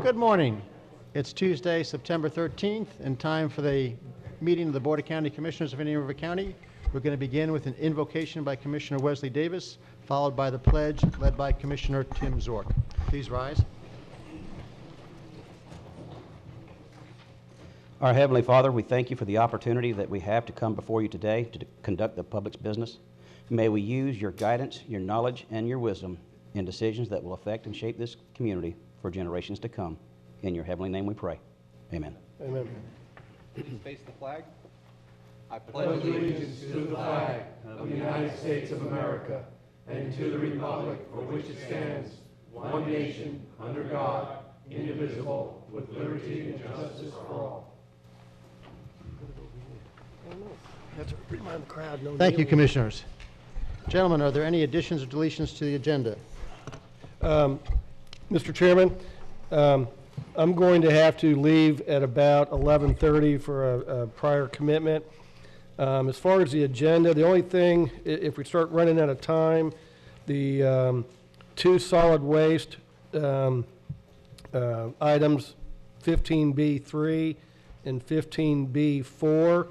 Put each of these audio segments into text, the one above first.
Good morning. It's Tuesday, September 13th, and time for the meeting of the Board of County Commissioners of Indian River County. We're going to begin with an invocation by Commissioner Wesley Davis, followed by the pledge led by Commissioner Tim Zork. Please rise. Our Heavenly Father, we thank you for the opportunity that we have to come before you today to conduct the public's business. May we use your guidance, your knowledge, and your wisdom in decisions that will affect and shape this community for generations to come. In your heavenly name we pray. Amen. Amen. Face the flag. I Pledge allegiance to the flag of the United States of America and to the republic for which it stands, one nation, under God, indivisible, with liberty and justice for all. Thank you, Commissioners. Gentlemen, are there any additions or deletions to the agenda? Mr. Chairman, I'm going to have to leave at about 11:30 for a prior commitment. As far as the agenda, the only thing, if we start running out of time, the two solid waste items, 15B3 and 15B4,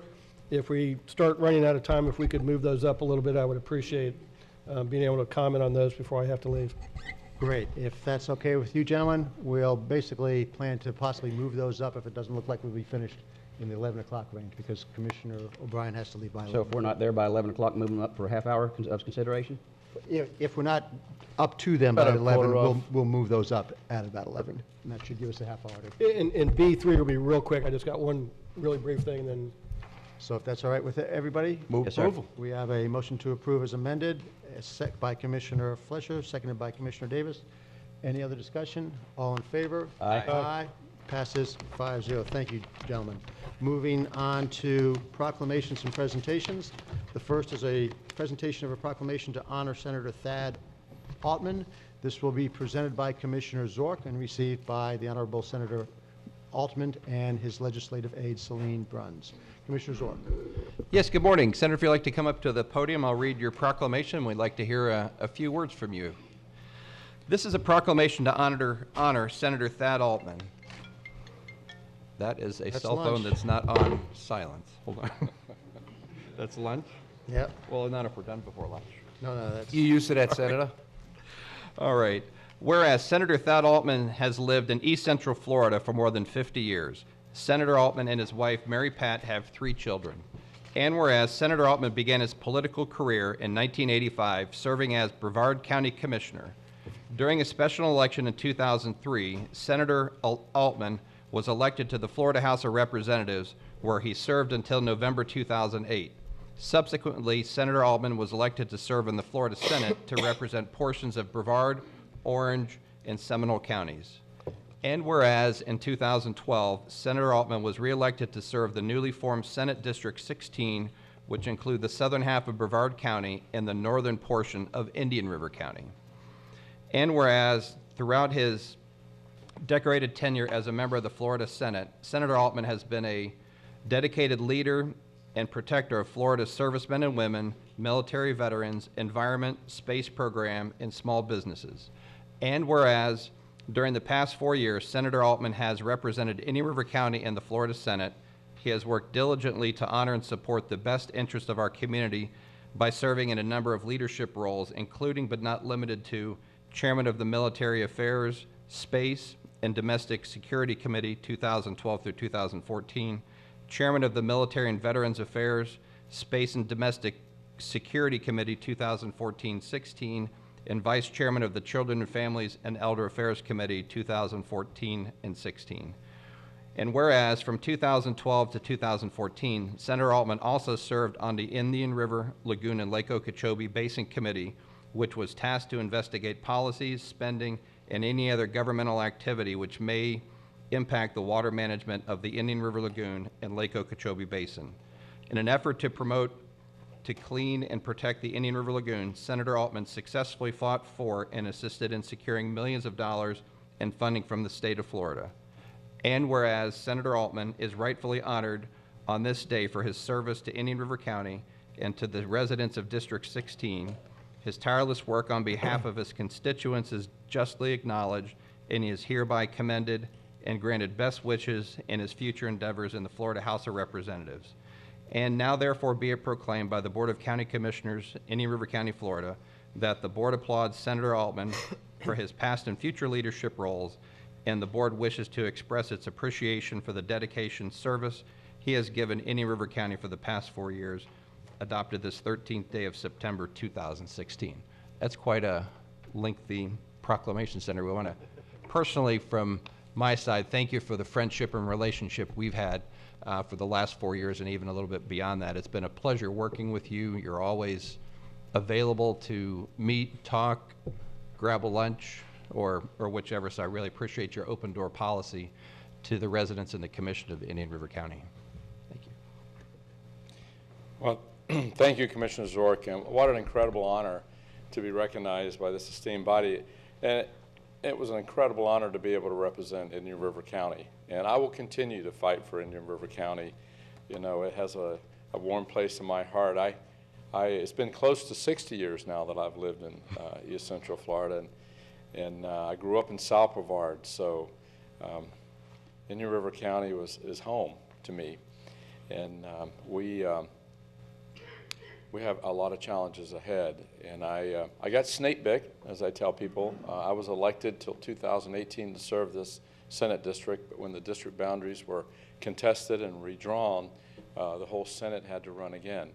if we start running out of time, if we could move those up a little bit, I would appreciate being able to comment on those before I have to leave. Great. If that's okay with you, gentlemen, we'll basically plan to possibly move those up if it doesn't look like we'll be finished in the 11 o'clock range, because Commissioner O'Brien has to leave by 11. So if we're not there by 11 o'clock, moving them up for a half hour of consideration? If we're not up to them by About a 11, quarter we'll move those up at about 11. And that should give us a half hour to. And B3 will be real quick. I just got one really brief thing, and then. So if that's all right with everybody? Yes, sir. We have a motion to approve as amended, by Commissioner Fletcher, seconded by Commissioner Davis. Any other discussion? All in favor? Aye. Aye. Passes 5-0. Thank you, gentlemen. Moving on to proclamations and presentations. The first is a presentation of a proclamation to honor Senator Thad Altman. This will be presented by Commissioner Zork and received by the Honorable Senator Altman and his legislative aide, Celine Bruns. Commissioner Zork. Yes, good morning. Senator, if you'd like to come up to the podium, I'll read your proclamation. We'd like to hear a few words from you. This is a proclamation to honor Senator Thad Altman. That is a cell phone that's not on silence. Hold on. That's lunch? Yep. Well, not if we're done before lunch. No, that's. You used to that, Senator? All right. Whereas Senator Thad Altman has lived in East Central Florida for more than 50 years. Senator Altman and his wife, Mary Pat, have 3 children. And whereas Senator Altman began his political career in 1985 serving as Brevard County Commissioner. During a special election in 2003, Senator Altman was elected to the Florida House of Representatives, where he served until November 2008. Subsequently, Senator Altman was elected to serve in the Florida Senate to represent portions of Brevard, Orange, and Seminole counties. And whereas in 2012, Senator Altman was reelected to serve the newly formed Senate District 16, which include the southern half of Brevard County and the northern portion of Indian River County. And whereas throughout his decorated tenure as a member of the Florida Senate, Senator Altman has been a dedicated leader and protector of Florida's servicemen and women, military veterans, environment, space program, and small businesses. And whereas during the past 4 years, Senator Altman has represented Indian River County in the Florida Senate. He has worked diligently to honor and support the best interest of our community by serving in a number of leadership roles, including but not limited to Chairman of the Military Affairs, Space, and Domestic Security Committee 2012 through 2014, Chairman of the Military and Veterans Affairs, Space and Domestic Security Committee 2014-16, and Vice Chairman of the Children and Families and Elder Affairs Committee 2014 and 16. And whereas from 2012 to 2014, Senator Altman also served on the Indian River, Lagoon, and Lake Okeechobee Basin Committee, which was tasked to investigate policies, spending, and any other governmental activity which may impact the water management of the Indian River Lagoon and Lake Okeechobee Basin. In an effort to promote to clean and protect the Indian River Lagoon, Senator Altman successfully fought for and assisted in securing millions of dollars in funding from the state of Florida. And whereas Senator Altman is rightfully honored on this day for his service to Indian River County and to the residents of District 16, his tireless work on behalf of his constituents is justly acknowledged, and he is hereby commended and granted best wishes in his future endeavors in the Florida House of Representatives. And now therefore be it proclaimed by the Board of County Commissioners, Indian River County, Florida, that the Board applauds Senator Altman for his past and future leadership roles, and the Board wishes to express its appreciation for the dedication service he has given Indian River County for the past 4 years, adopted this 13th day of September 2016. That's quite a lengthy proclamation, Senator. We want to personally, from my side, thank you for the friendship and relationship we've had for the last 4 years and even a little bit beyond that. It's been a pleasure working with you. You're always available to meet, talk, grab a lunch, or whichever, so I really appreciate your open door policy to the residents and the Commission of Indian River County. Thank you. Well, thank you, Commissioner Zork, and what an incredible honor to be recognized by this esteemed body. And it was an incredible honor to be able to represent Indian River County, and I will continue to fight for Indian River County. You know, it has a warm place in my heart. It's been close to 60 years now that I've lived in East Central Florida, and I grew up in South Brevard, so Indian River County is home to me, and we have a lot of challenges ahead. And I got snake bit, as I tell people. I was elected till 2018 to serve this Senate district, but when the district boundaries were contested and redrawn, the whole Senate had to run again.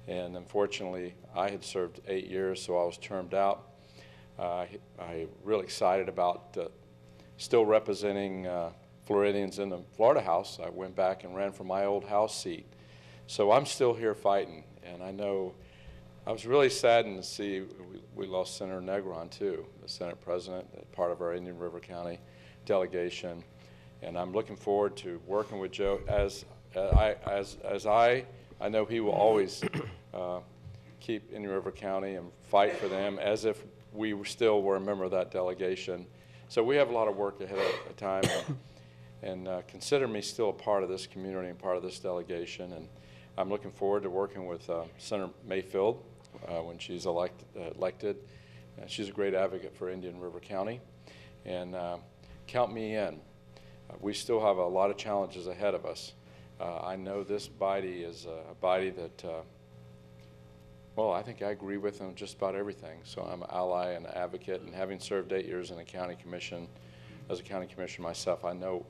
And unfortunately, I had served 8 years, so I was termed out. I'm really excited about still representing Floridians in the Florida House. I went back and ran for my old House seat. So I'm still here fighting, and I know I was really saddened to see we lost Senator Negron too, the Senate President, part of our Indian River County delegation. And I'm looking forward to working with Joe I know he will always keep Indian River County and fight for them as if we still were a member of that delegation. So we have a lot of work ahead of time, and consider me still a part of this community and part of this delegation. And I'm looking forward to working with Senator Mayfield when she's elected. She's a great advocate for Indian River County, and count me in. We still have a lot of challenges ahead of us. I know this body is a body that, well, I think I agree with on just about everything. So I'm an ally and an advocate, and having served 8 years in a county commission, as a county commissioner myself, I know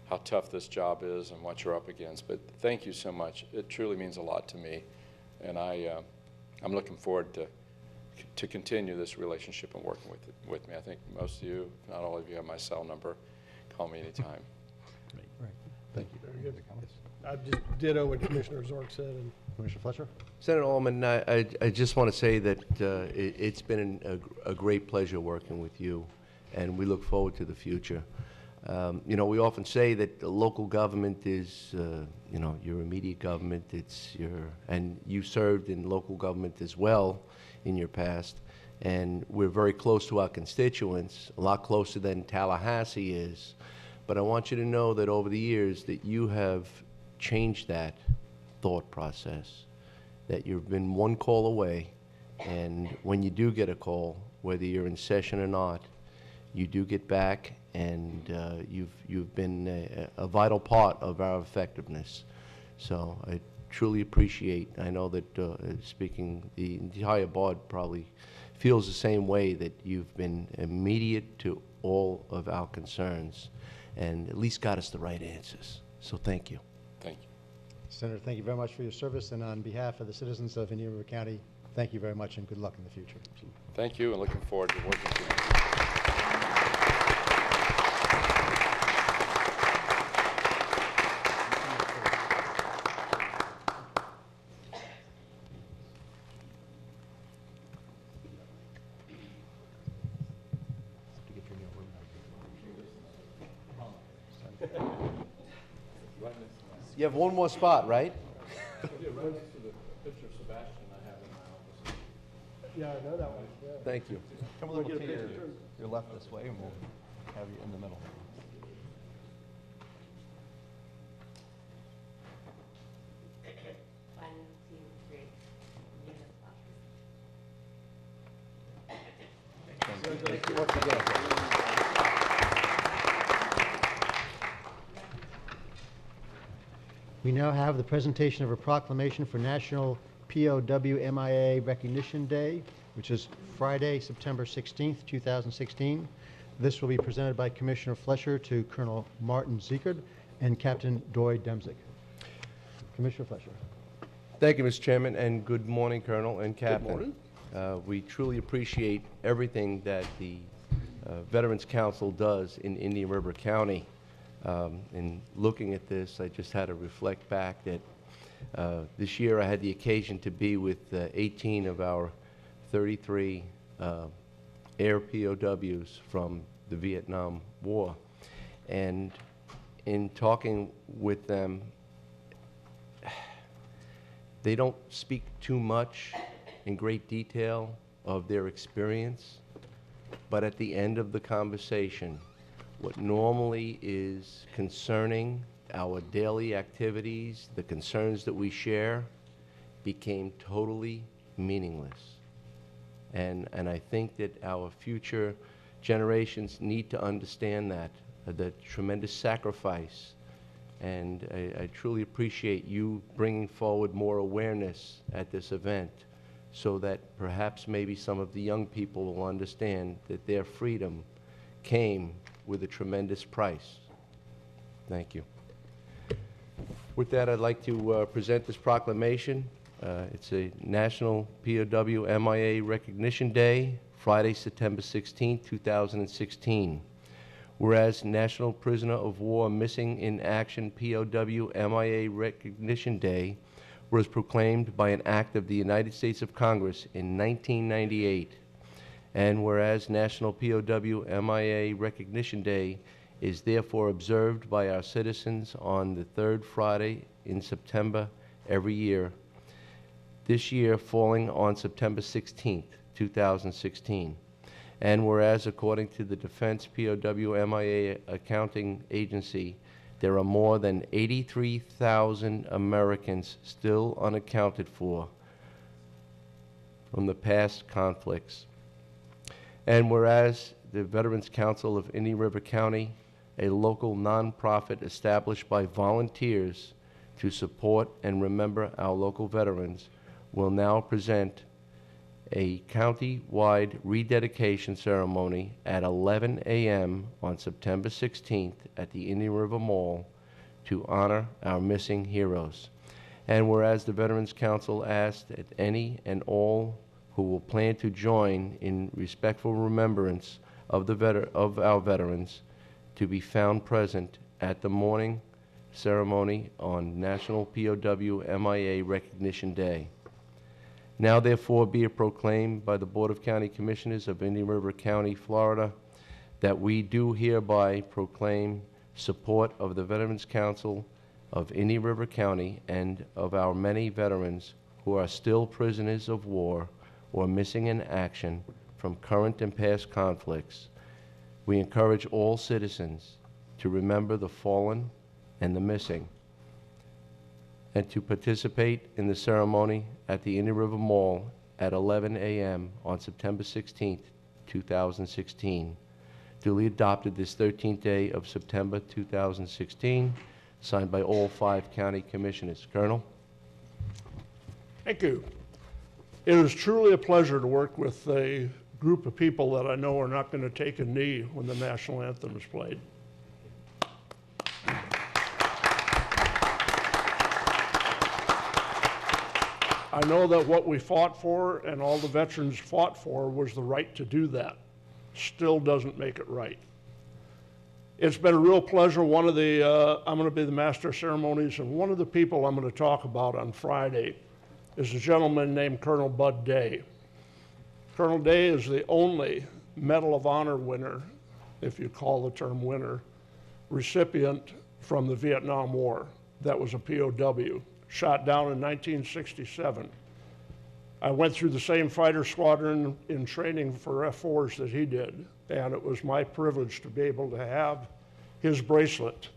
how tough this job is and what you're up against. But thank you so much. It truly means a lot to me, and I'm looking forward to continue this relationship and working with me. I think most of you, if not all of you, have my cell number. Call me anytime. Right. Thank you. Very good. I just ditto what Commissioner Zork said. And Commissioner Fletcher? Senator Allman, I just want to say that it's been a great pleasure working with you, and we look forward to the future. You know, we often say that the local government is, you know, your immediate government. And you served in local government as well in your past, and we're very close to our constituents, a lot closer than Tallahassee is. But I want you to know that over the years that you have changed that thought process, that you've been one call away, and when you do get a call, whether you're in session or not, you do get back, and you've been a vital part of our effectiveness. So I truly appreciate. I know that speaking, the entire board probably feels the same way, that you've been immediate to all of our concerns and at least got us the right answers. So thank you. Thank you. Senator, thank you very much for your service, and on behalf of the citizens of Indian River County, thank you very much and good luck in the future. Thank you, and looking forward to working with you. You have one more spot, right? yeah, I know that one. Yeah. Thank you. Come a little to your left this way, and we'll have you in the middle. One, two, three. We now have the presentation of a proclamation for National POW MIA Recognition Day, which is Friday, September 16th, 2016. This will be presented by Commissioner Fletcher to Colonel Martin Ziekert and Captain Doy Demzik. Commissioner Fletcher. Thank you, Mr. Chairman, and good morning, Colonel and Captain. morning. We truly appreciate everything that the Veterans Council does in Indian River County. In looking at this, I just had to reflect back that this year I had the occasion to be with 18 of our 33 air POWs from the Vietnam War. And in talking with them, they don't speak too much in great detail of their experience, but at the end of the conversation, what normally is concerning our daily activities, the concerns that we share, became totally meaningless. And I think that our future generations need to understand that, the tremendous sacrifice. And I truly appreciate you bringing forward more awareness at this event so that perhaps maybe some of the young people will understand that their freedom came with a tremendous price. Thank you. With that, I'd like to present this proclamation. It's a National POW MIA Recognition Day, Friday, September 16, 2016. Whereas National Prisoner of War Missing in Action POW MIA Recognition Day was proclaimed by an act of the United States of Congress in 1998. And whereas National POW MIA Recognition Day is therefore observed by our citizens on the third Friday in September every year, this year falling on September 16th, 2016. And whereas according to the Defense POW MIA Accounting Agency, there are more than 83,000 Americans still unaccounted for from the past conflicts. And whereas the Veterans Council of Indian River County, a local nonprofit established by volunteers to support and remember our local veterans, will now present a county-wide rededication ceremony at 11 a.m. on September 16th at the Indian River Mall to honor our missing heroes. And whereas the Veterans Council asked that any and all who will plan to join in respectful remembrance of our veterans to be found present at the morning ceremony on National POW MIA Recognition Day. Now therefore be it proclaimed by the Board of County Commissioners of Indian River County, Florida, that we do hereby proclaim support of the Veterans Council of Indian River County and of our many veterans who are still prisoners of war or missing in action from current and past conflicts. We encourage all citizens to remember the fallen and the missing, and to participate in the ceremony at the Indian River Mall at 11 a.m. on September 16th, 2016. Duly adopted this 13th day of September 2016, signed by all 5 county commissioners. Colonel? Thank you. It is truly a pleasure to work with a group of people that I know are not going to take a knee when the national anthem is played. I know that what we fought for and all the veterans fought for was the right to do that. Still doesn't make it right. It's been a real pleasure. I'm going to be the master of ceremonies, and one of the people I'm going to talk about on Friday is a gentleman named Colonel Bud Day. Colonel Day is the only Medal of Honor winner, if you call the term winner, recipient from the Vietnam War. That was a POW, shot down in 1967. I went through the same fighter squadron in training for F-4s that he did, and it was my privilege to be able to have his bracelet.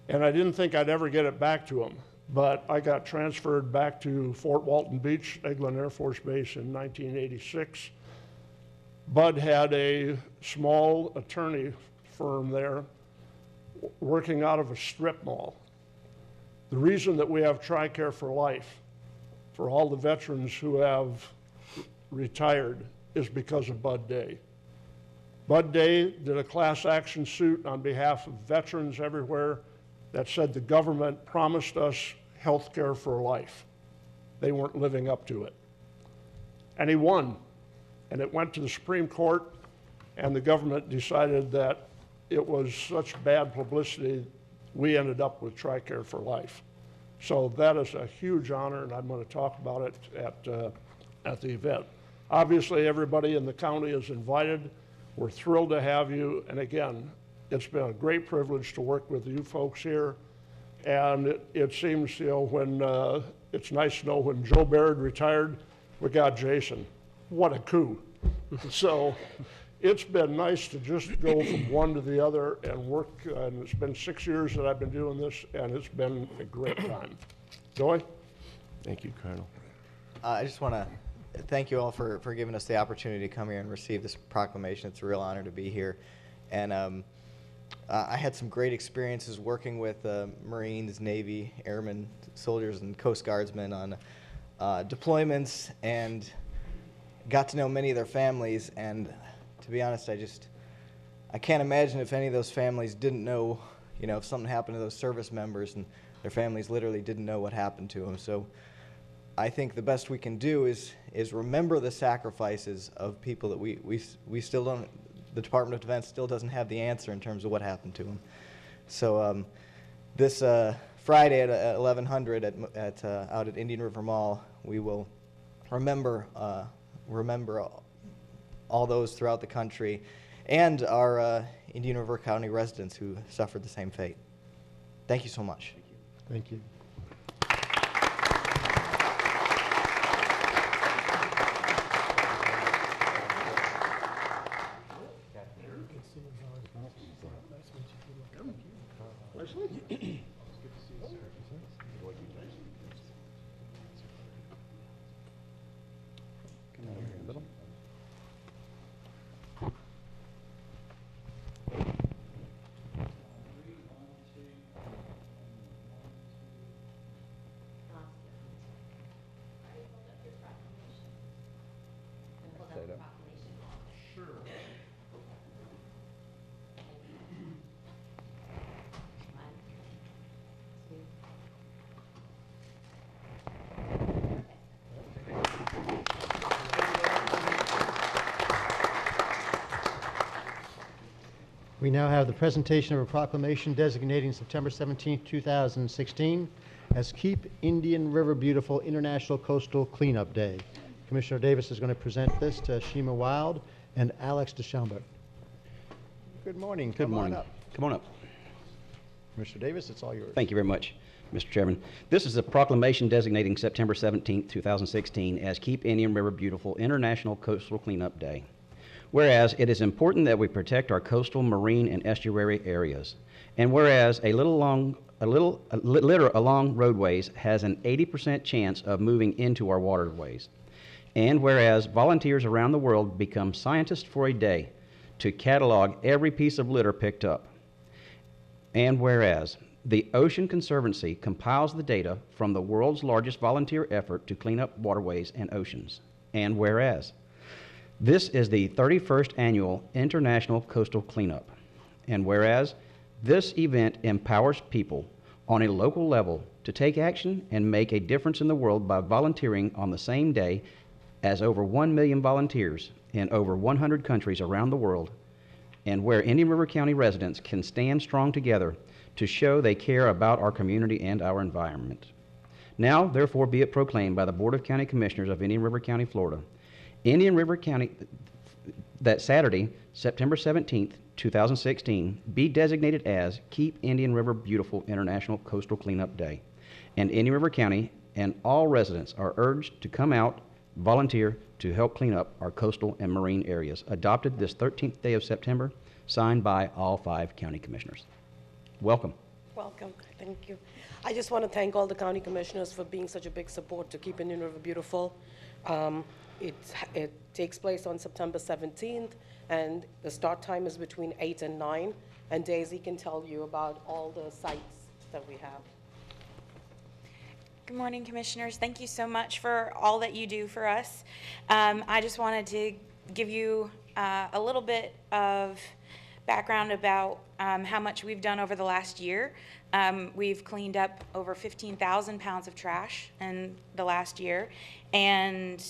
And I didn't think I'd ever get it back to him, but I got transferred back to Fort Walton Beach, Eglin Air Force Base in 1986. Bud had a small attorney firm there working out of a strip mall. The reason that we have TRICARE for life for all the veterans who have retired is because of Bud Day. Bud Day did a class action suit on behalf of veterans everywhere that said the government promised us health care for life. They weren't living up to it. And he won. And it went to the Supreme Court, and the government decided that it was such bad publicity, we ended up with TRICARE for life. So that is a huge honor, and I'm going to talk about it at the event. Obviously, everybody in the county is invited. We're thrilled to have you, and again, it's been a great privilege to work with you folks here. And it seems, you know, when it's nice to know when Joe Baird retired, we got Jason. What a coup. So it's been nice to just go from one to the other and work, and it's been 6 years that I've been doing this, and it's been a great time. Joey? Thank you, Colonel. I just want to thank you all for giving us the opportunity to come here and receive this proclamation. It's a real honor to be here. And I had some great experiences working with Marines, Navy, Airmen, soldiers, and Coast Guardsmen on deployments, and got to know many of their families. And to be honest, I can't imagine if any of those families didn't know, you know, if something happened to those service members and their families literally didn't know what happened to them. So I think the best we can do is remember the sacrifices of people that we still don't, the Department of Defense still doesn't have the answer in terms of what happened to them. So this Friday at 1100 out at Indian River Mall, we will remember all those throughout the country and our Indian River County residents who suffered the same fate. Thank you so much. Thank you. We now have the presentation of a proclamation designating September 17, 2016 as Keep Indian River Beautiful International Coastal Cleanup Day. Commissioner Davis is going to present this to Shima Wild and Alex DeChambeau. Good morning. Good morning. Come on up. Come on up. Commissioner Davis, it's all yours. Thank you very much, Mr. Chairman. This is a proclamation designating September 17, 2016 as Keep Indian River Beautiful International Coastal Cleanup Day. Whereas it is important that we protect our coastal, marine, and estuary areas. And whereas a litter along roadways has an 80% chance of moving into our waterways. And whereas volunteers around the world become scientists for a day to catalog every piece of litter picked up. And whereas the Ocean Conservancy compiles the data from the world's largest volunteer effort to clean up waterways and oceans. And whereas this is the 31st Annual International Coastal Cleanup. And whereas this event empowers people on a local level to take action and make a difference in the world by volunteering on the same day as over 1 million volunteers in over 100 countries around the world, and where Indian River County residents can stand strong together to show they care about our community and our environment. Now, therefore, be it proclaimed by the Board of County Commissioners of Indian River County, Florida, Indian River County, that Saturday, September 17th, 2016, be designated as Keep Indian River Beautiful International Coastal Cleanup Day. And Indian River County and all residents are urged to come out, volunteer to help clean up our coastal and marine areas. Adopted this 13th day of September, signed by all 5 county commissioners. Welcome. Welcome. Thank you. I just want to thank all the county commissioners for being such a big support to keep Indian River beautiful. It takes place on September 17th, and the start time is between 8 and 9, and Daisy can tell you about all the sites that we have. Good morning, Commissioners. Thank you so much for all that you do for us. I just wanted to give you a little bit of background about how much we've done over the last year. We've cleaned up over 15,000 pounds of trash in the last year, and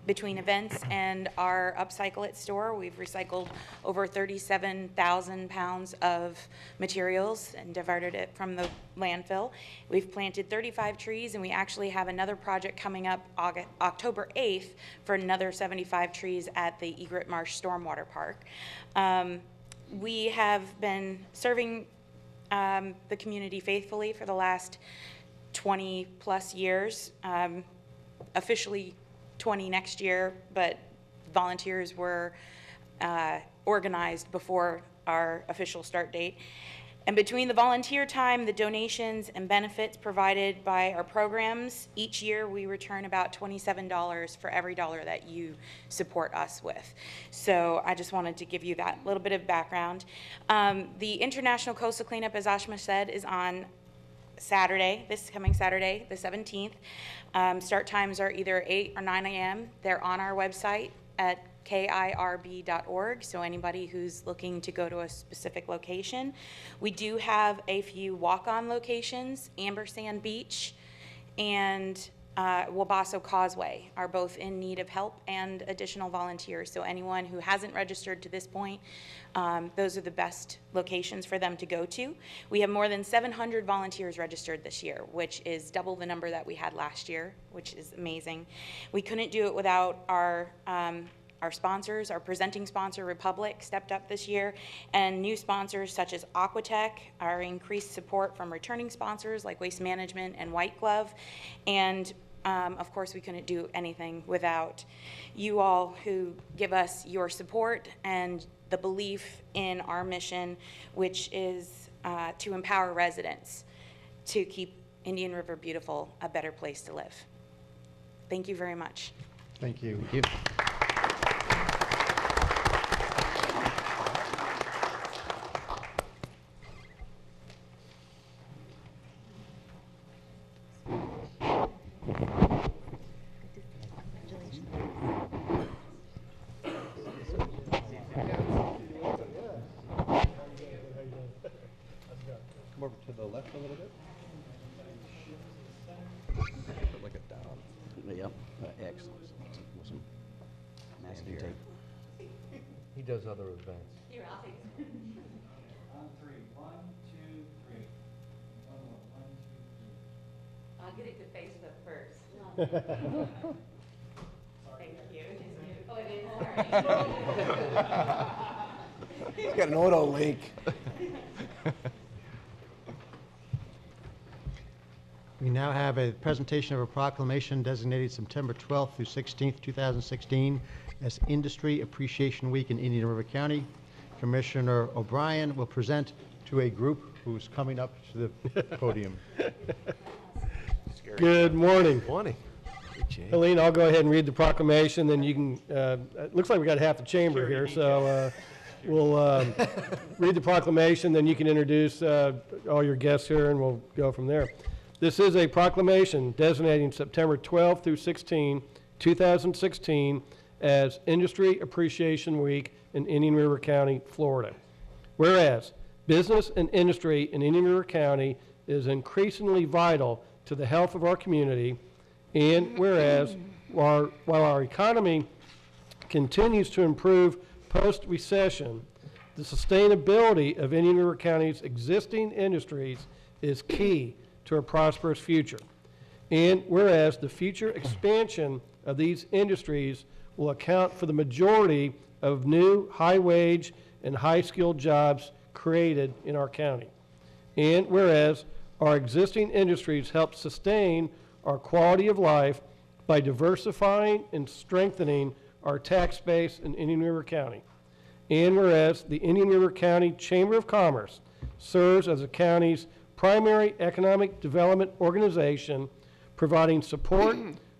between events and our Upcycle It store, we've recycled over 37,000 pounds of materials and diverted it from the landfill. We've planted 35 trees, and we actually have another project coming up October 8th for another 75 trees at the Egret Marsh Stormwater Park. We have been serving the community faithfully for the last 20 plus years, officially 20 next year, but volunteers were organized before our official start date. And between the volunteer time, the donations and benefits provided by our programs, each year we return about $27 for every dollar that you support us with. So I just wanted to give you that little bit of background. The International Coastal Cleanup, as Ashma said, is on Saturday, this coming Saturday, the 17th. Start times are either 8 or 9 a.m. They're on our website at KIRB.org, so anybody who's looking to go to a specific location. We do have a few walk-on locations. Ambersand Beach and Wabasso Causeway are both in need of help and additional volunteers. So anyone who hasn't registered to this point, those are the best locations for them to go to. We have more than 700 volunteers registered this year, which is double the number that we had last year, which is amazing. We couldn't do it without our sponsors. Our presenting sponsor, Republic, stepped up this year, and new sponsors such as Aquatech, our increased support from returning sponsors like Waste Management and White Glove, and of course, we couldn't do anything without you all who give us your support and the belief in our mission, which is to empower residents to keep Indian River beautiful, a better place to live. Thank you very much. Thank you. Come over to the left a little bit. Look at down. Yep, excellent. With some masking tape. He does other events. Here, I'll take it. On three. 1, 2, 3. I'll get a good face up first. Thank you. Oh, it is? All right. He's got an auto link. We now have a presentation of a proclamation designated September 12th through 16th, 2016 as Industry Appreciation Week in Indian River County. Commissioner O'Brien will present to a group who's coming up to the podium. Good morning. Morning. Good Jay. Helene, I'll go ahead and read the proclamation, then you can, it looks like we got half the chamber here, so we'll read the proclamation, then you can introduce all your guests here, and we'll go from there. This is a proclamation designating September 12 through 16, 2016 as Industry Appreciation Week in Indian River County, Florida. Whereas business and industry in Indian River County is increasingly vital to the health of our community, and whereas while our economy continues to improve post-recession, the sustainability of Indian River County's existing industries is key to a prosperous future. And whereas the future expansion of these industries will account for the majority of new high-wage and high-skilled jobs created in our county. And whereas our existing industries help sustain our quality of life by diversifying and strengthening our tax base in Indian River County. And whereas the Indian River County Chamber of Commerce serves as the county's primary economic development organization, providing support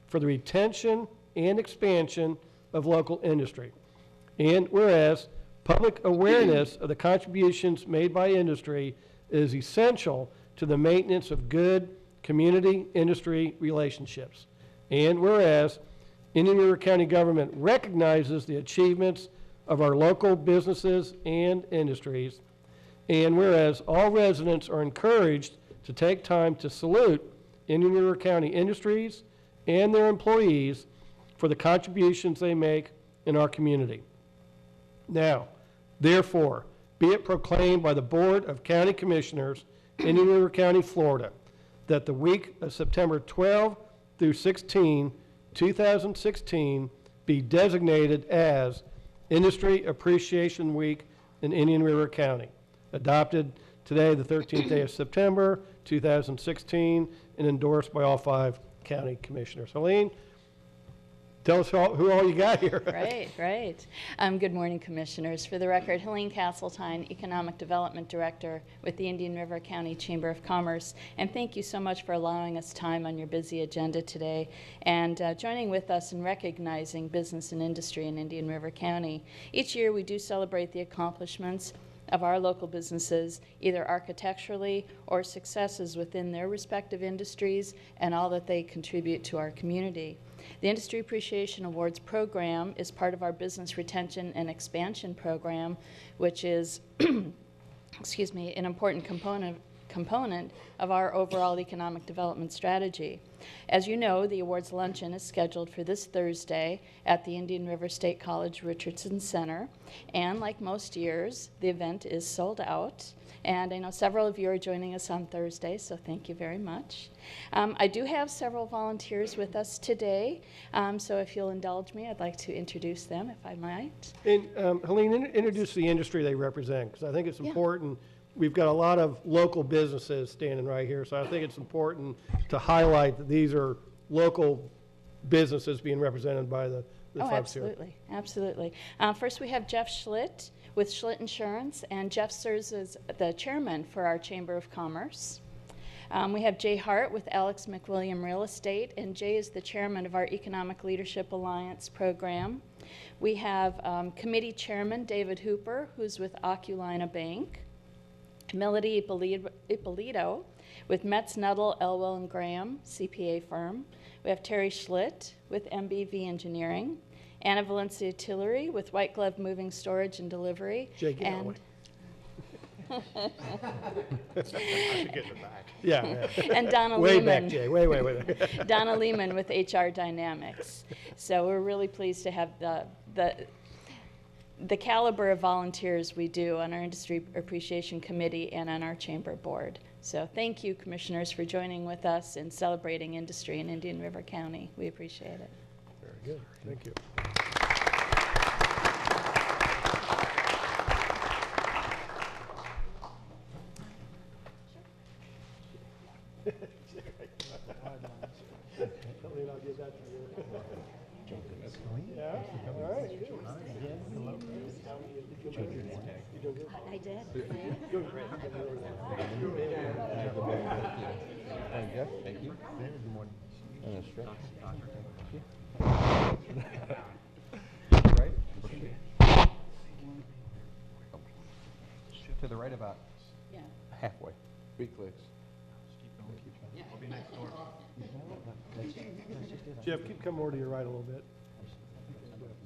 for the retention and expansion of local industry. And whereas public awareness of the contributions made by industry is essential to the maintenance of good community-industry relationships. And whereas Indian River County government recognizes the achievements of our local businesses and industries, and whereas all residents are encouraged to take time to salute Indian River County industries and their employees for the contributions they make in our community. Now, therefore, be it proclaimed by the Board of County Commissioners, Indian River County, Florida, that the week of September 12 through 16, 2016, be designated as Industry Appreciation Week in Indian River County. Adopted today, the 13th day of September, 2016, and endorsed by all 5 county commissioners. Helene, tell us who all you got here. Right. Good morning, Commissioners. For the record, Helene Castletine, Economic Development Director with the Indian River County Chamber of Commerce. And thank you so much for allowing us time on your busy agenda today and joining with us in recognizing business and industry in Indian River County. Each year we do celebrate the accomplishments of our local businesses, either architecturally or successes within their respective industries and all that they contribute to our community. The Industry Appreciation Awards program is part of our Business Retention and Expansion program, which is excuse me, an important component of our overall economic development strategy. As you know, the awards luncheon is scheduled for this Thursday at the Indian River State College Richardson Center, and like most years, the event is sold out. And I know several of you are joining us on Thursday, so thank you very much. I do have several volunteers with us today, so if you'll indulge me, I'd like to introduce them, if I might. And Helene, introduce the industry they represent, because I think it's important. We've got a lot of local businesses standing right here, so I think it's important to highlight that these are local businesses being represented by the folks here. Absolutely. First, we have Jeff Schlitt with Schlitt Insurance, and Jeff serves as the chairman for our Chamber of Commerce. We have Jay Hart with Alex McWilliam Real Estate, and Jay is the chairman of our Economic Leadership Alliance program. We have committee chairman David Hooper, who's with Oculina Bank. Melody Ippolito with Metz Nuttall, Elwell and Graham, CPA firm. We have Terry Schlitt with MBV Engineering. Anna Valencia Tillery with White Glove Moving Storage and Delivery. Jay, get and I should get in the back. Yeah. And Donna Way Lehman. back, Jay. Way back. Donna Lehman with HR Dynamics. So we're really pleased to have the caliber of volunteers we do on our Industry Appreciation Committee and on our Chamber Board. So thank you, Commissioners, for joining with us in celebrating industry in Indian River County. We appreciate it. Very good. Thank you. I'll give that to you. Yeah, all right. I did. Thank you. To the right about halfway. 3 clicks. Jeff, come more to your right a little bit.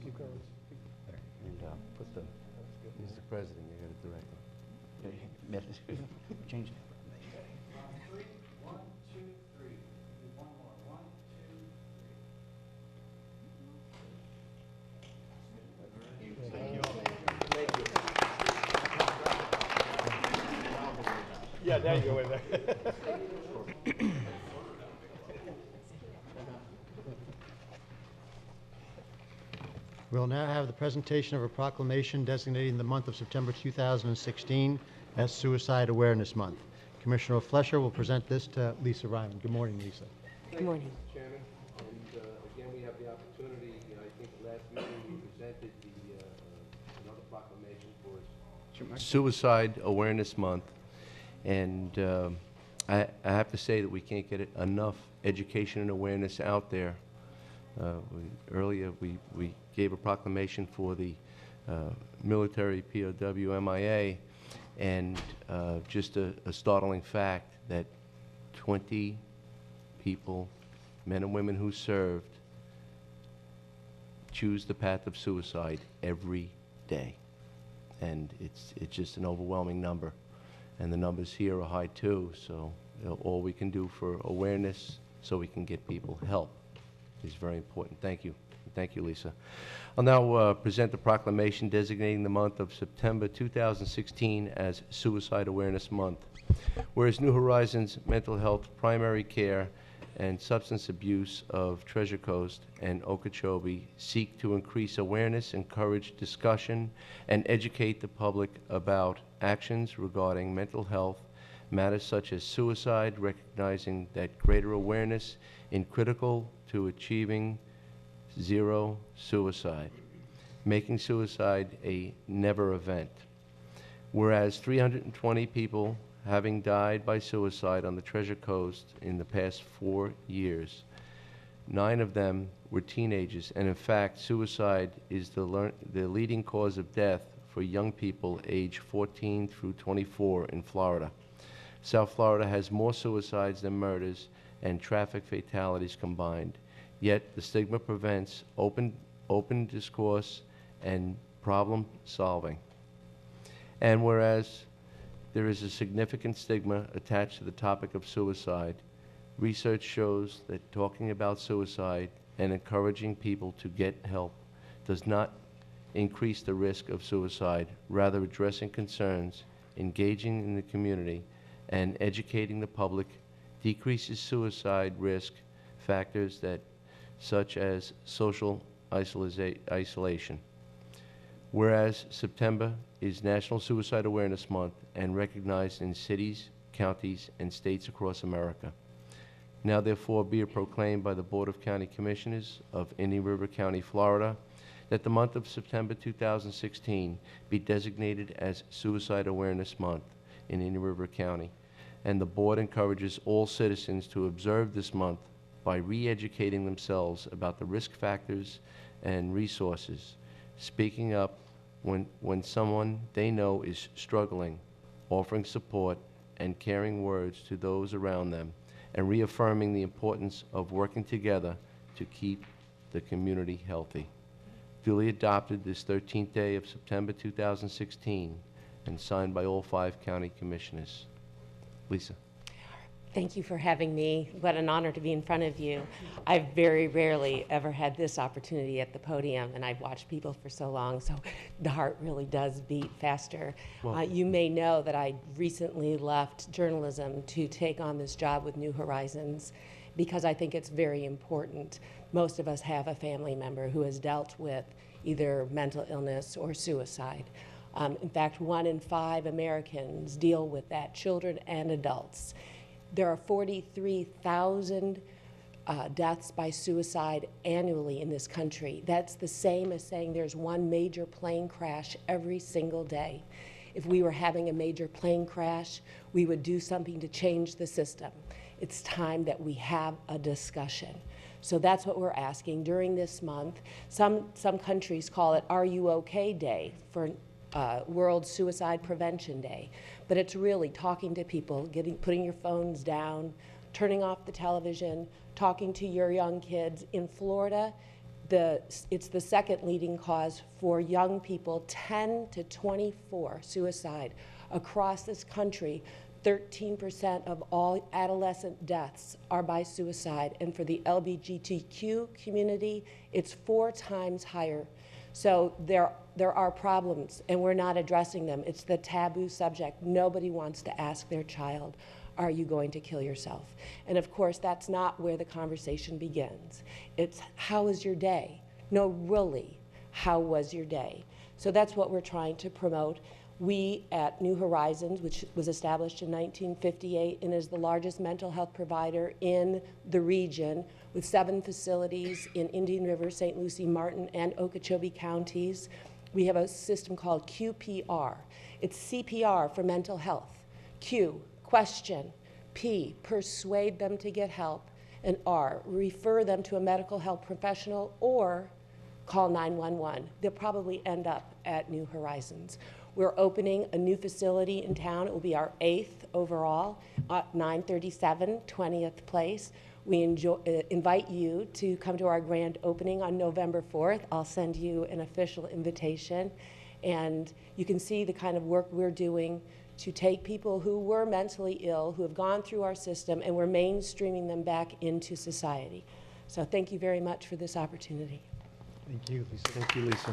Keep going. And put the Mr. President, you got it directly. change it. 1, 2, 3. One more. 1, 2, 3. Thank you. Yeah, there you go, way back. We'll now have the presentation of a proclamation designating the month of September 2016 as Suicide Awareness Month. Commissioner Flesher will present this to Lisa Ryman. Good morning, Lisa. Good morning. Chairman, and again, we have the opportunity, I think last meeting we presented another proclamation for Suicide Awareness Month, and I have to say that we can't get enough education and awareness out there. Earlier, we gave a proclamation for the military POW MIA, and just a startling fact that 20 people, men and women who served, choose the path of suicide every day. And it's just an overwhelming number. And the numbers here are high too, so all we can do for awareness so we can get people help is very important. Thank you. Thank you, Lisa. I'll now present the proclamation designating the month of September 2016 as Suicide Awareness Month. Whereas New Horizons Mental Health Primary Care and Substance Abuse of Treasure Coast and Okeechobee seek to increase awareness, encourage discussion, and educate the public about actions regarding mental health, matters such as suicide, recognizing that greater awareness is critical to achieving zero suicide, making suicide a never event. Whereas 320 people having died by suicide on the Treasure Coast in the past 4 years, 9 of them were teenagers, and in fact, suicide is the leading cause of death for young people aged 14 through 24 in Florida. South Florida has more suicides than murders and traffic fatalities combined. Yet the stigma prevents open discourse and problem solving. And whereas there is a significant stigma attached to the topic of suicide, research shows that talking about suicide and encouraging people to get help does not increase the risk of suicide. Rather, addressing concerns, engaging in the community, and educating the public decreases suicide risk factors such as social isolation. Whereas September is National Suicide Awareness Month and recognized in cities, counties, and states across America. Now therefore be it proclaimed by the Board of County Commissioners of Indian River County, Florida, that the month of September 2016 be designated as Suicide Awareness Month in Indian River County. And the board encourages all citizens to observe this month by re-educating themselves about the risk factors and resources, speaking up when someone they know is struggling, offering support and caring words to those around them, and reaffirming the importance of working together to keep the community healthy. Duly adopted this 13th day of September 2016 and signed by all 5 county commissioners. Lisa. Thank you for having me. What an honor to be in front of you. I've very rarely ever had this opportunity at the podium, and I've watched people for so long, so the heart really does beat faster. You may know that I recently left journalism to take on this job with New Horizons because I think it's very important. Most of us have a family member who has dealt with either mental illness or suicide. In fact, 1 in 5 Americans deal with that, children and adults. There are 43,000 deaths by suicide annually in this country. That's the same as saying there's 1 major plane crash every single day. If we were having a major plane crash, we would do something to change the system. It's time that we have a discussion. So that's what we're asking during this month. Some countries call it Are You OK Day for World Suicide Prevention Day. But it's really talking to people, putting your phones down, turning off the television, talking to your young kids. In Florida, it's the 2nd leading cause for young people, 10 to 24 suicide. Across this country, 13% of all adolescent deaths are by suicide. And for the LGBTQ community, it's 4 times higher. So there are problems, and we're not addressing them. It's the taboo subject. Nobody wants to ask their child, are you going to kill yourself? And of course, that's not where the conversation begins. It's, how was your day? No, really, how was your day? So that's what we're trying to promote. We at New Horizons, which was established in 1958 and is the largest mental health provider in the region, with 7 facilities in Indian River, St. Lucie, Martin, and Okeechobee counties. We have a system called QPR. It's CPR for mental health. Q, question. P, persuade them to get help. And R, refer them to a medical health professional or call 911. They'll probably end up at New Horizons. We're opening a new facility in town. It will be our 8th overall, 937 20th Place. We invite you to come to our grand opening on November 4th. I'll send you an official invitation, and you can see the kind of work we're doing to take people who were mentally ill, who have gone through our system, and we're mainstreaming them back into society. So thank you very much for this opportunity. Thank you, Lisa. Thank you, Lisa.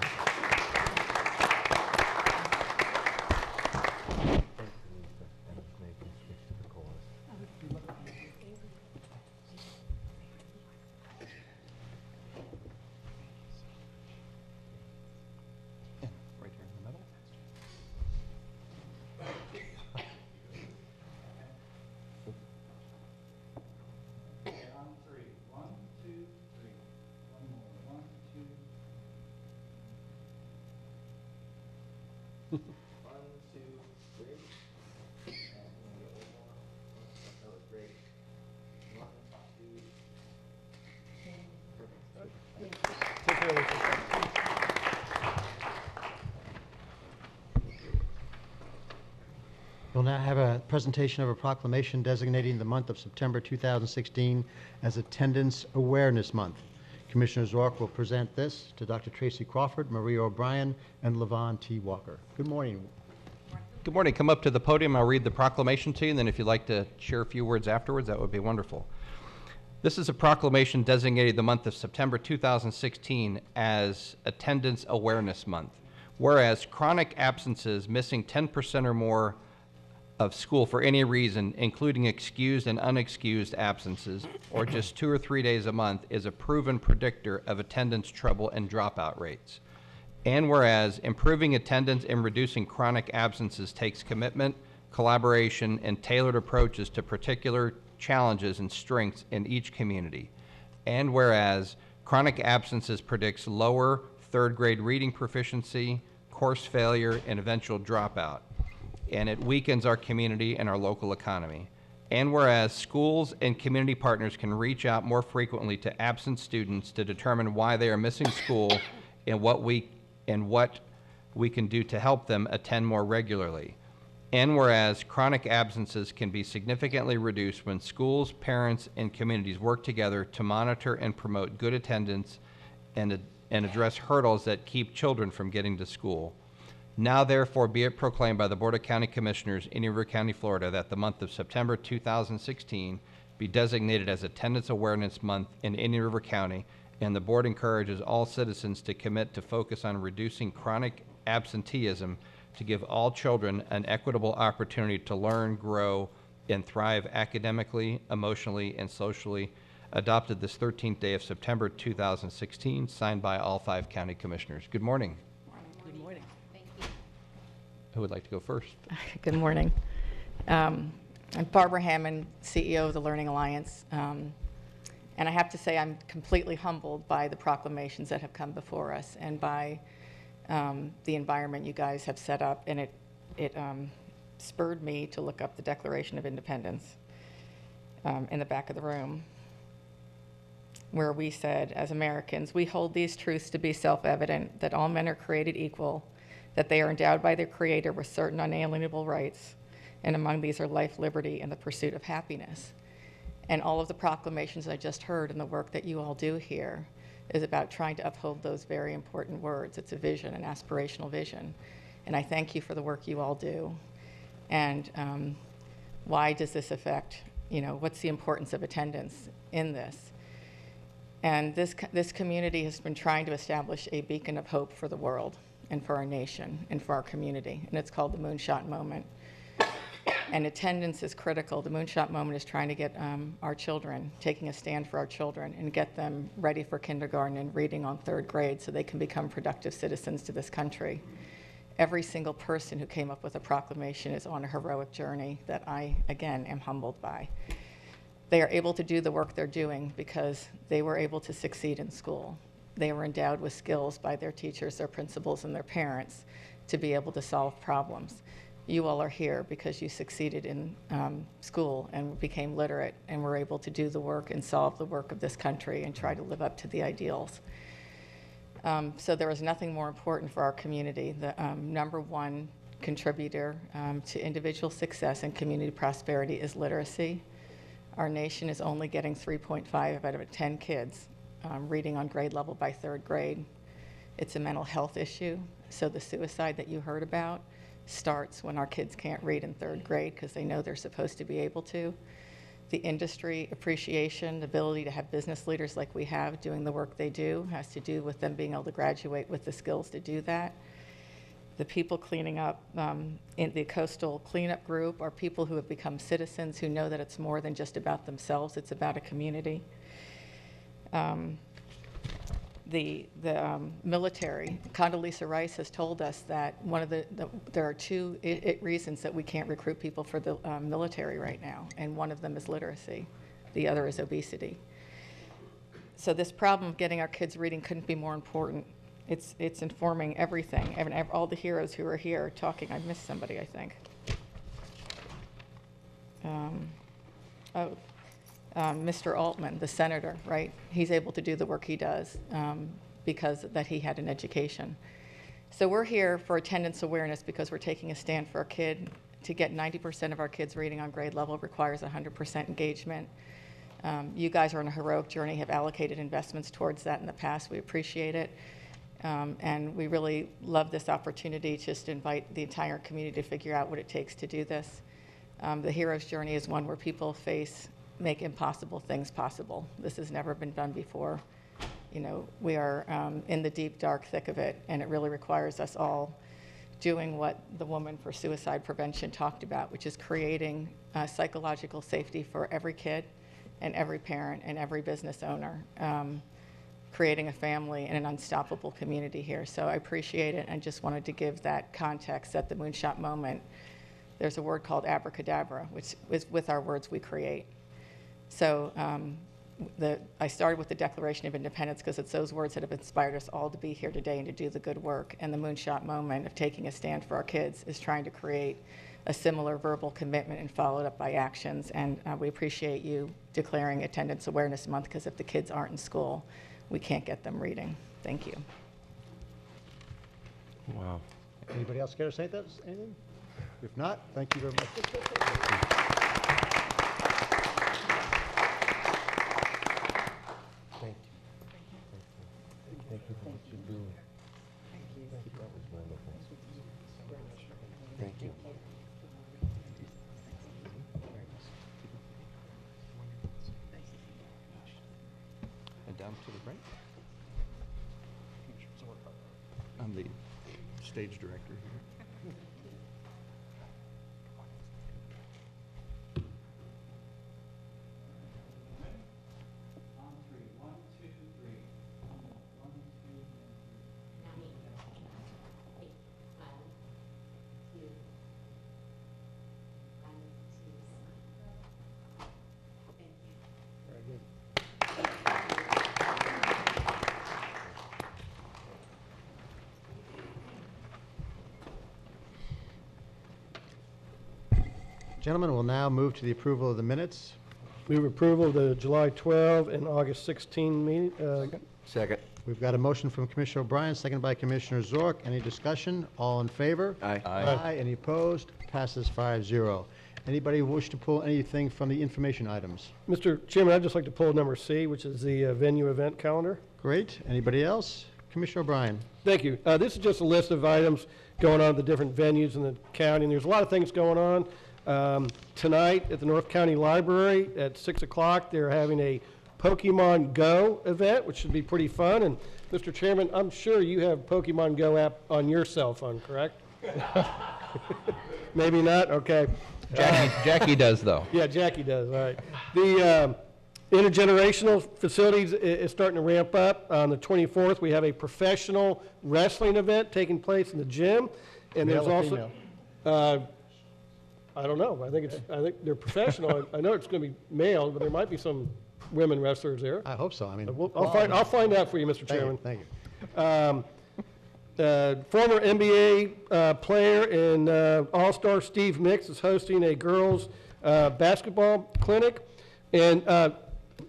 Right here in the middle. On three. 1, 2, 3. One more. 1, 2. 1, 2, 3. And we get one more. That was great. 1, 2. Take care, Lisa. We'll now have a presentation of a proclamation designating the month of September 2016 as Attendance Awareness Month. Commissioner Zork will present this to Dr. Tracy Crawford, Maria O'Brien, and Levon T. Walker. Good morning. Good morning. Come up to the podium. I'll read the proclamation to you, and then if you'd like to share a few words afterwards, that would be wonderful. This is a proclamation designating the month of September 2016 as Attendance Awareness Month. Whereas chronic absences, missing 10% or more of school for any reason, including excused and unexcused absences, or just 2 or 3 days a month, is a proven predictor of attendance trouble and dropout rates. And whereas improving attendance and reducing chronic absences takes commitment, collaboration, and tailored approaches to particular challenges and strengths in each community. And whereas chronic absences predicts lower third-grade reading proficiency, course failure, and eventual dropout, and it weakens our community and our local economy. And whereas schools and community partners can reach out more frequently to absent students to determine why they are missing school and what we can do to help them attend more regularly. And whereas chronic absences can be significantly reduced when schools, parents, and communities work together to monitor and promote good attendance and address hurdles that keep children from getting to school. Now therefore be it proclaimed by the Board of County Commissioners in River County, Florida, that the month of September 2016 be designated as Attendance Awareness Month in Indian River County, and the board encourages all citizens to commit to focus on reducing chronic absenteeism to give all children an equitable opportunity to learn, grow, and thrive academically, emotionally, and socially. Adopted this 13th day of September 2016, signed by all 5 county commissioners. Good morning. Good morning. Who would like to go first? Good morning. I'm Barbara Hammond, CEO of the Learning Alliance. And I have to say I'm completely humbled by the proclamations that have come before us and by the environment you guys have set up. And it spurred me to look up the Declaration of Independence in the back of the room, where we said, as Americans, we hold these truths to be self-evident, that all men are created equal, that they are endowed by their Creator with certain unalienable rights, and among these are life, liberty, and the pursuit of happiness. And all of the proclamations I just heard and the work that you all do here is about trying to uphold those very important words. It's a vision, an aspirational vision. And I thank you for the work you all do. And why does this affect, what's the importance of attendance in this? And this community has been trying to establish a beacon of hope for the world and for our nation and for our community. And it's called the Moonshot Moment. And attendance is critical. The Moonshot Moment is trying to get our children, taking a stand for our children and get them ready for kindergarten and reading on 3rd grade so they can become productive citizens to this country. Every single person who came up with a proclamation is on a heroic journey that I, again, am humbled by. They are able to do the work they're doing because they were able to succeed in school. They were endowed with skills by their teachers, their principals, and their parents to be able to solve problems. You all are here because you succeeded in school and became literate and were able to do the work and solve the work of this country and try to live up to the ideals. So there is nothing more important for our community. The #1 contributor to individual success and community prosperity is literacy. Our nation is only getting 3.5 out of 10 kids reading on grade level by 3rd grade. It's a mental health issue, so the suicide that you heard about starts when our kids can't read in 3rd grade because they know they're supposed to be able to. The industry appreciation, the ability to have business leaders like we have doing the work they do has to do with them being able to graduate with the skills to do that. The people cleaning up in the coastal cleanup group are people who have become citizens who know that it's more than just about themselves, it's about a community. The military, Condoleezza Rice has told us that one of there are two reasons that we can't recruit people for the military right now, and one of them is literacy, the other is obesity. So this problem of getting our kids reading couldn't be more important. It's informing everything, and all the heroes who are here talking. I missed somebody, I think. Mr. Altman, the senator, right? He's able to do the work he does because that he had an education. So we're here for attendance awareness because we're taking a stand for our kid. To get 90% of our kids reading on grade level requires 100% engagement. You guys are on a heroic journey, have allocated investments towards that in the past. We appreciate it. And we really love this opportunity just to invite the entire community to figure out what it takes to do this. The hero's journey is one where people make impossible things possible. This has never been done before. You know, we are in the deep, dark thick of it, and it really requires us all doing what the Woman for Suicide Prevention talked about, which is creating psychological safety for every kid and every parent and every business owner, creating a family and an unstoppable community here. So I appreciate it and just wanted to give that context at the Moonshot moment. There's a word called abracadabra, which is with our words we create. So I started with the Declaration of Independence because it's those words that have inspired us all to be here today and to do the good work. And the Moonshot moment of taking a stand for our kids is trying to create a similar verbal commitment and followed up by actions. And we appreciate you declaring Attendance Awareness Month because if the kids aren't in school, we can't get them reading. Thank you. Wow. Anybody else care to say anything? If not, thank you very much. Thank you. Thank you for what you're doing. That was wonderful. Thank you. And down to the right. I'm the stage director here. Gentlemen, we'll now move to the approval of the minutes. Move approval of the July 12 and August 16 meeting. Second. We've got a motion from Commissioner O'Brien, seconded by Commissioner Zork. Any discussion? All in favor? Aye. Aye. Any opposed? Passes 5-0. Anybody wish to pull anything from the information items? Mr. Chairman, I'd just like to pull number C, which is the venue event calendar. Great. Anybody else? Commissioner O'Brien. Thank you. This is just a list of items going on at the different venues in the county, and there's a lot of things going on. Tonight at the North County Library at 6 o'clock, they're having a Pokemon Go event, which should be pretty fun. And Mr. Chairman, I'm sure you have Pokemon Go app on your cell phone, correct? Maybe not? Okay. Jackie does, though. Yeah, Jackie does, all right. The intergenerational facilities is starting to ramp up. On the 24th, we have a professional wrestling event taking place in the gym. And Male there's or also, female? I don't know. I think they're professional. I know it's going to be male, but there might be some women wrestlers there. I hope so. I mean, I'll find out for you, Mr. Chairman. Thank you. Former NBA player and All-Star Steve Mix is hosting a girls basketball clinic. And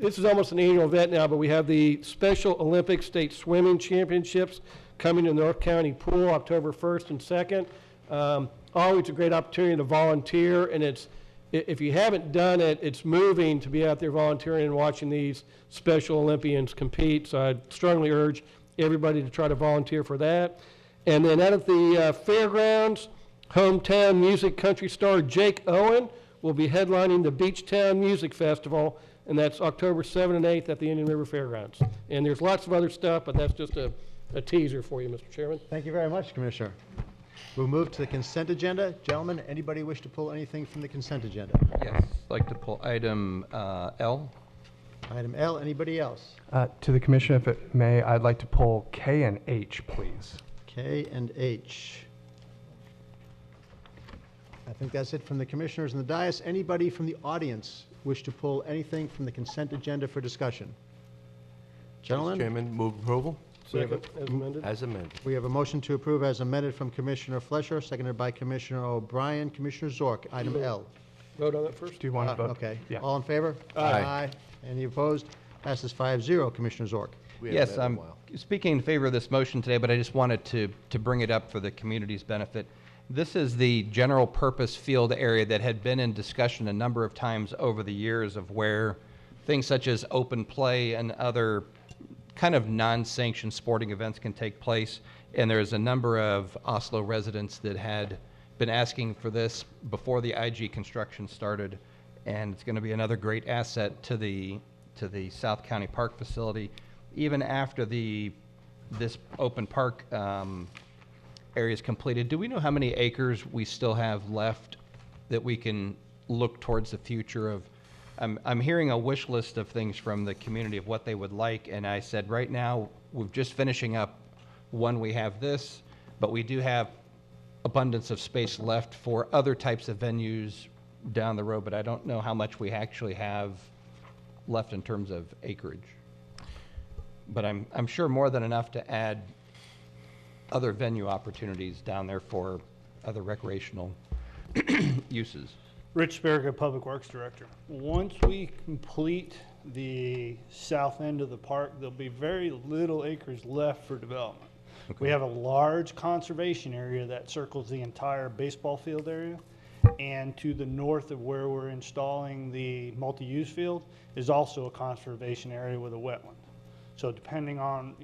this is almost an annual event now, but we have the Special Olympic State Swimming Championships coming to North County Pool October 1st and 2nd. Always a great opportunity to volunteer, and it's if you haven't done it, it's moving to be out there volunteering and watching these Special Olympians compete. So I'd strongly urge everybody to try to volunteer for that. And then out at the fairgrounds, hometown music country star Jake Owen will be headlining the Beachtown Music Festival, and that's October 7th and 8th at the Indian River Fairgrounds. And there's lots of other stuff, but that's just a teaser for you, Mr. Chairman. Thank you very much, Commissioner. We'll move to the consent agenda. Gentlemen, anybody wish to pull anything from the consent agenda? Yes, I'd like to pull item L. Item L, anybody else? To the Commission, if it may, I'd like to pull K and H, please. K and H. I think that's it from the commissioners and the dais. Anybody from the audience wish to pull anything from the consent agenda for discussion? Gentlemen? Mr. Chairman, move approval. Second, as amended. As amended. We have a motion to approve as amended from Commissioner Flesher, seconded by Commissioner O'Brien. Commissioner Zork, item L. Vote on that first. Do you want to vote? Okay. Yeah. All in favor? Aye. Any opposed? Passes 5-0. Commissioner Zork. We haven't Yes, met in a I'm while. speaking in favor of this motion today, but I just wanted to bring it up for the community's benefit. This is the general purpose field area that had been in discussion a number of times over the years of where things such as open play and other kind of non-sanctioned sporting events can take place. And there's a number of Oslo residents that had been asking for this before the IG construction started. And it's going to be another great asset to the South County Park facility. Even after this open park area is completed, do we know how many acres we still have left that we can look towards the future of? I'm hearing a wish list of things from the community of what they would like, and I said right now we're just finishing up one. We have this, but we do have abundance of space left for other types of venues down the road, but I don't know how much we actually have left in terms of acreage. But I'm sure more than enough to add other venue opportunities down there for other recreational uses. Rich Sperger, Public Works Director. Once we complete the south end of the park, there'll be very little acres left for development. Okay. We have a large conservation area that circles the entire baseball field area. And to the north of where we're installing the multi-use field is also a conservation area with a wetland. So depending on,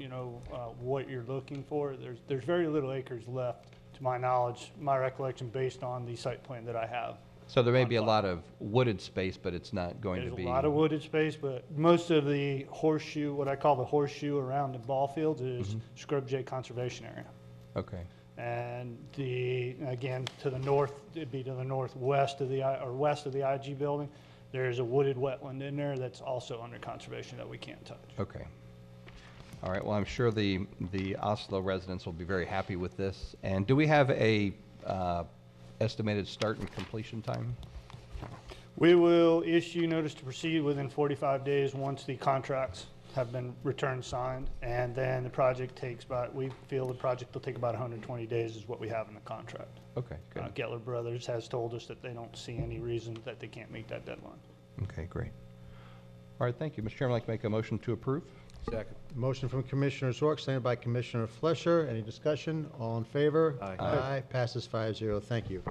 what you're looking for, there's very little acres left, to my knowledge, my recollection, based on the site plan that I have. So there may be a lot of wooded space, but it's not going to There's be. a lot of wooded space, but most of the horseshoe, what I call the horseshoe around the ball fields, is scrub jay conservation area. Okay. And again, to the north, it'd be to the northwest of west of the IG building. There's a wooded wetland in there that's also under conservation that we can't touch. Okay. All right. Well, I'm sure the Oslo residents will be very happy with this. And do we have a estimated start and completion time? We will issue notice to proceed within 45 days once the contracts have been returned signed, and then the project we feel the project will take about 120 days is what we have in the contract. Okay, good. Gettler Brothers has told us that they don't see any reason that they can't meet that deadline. Okay, great. All right, thank you. Mr. Chairman, I'd like to make a motion to approve. Second. Motion from Commissioner Zork, seconded by Commissioner Flesher. Any discussion? All in favor? Aye. Aye. Passes 5-0. Thank you.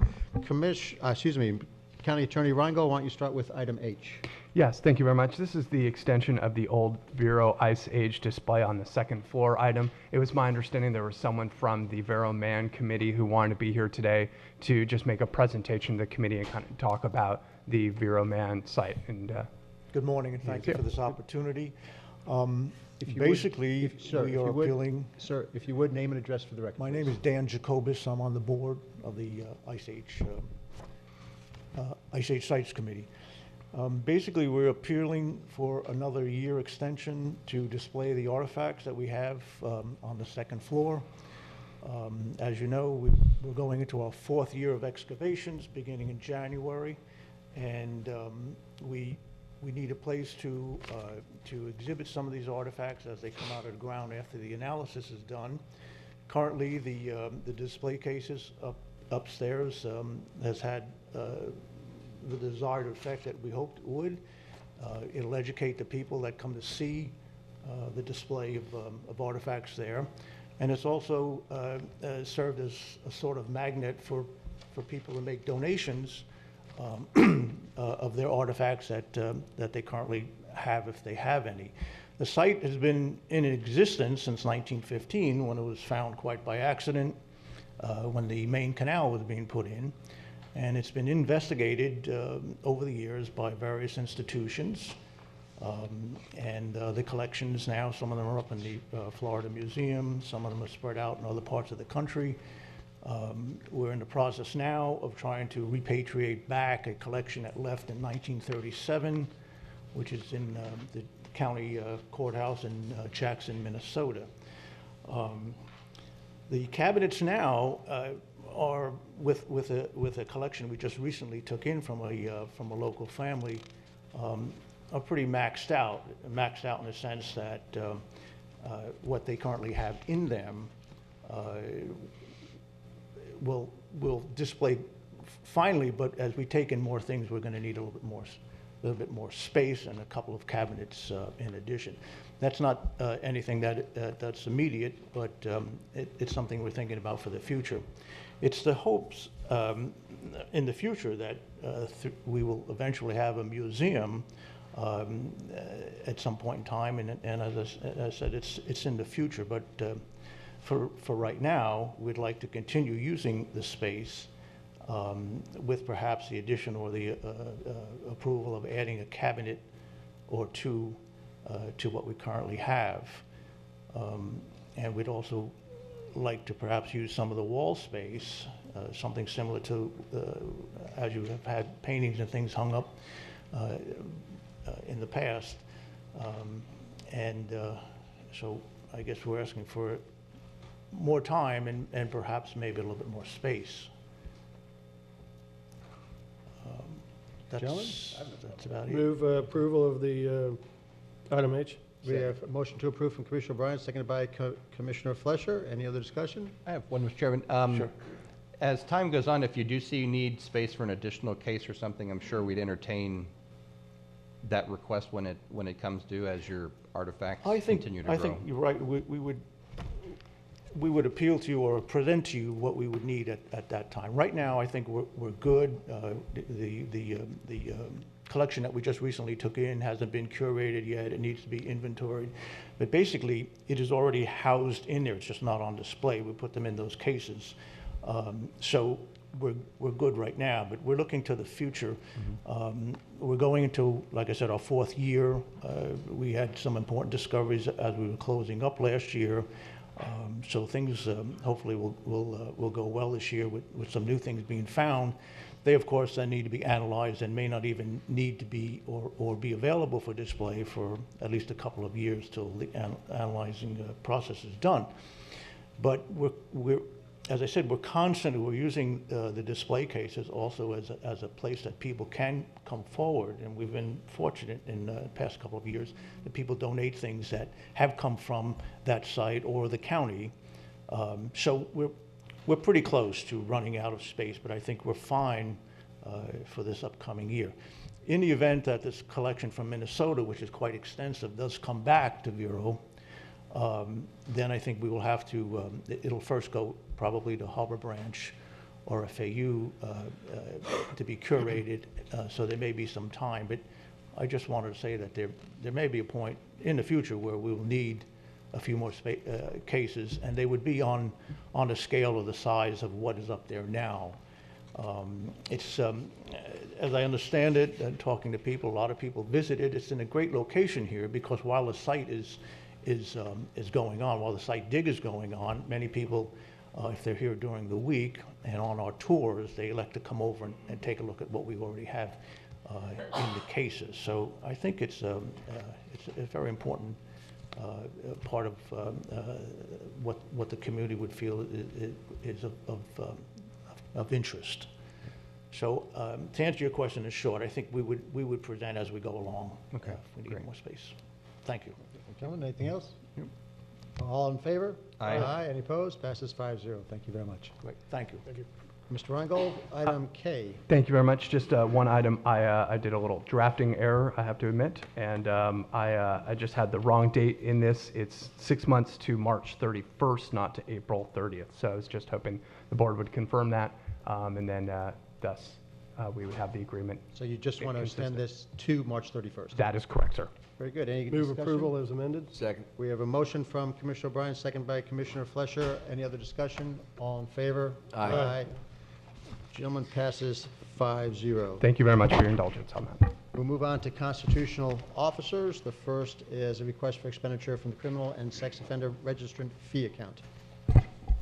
County Attorney Reingold, why don't you start with item H? Yes, thank you very much. This is the extension of the old Vero Ice Age display on the second floor item. It was my understanding there was someone from the Vero Man Committee who wanted to be here today to just make a presentation to the committee and kind of talk about the Vero Man site. And good morning, and thank you for this opportunity. Basically, we are appealing. Sir, if you would, name and address for the record. My name is Dan Jacobus. I'm on the board of the Ice Age Sites Committee. Basically, we're appealing for another year extension to display the artifacts that we have on the second floor. As you know, we're going into our fourth year of excavations beginning in January, and we need a place to exhibit some of these artifacts as they come out of the ground after the analysis is done. Currently, the display cases upstairs has had the desired effect that we hoped it would. It'll educate the people that come to see the display of artifacts there. And it's also served as a sort of magnet for people to make donations of their artifacts that they currently have, if they have any. The site has been in existence since 1915, when it was found quite by accident, when the main canal was being put in. And it's been investigated over the years by various institutions. The collections now, some of them are up in the Florida Museum, some of them are spread out in other parts of the country. We're in the process now of trying to repatriate back a collection that left in 1937, which is in the county courthouse in Jackson, Minnesota. The cabinets now are with a collection we just recently took in from a local family, are pretty maxed out in the sense that what they currently have in them will display finely, but as we take in more things, we're going to need a little bit more space and a couple of cabinets in addition. That's not anything that's immediate, but it's something we're thinking about for the future. It's the hopes in the future that we will eventually have a museum at some point in time, and as I said, it's in the future, but for right now, we'd like to continue using the space with perhaps the addition or the approval of adding a cabinet or two to what we currently have. And we'd also like to perhaps use some of the wall space, something similar to as you have had paintings and things hung up in the past. So I guess we're asking for more time and perhaps maybe a little bit more space. Gentlemen? That's about it. Move approval of the item H. We have a motion to approve from Commissioner O'Brien, seconded by Commissioner Flesher. Any other discussion? I have one, Mr. Chairman. Sure. As time goes on, if you do see you need space for an additional case or something, I'm sure we'd entertain that request when it comes due as your artifacts continue to grow. I think you're right. We would appeal to you or present to you what we would need at that time. Right now, I think we're good. The collection that we just recently took in hasn't been curated yet. It needs to be inventoried. But basically, it is already housed in there. It's just not on display. We put them in those cases. So we're good right now, but we're looking to the future. We're going into, like I said, our fourth year. We had some important discoveries as we were closing up last year. So things hopefully will go well this year with some new things being found. They, of course, then need to be analyzed and may not even need to be or be available for display for at least a couple of years till the analyzing process is done. But we're as I said, we're using the display cases also as a place that people can come forward, and we've been fortunate in the past couple of years that people donate things that have come from that site or the county. So we're pretty close to running out of space, but I think we're fine for this upcoming year. In the event that this collection from Minnesota, which is quite extensive, does come back to Vero, then I think we will have to, it'll first go probably to Harbor Branch or FAU to be curated, so there may be some time. But I just wanted to say that there may be a point in the future where we will need a few more cases, and they would be on a scale of the size of what is up there now. It's, as I understand it, and talking to people, a lot of people visit it. It's in a great location here because while the site is going on, while the site dig is going on, many people, if they're here during the week and on our tours, they elect to come over and take a look at what we already have in the cases. So I think it's a very important part of what the community would feel is of interest. So to answer your question in short, I think we would present as we go along. Okay, if we need more space. Thank you. Gentlemen, anything else? All in favor? Aye. Aye. Any opposed? Passes 5-0. Thank you very much. Great. Thank you. Thank you. Mr. Reingold, item K. Thank you very much. Just one item. I did a little drafting error, I have to admit, and I just had the wrong date in this. It's 6 months to March 31st, not to April 30th. So I was just hoping the board would confirm that, and then thus we would have the agreement. So you just want to extend this to March 31st? That is correct, sir. Very good. Any Move discussion? approval as amended. Second. We have a motion from Commissioner O'Brien, second by Commissioner Flesher. Any other discussion? All in favor? Aye. Gentleman, passes 5-0. Thank you very much for your indulgence on that. We'll move on to constitutional officers. The first is a request for expenditure from the criminal and sex offender registrant fee account.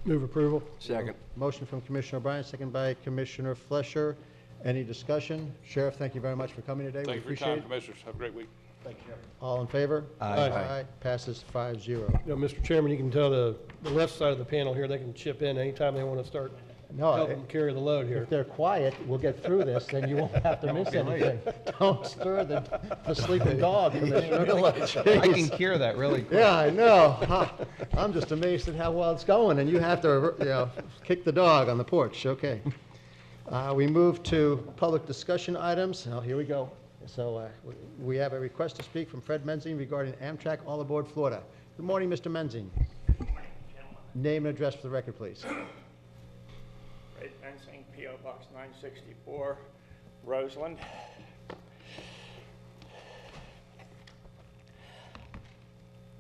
Move approval. Second. Motion from Commissioner O'Brien, second by Commissioner Flesher. Any discussion? Sheriff, thank you very much for coming today. Thank you for your time, Commissioners. Have a great week. Thank you. All in favor? Aye. Passes 5-0. You know, Mr. Chairman, you can tell the left side of the panel here, they can chip in anytime they want to start No, helping carry the load here. if they're quiet, we'll get through this, then you won't have to miss anything. Don't stir the sleeping dog, Commissioner. I can Jeez. cure that really quick. Yeah, I know. Huh. I'm just amazed at how well it's going, and you have to, kick the dog on the porch. Okay. We move to public discussion items. Oh, here we go. So we have a request to speak from Fred Menzing regarding Amtrak All Aboard Florida. Good morning, Mr. Menzing. Good morning, gentlemen. Name and address for the record, please. Fred Menzing, P.O. Box 964, Roseland.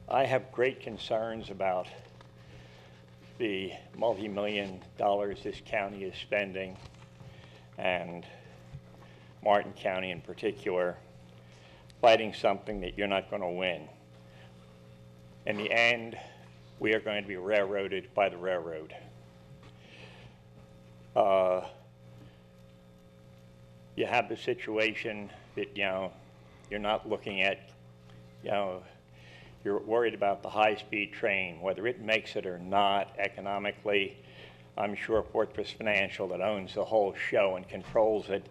I have great concerns about the multi-million dollars this county is spending, and Martin County in particular, fighting something that you're not going to win. In the end, we are going to be railroaded by the railroad. You have the situation that, you're not looking at, you're worried about the high-speed train, whether it makes it or not economically. I'm sure Fortress Financial, that owns the whole show and controls it,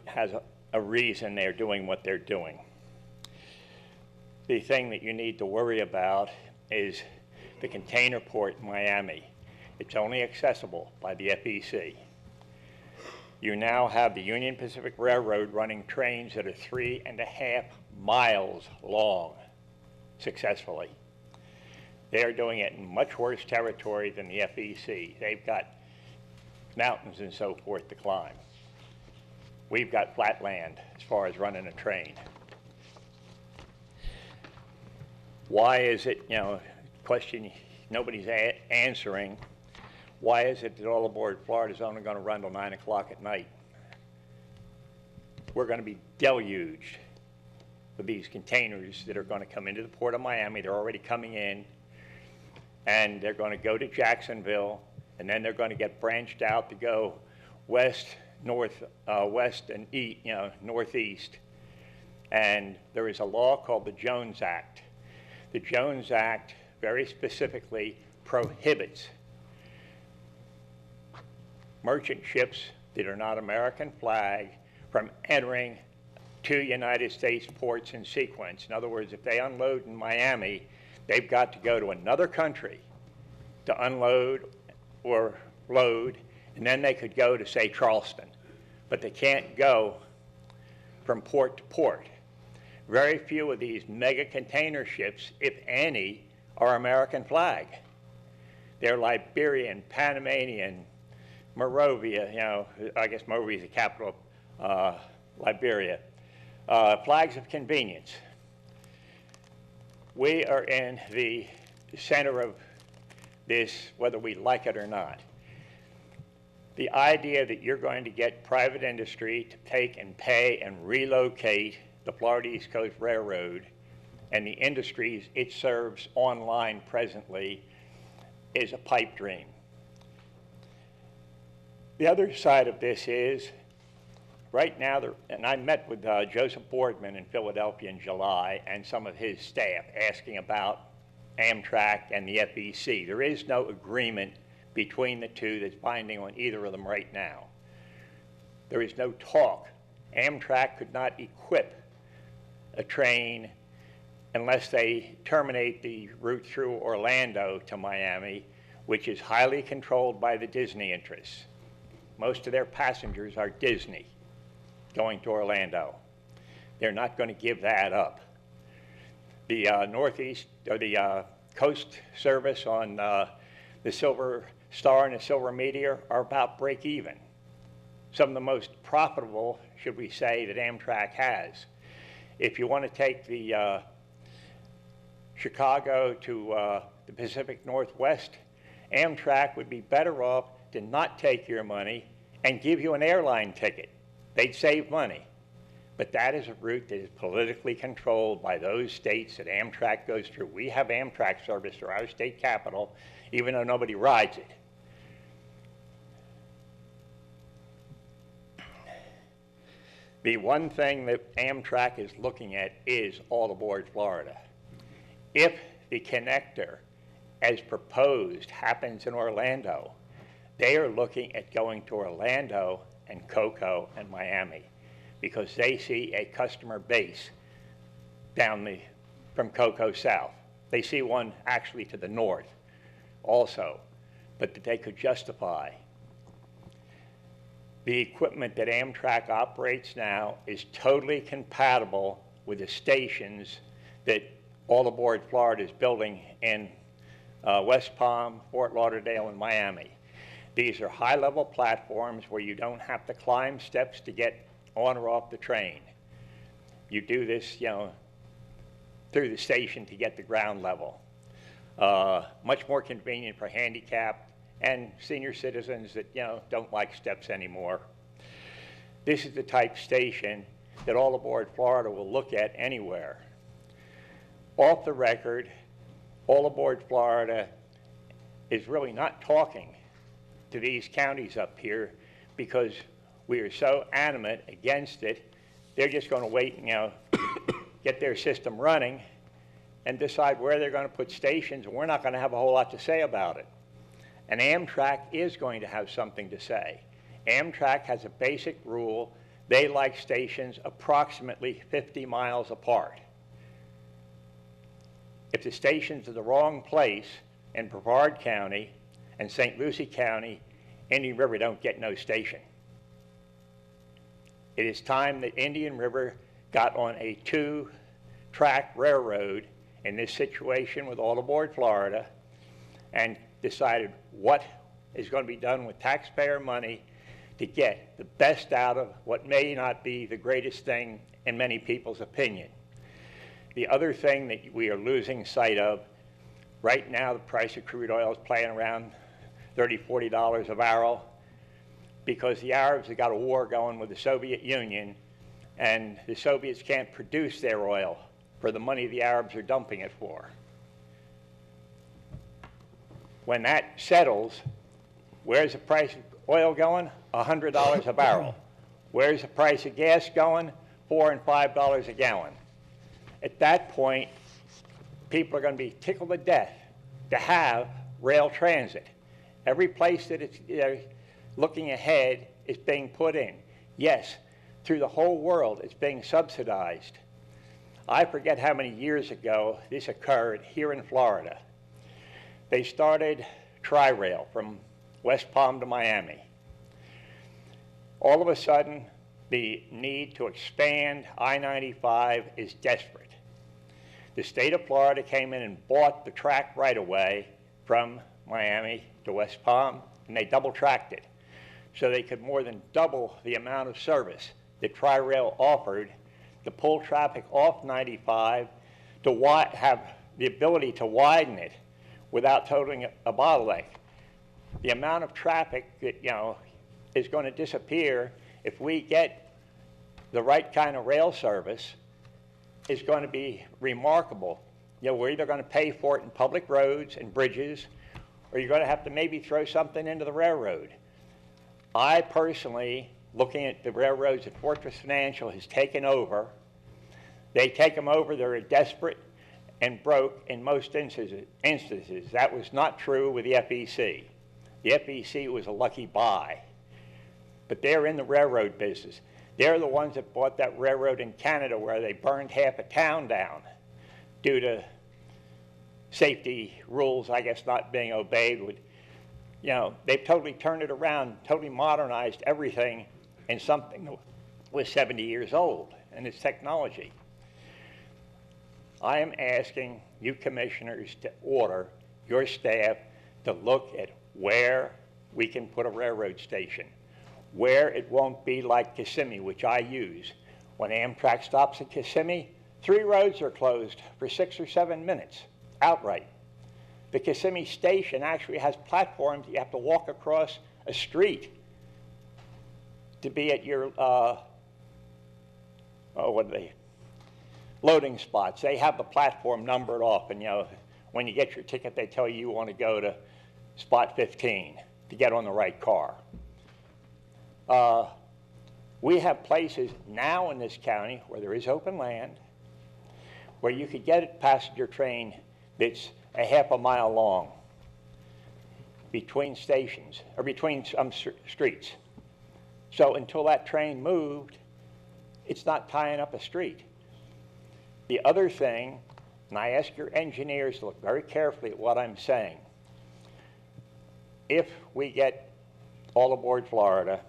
has a reason they're doing what they're doing. The thing that you need to worry about is the container port in Miami. It's only accessible by the FEC. You now have the Union Pacific Railroad running trains that are 3.5 miles long successfully. They are doing it in much worse territory than the FEC. They've got mountains and so forth to climb. We've got flat land as far as running a train. Why is it, question nobody's answering, why is it that All Aboard Florida is only going to run till 9 o'clock at night? We're going to be deluged with these containers that are going to come into the Port of Miami. They're already coming in, and they're going to go to Jacksonville, and then they're going to get branched out to go west, north, west, and northeast. And there is a law called the Jones Act. The Jones Act very specifically prohibits merchant ships that are not American flag from entering 2 United States ports in sequence. In other words, if they unload in Miami, they've got to go to another country to unload or load, and then they could go to, say, Charleston. But they can't go from port to port. Very few of these mega container ships, if any, are American flag. They're Liberian, Panamanian, Morovia, I guess Morovia is the capital of Liberia. Flags of convenience. We are in the center of this, whether we like it or not. The idea that you're going to get private industry to take and pay and relocate the Florida East Coast Railroad and the industries it serves online presently is a pipe dream. The other side of this is, right now, and I met with Joseph Boardman in Philadelphia in July and some of his staff asking about Amtrak and the FEC. There is no agreement between the two that's binding on either of them right now. There is no talk. Amtrak could not equip a train unless they terminate the route through Orlando to Miami, which is highly controlled by the Disney interests. Most of their passengers are Disney going to Orlando. They're not going to give that up. The Northeast, or the Coast Service on the Silver Star and the Silver Meteor are about break even. some of the most profitable, should we say, that Amtrak has. If you want to take the Chicago to the Pacific Northwest, Amtrak would be better off to not take your money and give you an airline ticket. They'd save money. But that is a route that is politically controlled by those states that Amtrak goes through. We have Amtrak service through our state capital, even though nobody rides it. The one thing that Amtrak is looking at is all aboard Florida. If the connector, as proposed, happens in Orlando, they are looking at going to Orlando and Cocoa and Miami because they see a customer base down from Cocoa south. They see one actually to the north also, but that they could justify. The equipment that Amtrak operates now is totally compatible with the stations that All Aboard Florida is building in West Palm, Fort Lauderdale, and Miami. These are high-level platforms where you don't have to climb steps to get on or off the train. You do this, through the station to get the ground level. Much more convenient for handicapped and senior citizens that, don't like steps anymore. This is the type station that All Aboard Florida will look at anywhere. Off the record, All Aboard Florida is really not talking to these counties up here because we are so adamant against it. They're just going to wait and, get their system running and decide where they're going to put stations, and we're not going to have a whole lot to say about it. And Amtrak is going to have something to say. Amtrak has a basic rule. They like stations approximately 50 miles apart. If the station's in the wrong place in Brevard County and St. Lucie County, Indian River don't get no station. It is time that Indian River got on a 2-track railroad in this situation with All Aboard Florida and decided what is going to be done with taxpayer money to get the best out of what may not be the greatest thing in many people's opinion. The other thing that we are losing sight of, right now the price of crude oil is playing around $30, $40 a barrel because the Arabs have got a war going with the Soviet Union and the Soviets can't produce their oil for the money the Arabs are dumping it for. When that settles, where's the price of oil going? $100 a barrel. Where's the price of gas going? $4 and $5 a gallon. At that point, people are going to be tickled to death to have rail transit. Every place that it's looking ahead is being put in. Yes, through the whole world, it's being subsidized. I forget how many years ago this occurred here in Florida. They started Tri-Rail from West Palm to Miami. All of a sudden, the need to expand I-95 is desperate. The state of Florida came in and bought the track right away from Miami to West Palm, and they double-tracked it. So they could more than double the amount of service that Tri-Rail offered to pull traffic off 95 to have the ability to widen it without totaling a bottleneck. The amount of traffic that, is going to disappear if we get the right kind of rail service is going to be remarkable. We're either going to pay for it in public roads and bridges, or you're going to have to maybe throw something into the railroad. I personally, looking at the railroads that Fortress Financial has taken over, they take them over, they're desperate and broke in most instances. That was not true with the FEC. The FEC was a lucky buy. But they're in the railroad business. They're the ones that bought that railroad in Canada where they burned half a town down due to safety rules, I guess, not being obeyed. They've totally turned it around, totally modernized everything in something that was 70 years old, and it's technology. I am asking you commissioners to order your staff to look at where we can put a railroad station. where it won't be like Kissimmee, which I use. When Amtrak stops at Kissimmee, 3 roads are closed for 6 or 7 minutes outright. The Kissimmee station actually has platforms you have to walk across a street to be at your, loading spots. They have the platform numbered off, and when you get your ticket, they tell you want to go to spot 15 to get on the right car. We have places now in this county where there is open land, where you could get a passenger train that's a half a mile long between stations, or between streets. So until that train moved, it's not tying up a street. The other thing, and I ask your engineers to look very carefully at what I'm saying. If we get all aboard Florida,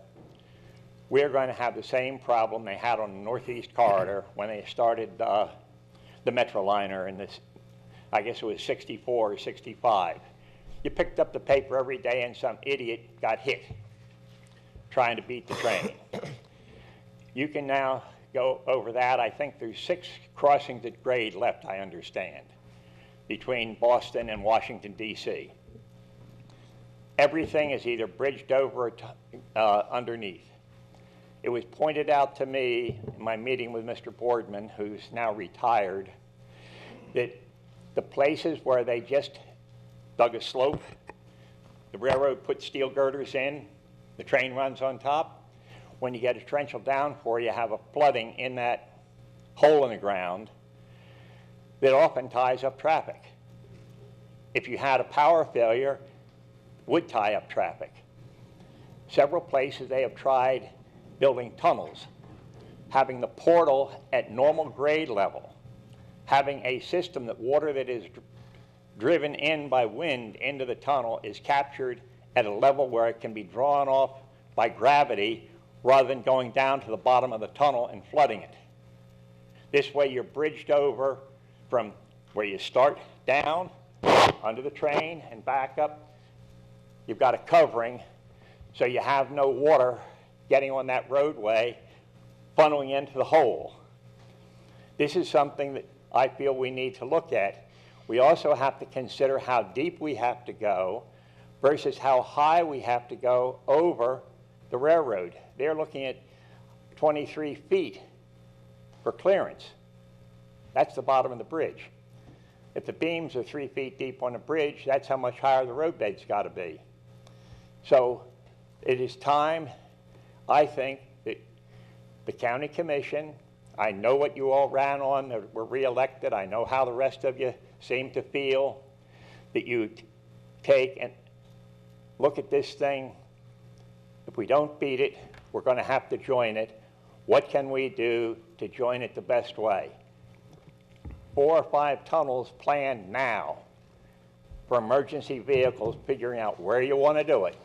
we're going to have the same problem they had on the Northeast Corridor when they started the Metroliner in this, I guess it was 64 or 65. You picked up the paper every day and some idiot got hit trying to beat the train. You can now go over that. I think there's 6 crossings at grade left, I understand, between Boston and Washington, D.C. Everything is either bridged over or underneath. It was pointed out to me in my meeting with Mr. Boardman, who's now retired, that the places where they just dug a slope, the railroad put steel girders in, the train runs on top. When you get a torrential downpour, you have a flooding in that hole in the ground that often ties up traffic. If you had a power failure, it would tie up traffic. Several places they have tried building tunnels, having the portal at normal grade level, having a system that water that is driven in by wind into the tunnel is captured at a level where it can be drawn off by gravity rather than going down to the bottom of the tunnel and flooding it. This way you're bridged over from where you start down under the train and back up. You've got a covering so you have no water getting on that roadway funneling into the hole. This is something that I feel we need to look at. We also have to consider how deep we have to go versus how high we have to go over the railroad. They're looking at 23 feet for clearance. That's the bottom of the bridge. If the beams are 3 feet deep on the bridge, that's how much higher the roadbed's got to be. So it is time, I think, that the county commission, I know what you all ran on that were reelected. I know how the rest of you seem to feel, that you take and look at this thing. If we don't beat it, we're going to have to join it. What can we do to join it the best way? 4 or 5 tunnels planned now for emergency vehicles, figuring out where you want to do it.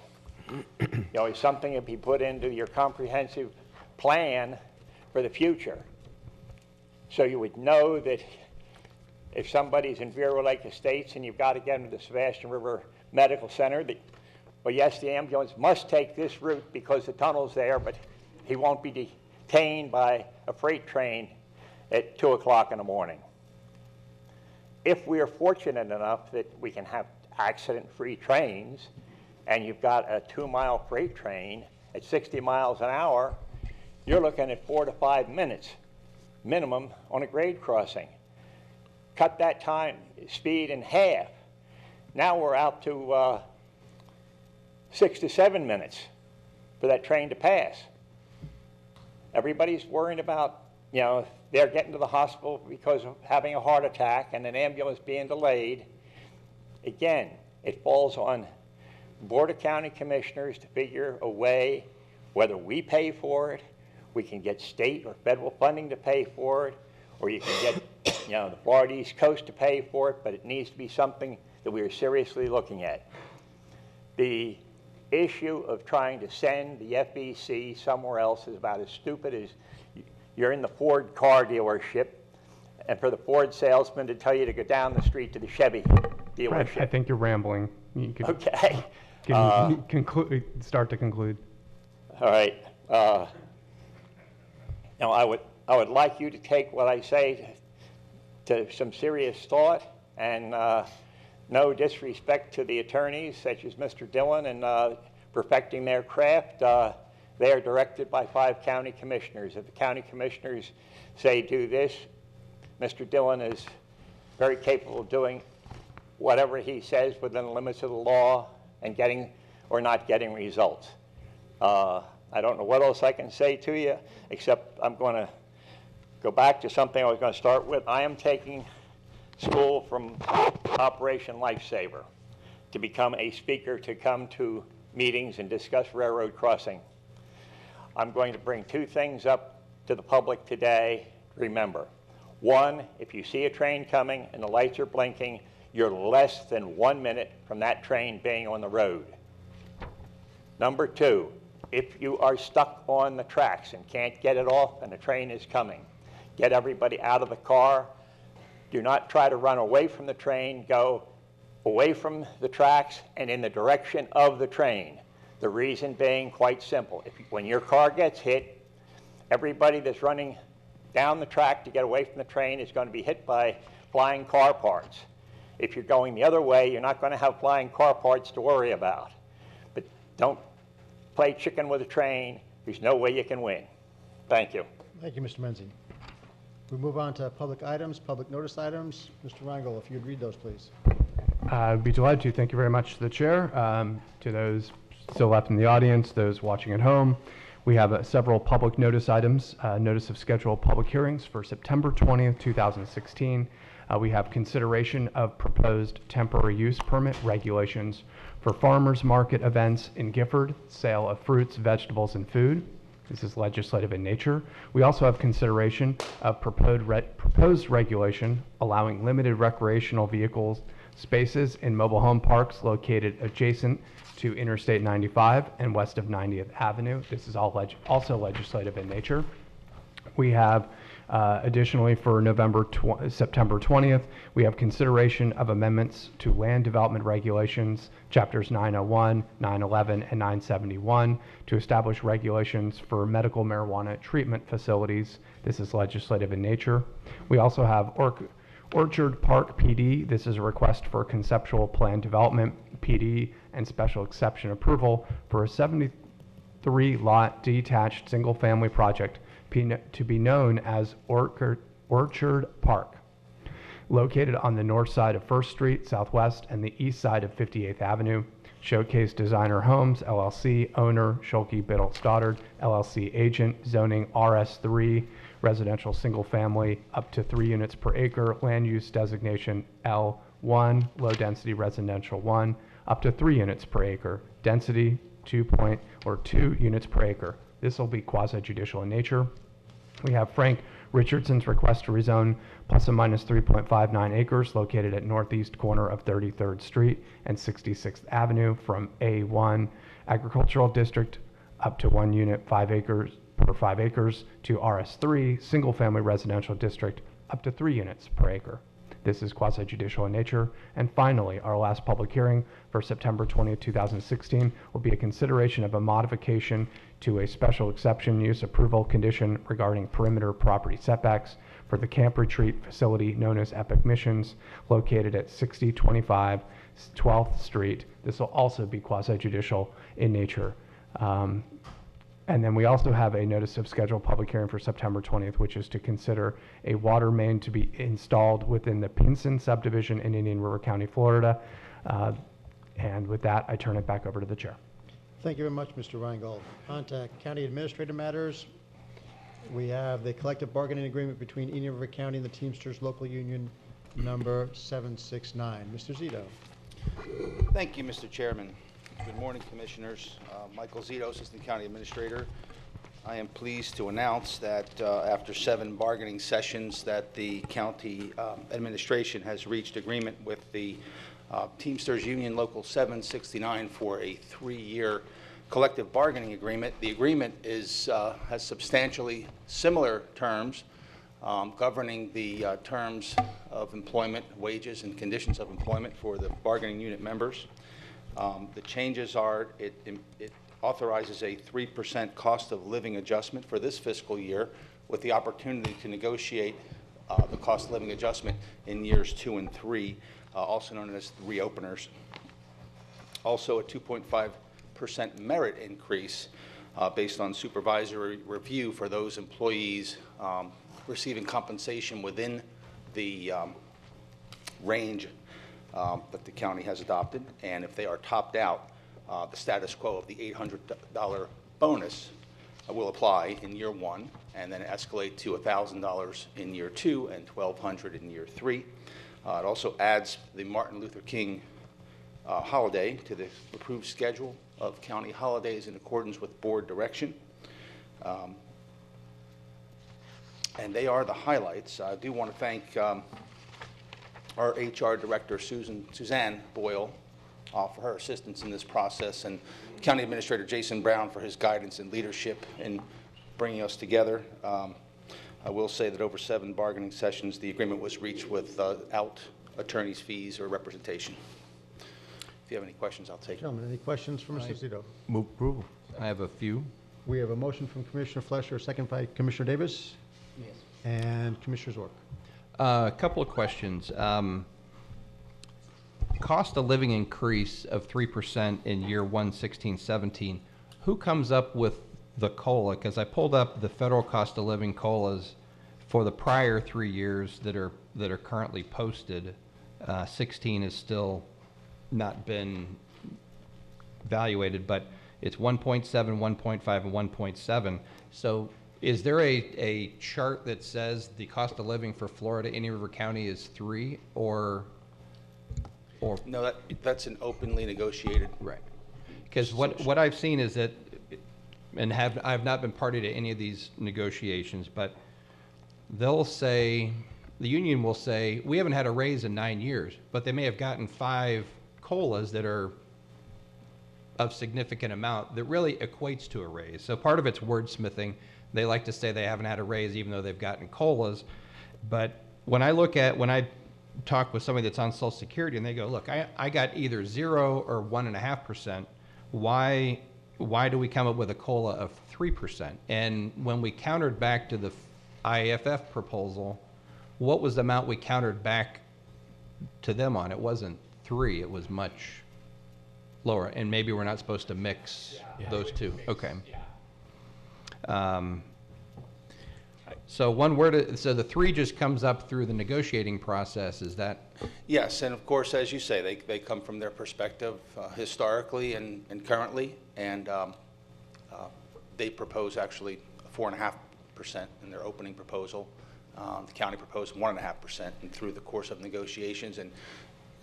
It's something to be put into your comprehensive plan for the future. So you would know that if somebody's in Vero Lake Estates and you've got to get them to the Sebastian River Medical Center, that, well, yes, the ambulance must take this route because the tunnel's there, but he won't be detained by a freight train at 2 o'clock in the morning. If we are fortunate enough that we can have accident-free trains, and you've got a 2-mile freight train at 60 miles an hour, you're looking at 4 to 5 minutes minimum on a grade crossing. Cut that speed in half. Now we're out to 6 to 7 minutes for that train to pass. Everybody's worrying about, they're getting to the hospital because of having a heart attack and an ambulance being delayed. Again, it falls on the Board of County Commissioners to figure a way, whether we pay for it, we can get state or federal funding to pay for it, or you can get the Florida East Coast to pay for it, but it needs to be something that we are seriously looking at. The issue of trying to send the FEC somewhere else is about as stupid as you're in the Ford car dealership and for the Ford salesman to tell you to go down the street to the Chevy dealership. I think you're rambling. You can, okay. Start to conclude. All right. Now, I would like you to take what I say to some serious thought, and no disrespect to the attorneys, such as Mr. Dillon, and perfecting their craft. They are directed by 5 county commissioners. If the county commissioners say do this, Mr. Dillon is very capable of doing whatever he says within the limits of the law and getting or not getting results. I don't know what else I can say to you, except I'm going to go back to something I was going to start with. I am taking school from Operation Lifesaver to become a speaker to come to meetings and discuss railroad crossing. I'm going to bring 2 things up to the public today. Remember, 1, if you see a train coming and the lights are blinking, you're less than 1 minute from that train being on the road. Number 2, if you are stuck on the tracks and can't get it off and the train is coming, get everybody out of the car. Do not try to run away from the train. Go away from the tracks and in the direction of the train. The reason being quite simple. When your car gets hit, everybody that's running down the track to get away from the train is going to be hit by flying car parts. If you're going the other way, you're not going to have flying car parts to worry about. But don't play chicken with a train. There's no way you can win. Thank you. Thank you, Mr. Menzie. We move on to public items, public notice items. Mr. Rangel, if you'd read those, please. I'd be delighted to. Thank you very much to the chair. To those still left in the audience, those watching at home, we have several public notice items. Notice of scheduled public hearings for September 20th, 2016. We have consideration of proposed temporary use permit regulations for farmers market events in Gifford, sale of fruits, vegetables, and food. This is legislative in nature. We also have consideration of proposed regulation allowing limited recreational vehicles spaces in mobile home parks located adjacent to Interstate 95 and west of 90th Avenue. This is also legislative in nature. We have additionally for September 20th, we have consideration of amendments to land development regulations, chapters 901, 911, and 971 to establish regulations for medical marijuana treatment facilities. This is legislative in nature. We also have Orchard Park PD. This is a request for conceptual plan development, PD, and special exception approval for a 73-lot detached single-family project to be known as Orchard Park, located on the north side of 1st Street Southwest and the east side of 58th Avenue. Showcase Designer Homes, LLC, owner, Schulke Biddle Stoddard, LLC, agent, zoning RS3, residential single family, up to 3 units per acre, land use designation L1, low density residential 1, up to 3 units per acre, density 2 units per acre. This will be quasi-judicial in nature. We have Frank Richardson's request to rezone plus or minus 3.59 acres located at northeast corner of 33rd Street and 66th Avenue from A1 agricultural district up to 1 unit 5 acres per 5 acres to RS3 single family residential district up to 3 units per acre. This is quasi-judicial in nature. And finally, our last public hearing for September 20th, 2016 will be a consideration of a modification to a special exception use approval condition regarding perimeter property setbacks for the camp retreat facility known as Epic Missions, located at 6025 12th Street. This will also be quasi-judicial in nature. And then we also have a notice of scheduled public hearing for September 20th, which is to consider a water main to be installed within the Pinson subdivision in Indian River County, Florida. And with that, I turn it back over to the chair. Thank you very much, Mr. Reingold. On to county administrative matters. We have the collective bargaining agreement between Indian River County and the Teamsters Local Union number 769. Mr. Zito. Thank you, Mr. Chairman. Good morning, Commissioners. Michael Zito, Assistant County Administrator. I am pleased to announce that after 7 bargaining sessions that the county administration has reached agreement with the Teamsters Union Local 769 for a 3-year collective bargaining agreement. The agreement has substantially similar terms governing the terms of employment, wages, and conditions of employment for the bargaining unit members. The changes are it authorizes a 3% cost of living adjustment for this fiscal year with the opportunity to negotiate the cost of living adjustment in years 2 and 3, also known as reopeners. Also, a 2.5% merit increase based on supervisory review for those employees receiving compensation within the range that the county has adopted. And if they are topped out, the status quo of the $800 bonus will apply in year 1 and then escalate to $1,000 in year 2 and $1,200 in year 3. It also adds the Martin Luther King holiday to the approved schedule of county holidays in accordance with board direction. And they are the highlights. I do want to thank our HR director, Suzanne Boyle, for her assistance in this process, and County Administrator Jason Brown for his guidance and leadership in bringing us together. I will say that over 7 bargaining sessions, the agreement was reached without attorney's fees or representation. If you have any questions, I'll take them. Gentlemen, any questions for Mr. Zito? Move approval. I have a few. We have a motion from Commissioner Fleischer, a second by Commissioner Davis. Yes. And Commissioner Zork. A couple of questions. Cost of living increase of 3% in year 1, 16, 17. Who comes up with the COLA? Because I pulled up the federal cost of living COLAs for the prior 3 years that are currently posted. 16 has still not been evaluated, but it's 1.7, 1.5, and 1.7. So is there a chart that says the cost of living for Florida, Indian River County is 3 or? No, that's an openly negotiated. Right. Because what I've seen is that, and I've not been party to any of these negotiations, but they'll say, the union will say, we haven't had a raise in 9 years, but they may have gotten 5 COLAs that are of significant amount that really equates to a raise. So part of it's wordsmithing. They like to say they haven't had a raise even though they've gotten COLAs. But when I talk with somebody that's on Social Security and they go, look, I got either 0 or 1.5%. Why do we come up with a COLA of 3%? And when we countered back to the IAFF proposal, what was the amount we countered back to them on? It wasn't 3, it was much lower. And maybe we're not supposed to mix those two. Okay. So so the 3 just comes up through the negotiating process, is that? Yes, and of course, as you say, they come from their perspective historically and currently, and they propose actually 4.5% in their opening proposal. The county proposed 1.5%, and through the course of negotiations and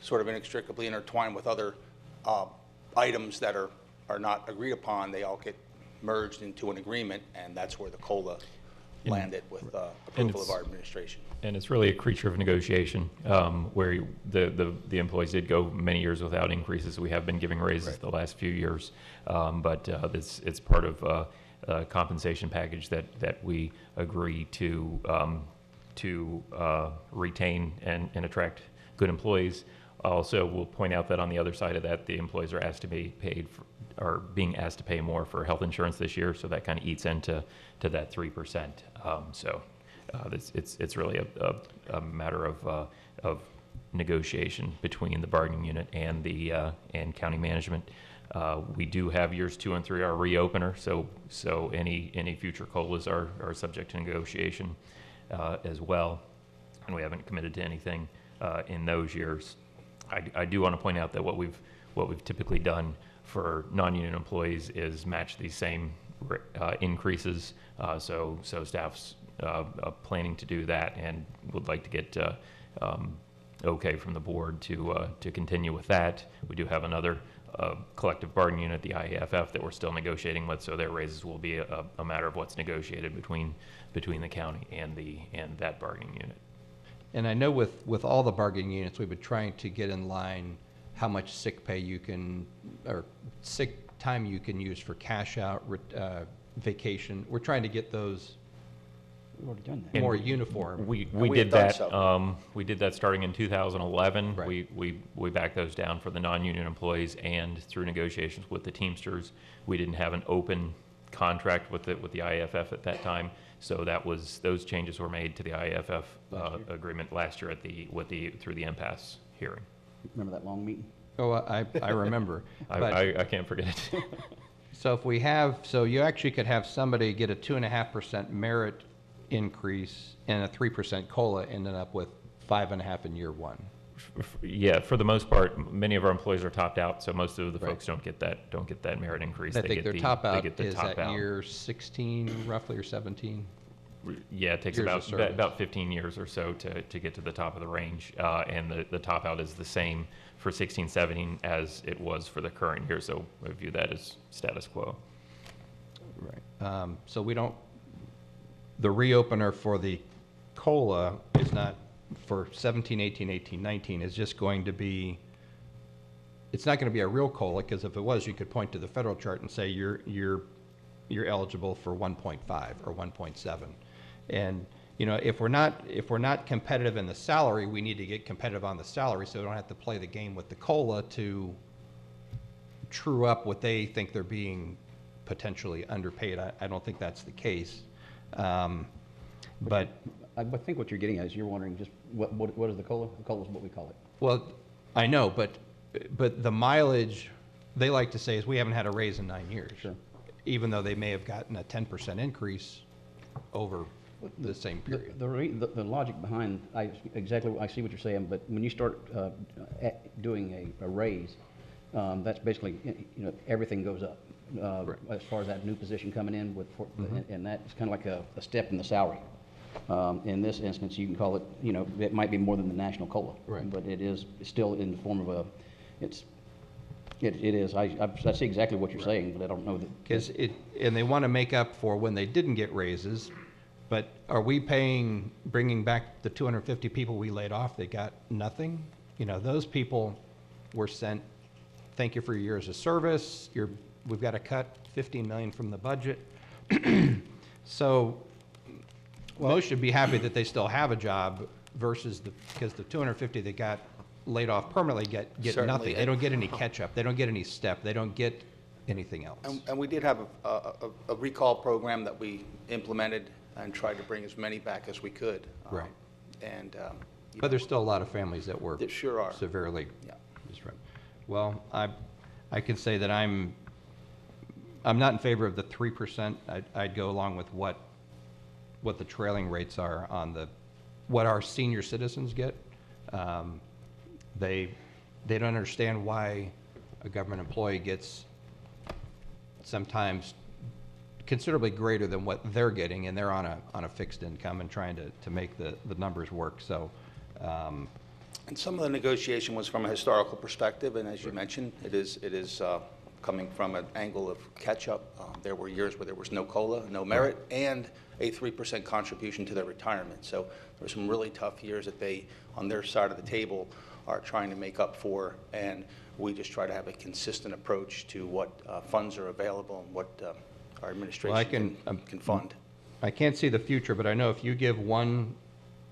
sort of inextricably intertwined with other items that are not agreed upon, they all get merged into an agreement, and that's where the COLA landed with approval of our administration. And it's really a creature of negotiation, where the employees did go many years without increases. We have been giving raises the last few years, but it's part of a compensation package that we agree to retain and attract good employees. Also, we'll point out that on the other side of that, the employees are asked to be paid are being asked to pay more for health insurance this year, so that kind of eats into that 3%. It's really a matter of negotiation between the bargaining unit and the and county management. We do have years 2 and 3 are reopener, so any future COLAs are subject to negotiation as well, and we haven't committed to anything in those years. I do want to point out that what we've typically done for non-union employees is match these same increases. So staff's planning to do that and would like to get okay from the board to continue with that. We do have another collective bargaining unit, the IAFF, that we're still negotiating with, so their raises will be a matter of what's negotiated between the county and that bargaining unit. And I know with all the bargaining units, we've been trying to get in line how much sick pay you can, or sick time you can use for cash out, vacation. We're trying to get those We've already done that. more uniform. We we did have done that. so. We did that starting in 2011. Right. We backed those down for the non-union employees, and through negotiations with the Teamsters, we didn't have an open contract with the IFF at that time. So those changes were made to the IFF agreement last year through the impasse hearing. Remember that long meeting? Oh, I remember. I can't forget it. So if you actually could have somebody get a 2.5% merit increase and a 3% COLA, ending up with 5.5 in year one. Yeah, for the most part, many of our employees are topped out, so most of the folks don't get that merit increase. I think their top out is top at out. year 16, roughly, or 17. Yeah, it takes years of service. about 15 years or so to get to the top of the range, and the top out is the same for 16, 17 as it was for the current year, so I view that as status quo. Right. So the reopener for the COLA is not for 17, 18, 18, 19, is just going to be, it's not going to be a real COLA, because if it was, you could point to the federal chart and say you're eligible for 1.5 or 1.7. And, if we're not competitive in the salary, we need to get competitive on the salary, so we don't have to play the game with the COLA to true up what they think they're being potentially underpaid. I don't think that's the case. But I think what you're getting at is you're wondering just what is the COLA? The COLA is what we call it. Well, I know, but the mileage, they like to say, is we haven't had a raise in 9 years. Sure. Even though they may have gotten a 10% increase over the same period. The logic behind, I see what you're saying, but when you start doing a raise, that's basically, everything goes up. Right. As far as that new position coming in and that's kind of like a step in the salary. In this instance, you can call it, it might be more than the national COLA. Right. But it is still in the form of it is. I see exactly what you're saying, but I don't know that. Because and they want to make up for when they didn't get raises, but are we bringing back the 250 people we laid off that got nothing? Those people were sent, thank you for your years of service, we've got to cut $15 million from the budget. So most should be happy that they still have a job versus because the 250 that got laid off permanently get Certainly. nothing. They don't get any catch-up. They don't get any step. They don't get anything else. And we did have a recall program that we implemented and tried to bring as many back as we could. Right. And, But there's still a lot of families that were there sure are. severely disrupted. Well, I can say that I'm not in favor of the 3%. I'd go along with what the trailing rates are on what our senior citizens get. They don't understand why a government employee gets sometimes considerably greater than what they're getting, and they're on a fixed income and trying to make the numbers work. So. And some of the negotiation was from a historical perspective, and as you mentioned, it is coming from an angle of catch-up. There were years where there was no COLA, no merit, and a 3% contribution to their retirement. So there were some really tough years that they, on their side of the table, are trying to make up for, and we just try to have a consistent approach to what funds are available and what our administration can fund. I can't see the future, but I know if you give one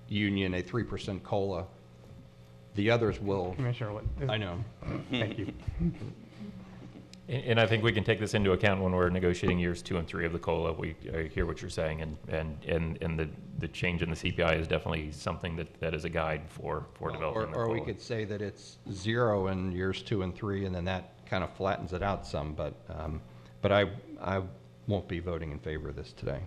union a 3% COLA, the others will. Commissioner, I know. Thank you. And I think we can take this into account when we're negotiating years 2 and 3 of the COLA. I hear what you're saying, and the change in the CPI is definitely something that is a guide for developing the COLA. Or we could say that it's 0 in years 2 and 3, and then that kind of flattens it out some. But I won't be voting in favor of this today.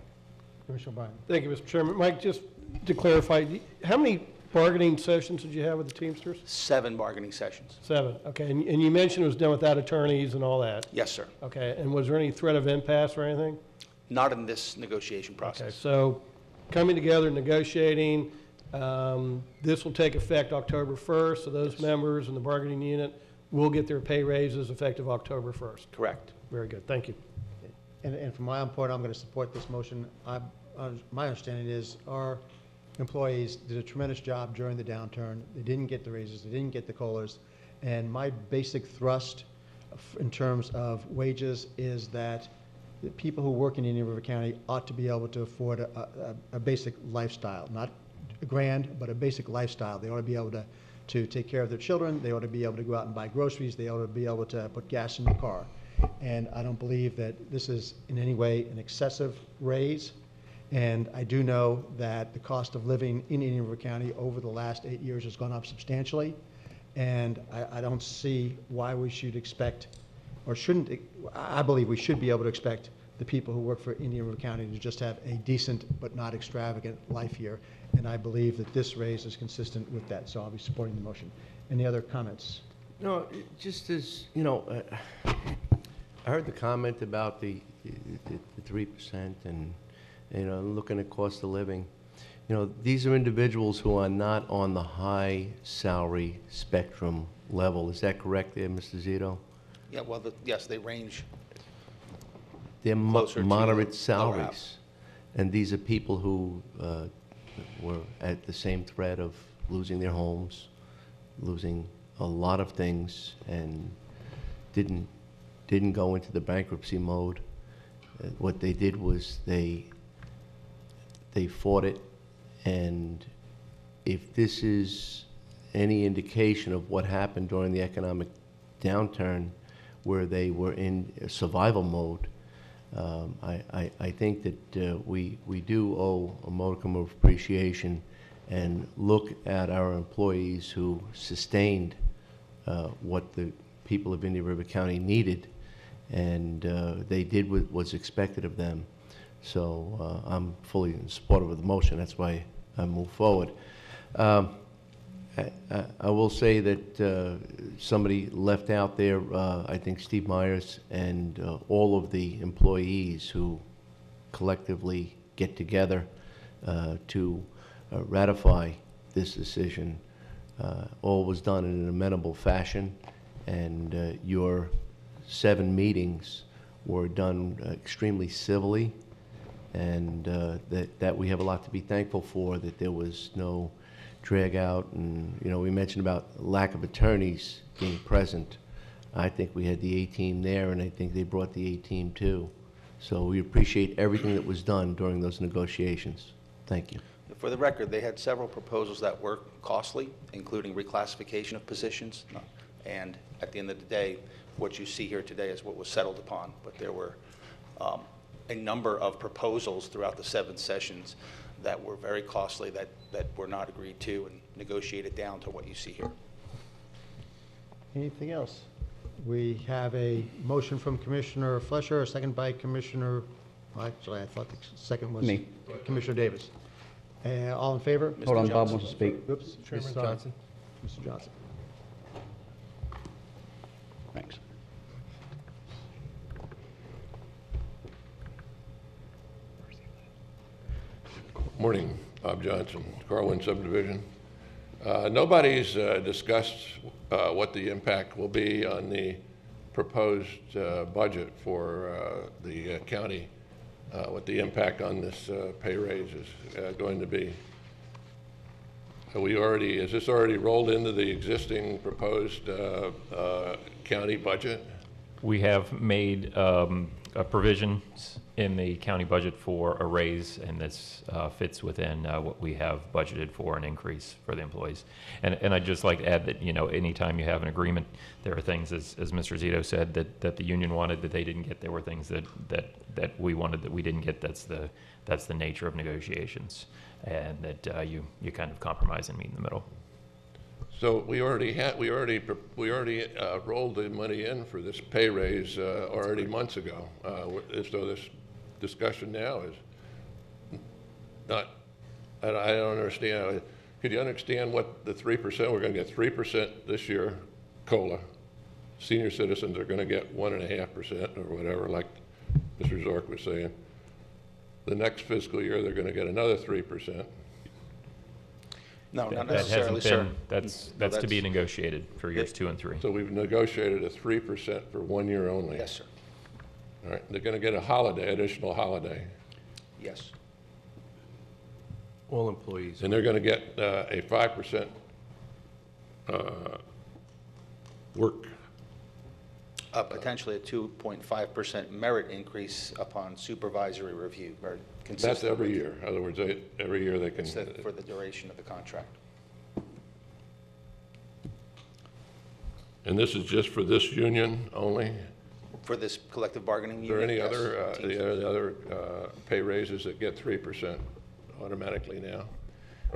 Commissioner O'Brien. Thank you, Mr. Chairman. Mike, just to clarify, how many bargaining sessions did you have with the Teamsters? 7 bargaining sessions. 7, okay. And you mentioned it was done without attorneys and all that? Yes, sir. Okay, and was there any threat of impasse or anything? Not in this negotiation process. Okay, so coming together, negotiating, this will take effect October 1st, so those members in the bargaining unit will get their pay raises effective October 1st? Correct. Very good, thank you. And from my own point, I'm going to support this motion. My understanding is our employees did a tremendous job during the downturn. They didn't get the raises, they didn't get the COLAs. And my basic thrust in terms of wages is that the people who work in Indian River County ought to be able to afford a basic lifestyle, not grand, but a basic lifestyle. They ought to be able to take care of their children. They ought to be able to go out and buy groceries. They ought to be able to put gas in their car. And I don't believe that this is in any way an excessive raise. And I do know that the cost of living in Indian River County over the last 8 years has gone up substantially. And I don't see why we should expect, or shouldn't, I believe we should be able to expect the people who work for Indian River County to just have a decent but not extravagant life here. And I believe that this raise is consistent with that, so I'll be supporting the motion. Any other comments? No, just as, you know, I heard the comment about the 3% and, you know, looking at cost of living. You know, these are individuals who are not on the high salary spectrum level. Is that correct there, Mr. Zito? Yeah, well, yes, they range. They're Closer to moderate the salaries. lower And these are people who were at the same threat of losing their homes, losing a lot of things, and didn't go into the bankruptcy mode. What they did was they fought it, and if this is any indication of what happened during the economic downturn where they were in survival mode, I think that we do owe a modicum of appreciation and look at our employees who sustained what the people of Indian River County needed, and they did what was expected of them. So I'm fully in support of the motion. That's why I move forward. I will say that somebody left out there, I think Steve Myers and all of the employees who collectively get together to ratify this decision. All was done in an amenable fashion, and your 7 meetings were done extremely civilly, and that we have a lot to be thankful for, that there was no drag out. And, you know, we mentioned about lack of attorneys being present. I think we had the A-team there, and I think they brought the A-team too. So we appreciate everything that was done during those negotiations. Thank you. For the record, they had several proposals that were costly, including reclassification of positions. And at the end of the day, what you see here today is what was settled upon. But there were a number of proposals throughout the 7 sessions that were very costly, that were not agreed to and negotiated down to what you see here. Anything else? We have a motion from Commissioner Flesher, a second by Commissioner, well, actually, I thought the second was Me. Commissioner Davis. All in favor? Hold on, Bob wants to speak. Oops. Chairman Johnson. Mr. Johnson. Thanks. Morning, Bob Johnson, Carlin Subdivision. Nobody's discussed what the impact will be on the proposed budget for the county, what the impact on this pay raise is going to be. Is this already rolled into the existing proposed county budget? We have made provisions in the county budget for a raise, and this fits within what we have budgeted for an increase for the employees. And I'd just like to add that, you know, anytime you have an agreement, there are things, as Mr. Zito said, that the union wanted that they didn't get. There were things that we wanted that we didn't get. That's the nature of negotiations, and that you kind of compromise and meet in the middle. So we already rolled the money in for this pay raise already months ago. So this discussion now is not. I don't understand. Could you understand what the 3%? We're going to get 3% this year, COLA. Senior citizens are going to get 1.5% or whatever, like Mr. Zork was saying. The next fiscal year, they're going to get another 3%. No, not that necessarily, hasn't sir. been, that's to be negotiated for years 2 and 3. So we've negotiated a 3% for 1 year only. Yes, sir. All right, they're going to get a holiday, additional holiday. Yes. All employees. And they're going to get a 5% work Potentially a 2.5% merit increase upon supervisory review, very That's consistent. every year. In other words, every year they can. It's for the duration of the contract. And this is just for this union only? For this collective bargaining Is there unit? any yes. other, Teams. the other pay raises that get 3% automatically now?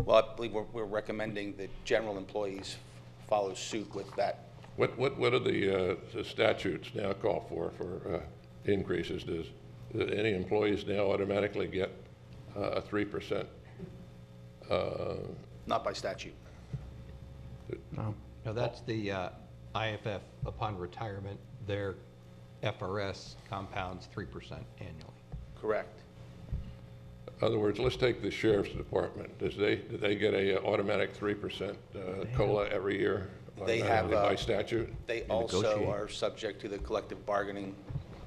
Well, I believe we're recommending that general employees follow suit with that. What are the statutes now call for increases? Do any employees now automatically get a 3%? Not by statute. No. No, that's the IFF upon retirement. Their FRS compounds 3% annually. Correct. In other words, let's take the sheriff's department. Do they get a automatic 3% COLA every year? They have, by statute? They also are subject to the collective bargaining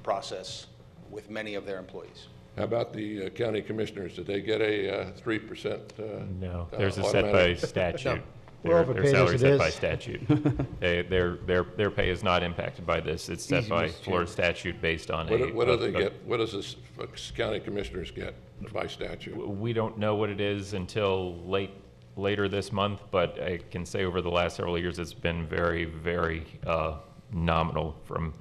process with many of their employees. How about the county commissioners? Did they get a 3%? No, theirs is set by statute. We're Their overpaid as salary is it set by is. statute. Their pay is not impacted by this. It's set by Florida statute based on What do they get? What does this county commissioners get by statute? We don't know what it is until later this month, but I can say over the last several years, it's been very, very nominal from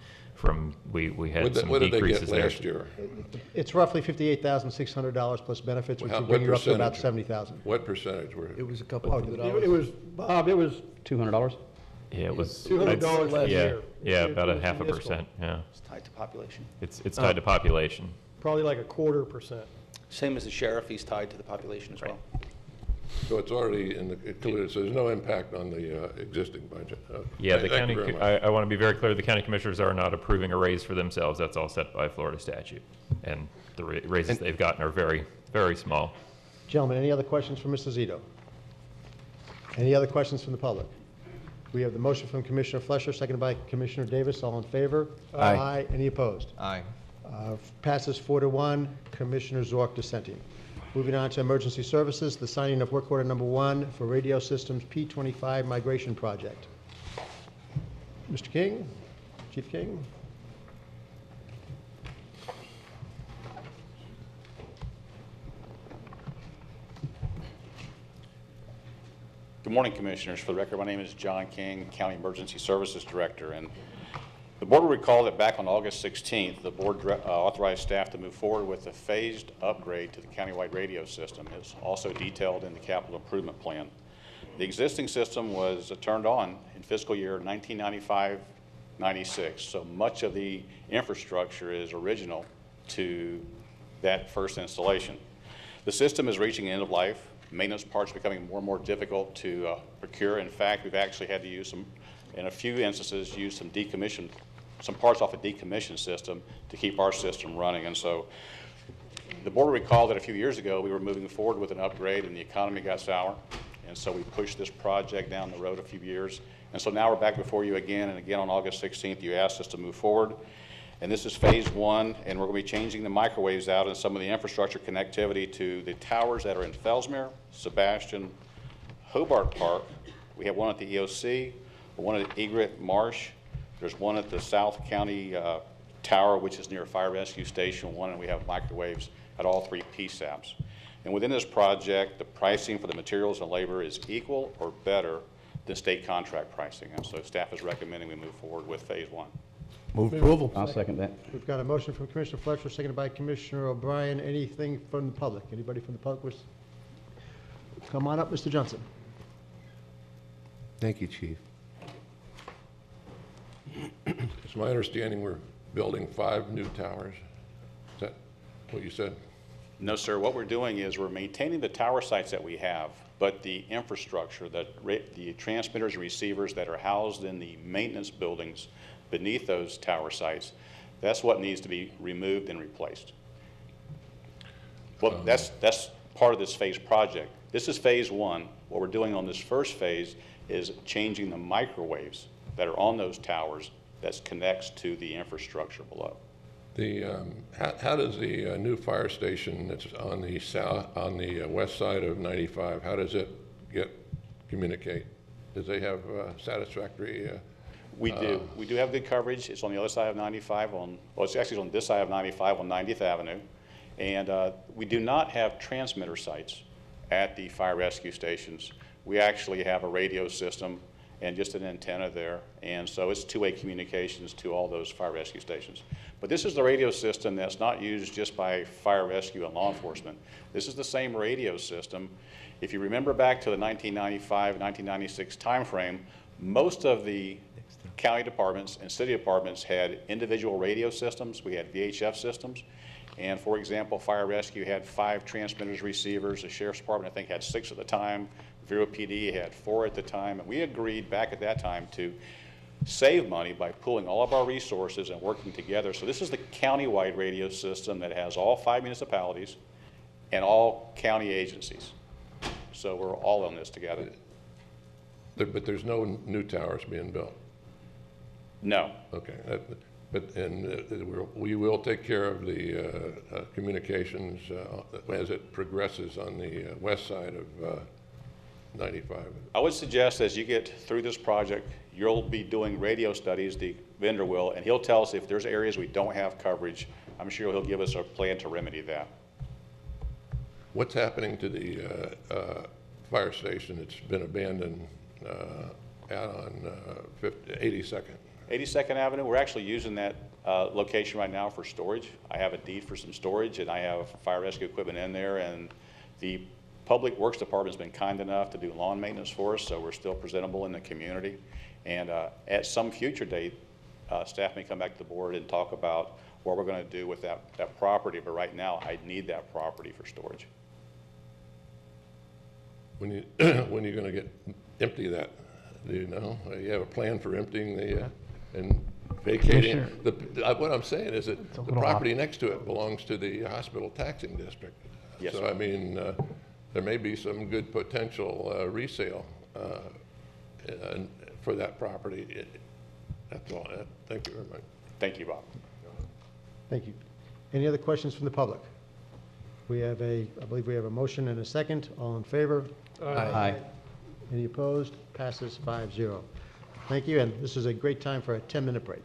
we had some What did they decreases get there. last year? It's roughly $58,600 plus benefits, which How- would bring what you up to about percentage? 70,000. What percentage were? It was a couple Oh, hundred it dollars. It was, Bob, it was $200? Yeah, it was $200 last yeah, year. Yeah, It about a was half a municipal. percent. Yeah, It's tied to population. it's tied to population. probably like a 1/4%. Same as the sheriff, he's tied to the population as well. So it's already included, so there's no impact on the existing budget? Yeah, the Thank county, you very much. I want to be very clear, the county commissioners are not approving a raise for themselves. That's all set by Florida statute. And the raises they've gotten are very, very small. Gentlemen, any other questions for Mr. Zito? Any other questions from the public? We have the motion from Commissioner Fleischer, seconded by Commissioner Davis. All in favor? Aye. Any opposed? Aye. Passes 4-1. Commissioner Zorc dissenting. Moving on to emergency services, the signing of work order number 1 for radio systems P25 migration project. Mr. King, Chief King. Good morning, Commissioners. For the record, my name is John King, County Emergency Services Director. And the Board will recall that back on August 16th, the Board authorized staff to move forward with a phased upgrade to the countywide radio system. It's also detailed in the capital improvement plan. The existing system was turned on in fiscal year 1995-96, so much of the infrastructure is original to that first installation. The system is reaching end of life. Maintenance parts are becoming more and more difficult to procure. In fact, we've actually had to use in a few instances, use some parts off a decommissioned system to keep our system running. And so the Board will recall that a few years ago, we were moving forward with an upgrade and the economy got sour. And so we pushed this project down the road a few years. And so now we're back before you again, and again on August 16th, you asked us to move forward. And this is phase 1, and we're going to be changing the microwaves out and some of the infrastructure connectivity to the towers that are in Fellsmere, Sebastian, Hobart Park. We have one at the EOC, one at Egret Marsh. There's one at the South County Tower, which is near Fire Rescue Station 1, and we have microwaves at all 3 PSAPs. And within this project, the pricing for the materials and labor is equal or better than state contract pricing. And so staff is recommending we move forward with phase 1. Move approval. I'll second that. We've got a motion from Commissioner Fletcher, seconded by Commissioner O'Brien. Anything from the public? Anybody from the public wish? Come on up, Mr. Johnson. Thank you, Chief. It's my understanding we're building 5 new towers. Is that what you said? No, sir. What we're doing is we're maintaining the tower sites that we have, but the infrastructure, the transmitters and receivers that are housed in the maintenance buildings beneath those tower sites, that's what needs to be removed and replaced. Well, that's part of this phase project. This is phase 1. What we're doing on this first phase is changing the microwaves that are on those towers that connects to the infrastructure below. How does the new fire station that's on the west side of 95, how does it communicate? Does they have satisfactory We do. We do have good coverage. It's on the other side of 95 well, it's actually on this side of 95 on 90th Avenue. And we do not have transmitter sites at the fire rescue stations. We actually have a radio system and just an antenna there. And so it's two-way communications to all those fire rescue stations. But this is the radio system that's not used just by fire rescue and law enforcement. This is the same radio system. If you remember back to the 1995, 1996 timeframe, most of the county departments and city departments had individual radio systems. We had VHF systems. And for example, fire rescue had 5 transmitters, receivers. The sheriff's department, I think, had 6 at the time. Vero PD had 4 at the time. And we agreed back at that time to save money by pooling all of our resources and working together. So this is the county-wide radio system that has all 5 municipalities and all county agencies. So we're all in this together. But there's no new towers being built? No. Okay. We will take care of the communications as it progresses on the west side of 95. I would suggest as you get through this project, you'll be doing radio studies, the vendor will, and he'll tell us if there's areas we don't have coverage. I'm sure he'll give us a plan to remedy that. What's happening to the fire station that's been abandoned out on 82nd? 82nd Avenue, we're actually using that location right now for storage. I have a deed for some storage, and I have fire rescue equipment in there, and the Public Works Department's been kind enough to do lawn maintenance for us, so we're still presentable in the community. And at some future date, staff may come back to the board and talk about what we're going to do with that property, but right now, I need that property for storage. When are you going to get empty that? Do you know? You have a plan for emptying the and vacating? What I'm saying is that the property next to it belongs to the hospital taxing district. Yes, so sir. I mean, there may be some good potential resale for that property. That's all. Thank you very much. Thank you, Bob. Thank you. Any other questions from the public? I believe we have a motion and a second. All in favor? Aye. Any opposed? Passes 5-0. Thank you, and this is a great time for a 10-minute break.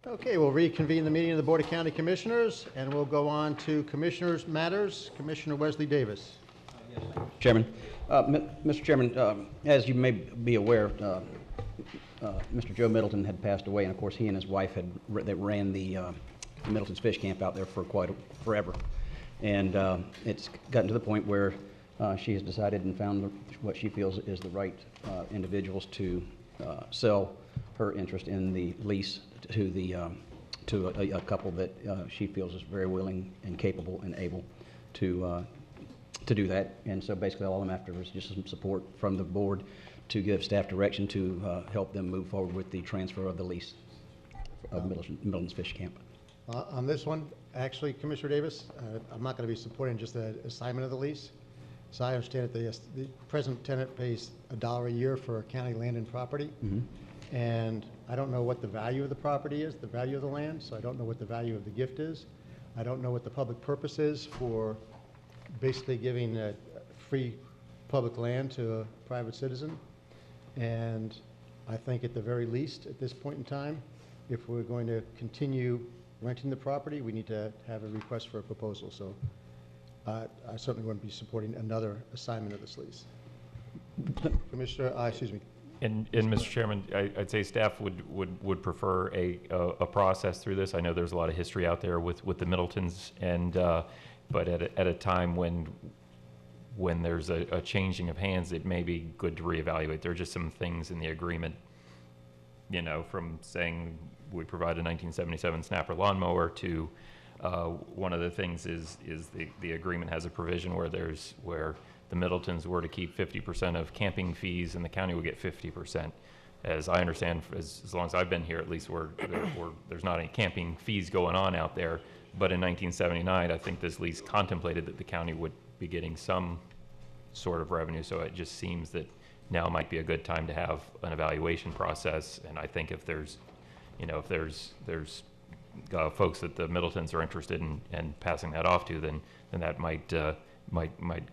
Okay, we'll reconvene the meeting of the Board of County Commissioners, and we'll go on to Commissioners' Matters. Commissioner Wesley Davis. Chairman. Mr. Chairman, as you may be aware, Mr. Joe Middleton had passed away, and of course he and his wife they ran the Middleton's Fish Camp out there for forever. And it's gotten to the point where she has decided and found what she feels is the right individuals to sell her interest in the lease to a couple that she feels is very willing and capable and able to do that. And so basically all I'm after is just some support from the board to give staff direction to help them move forward with the transfer of the lease of Middleton's Fish Camp. On this one, actually, Commissioner Davis, I'm not going to be supporting just the assignment of the lease. So I understand that the present tenant pays $1 a year for county land and property. Mm-hmm. And I don't know what the value of the property is, the value of the land, so I don't know what the value of the gift is. I don't know what the public purpose is for basically giving free public land to a private citizen. And I think at the very least, at this point in time, if we're going to continue renting the property, we need to have a request for a proposal. So I certainly wouldn't be supporting another assignment of this lease. Commissioner, excuse me. And Mr. Chairman, I'd say staff would prefer a process through this. I know there's a lot of history out there with the Middletons, and but at a time when there's a changing of hands, it may be good to reevaluate. There are just some things in the agreement, you know, from saying we provide a 1977 snapper lawnmower to one of the things is the agreement has a provision where the Middletons were to keep 50% of camping fees and the county would get 50%. As I understand, as long as I've been here, at least there's not any camping fees going on out there. But in 1979, I think this lease contemplated that the county would be getting some sort of revenue. So it just seems that now might be a good time to have an evaluation process. And I think if there's, you know, if there's folks that the Middletons are interested in passing that off to, then that might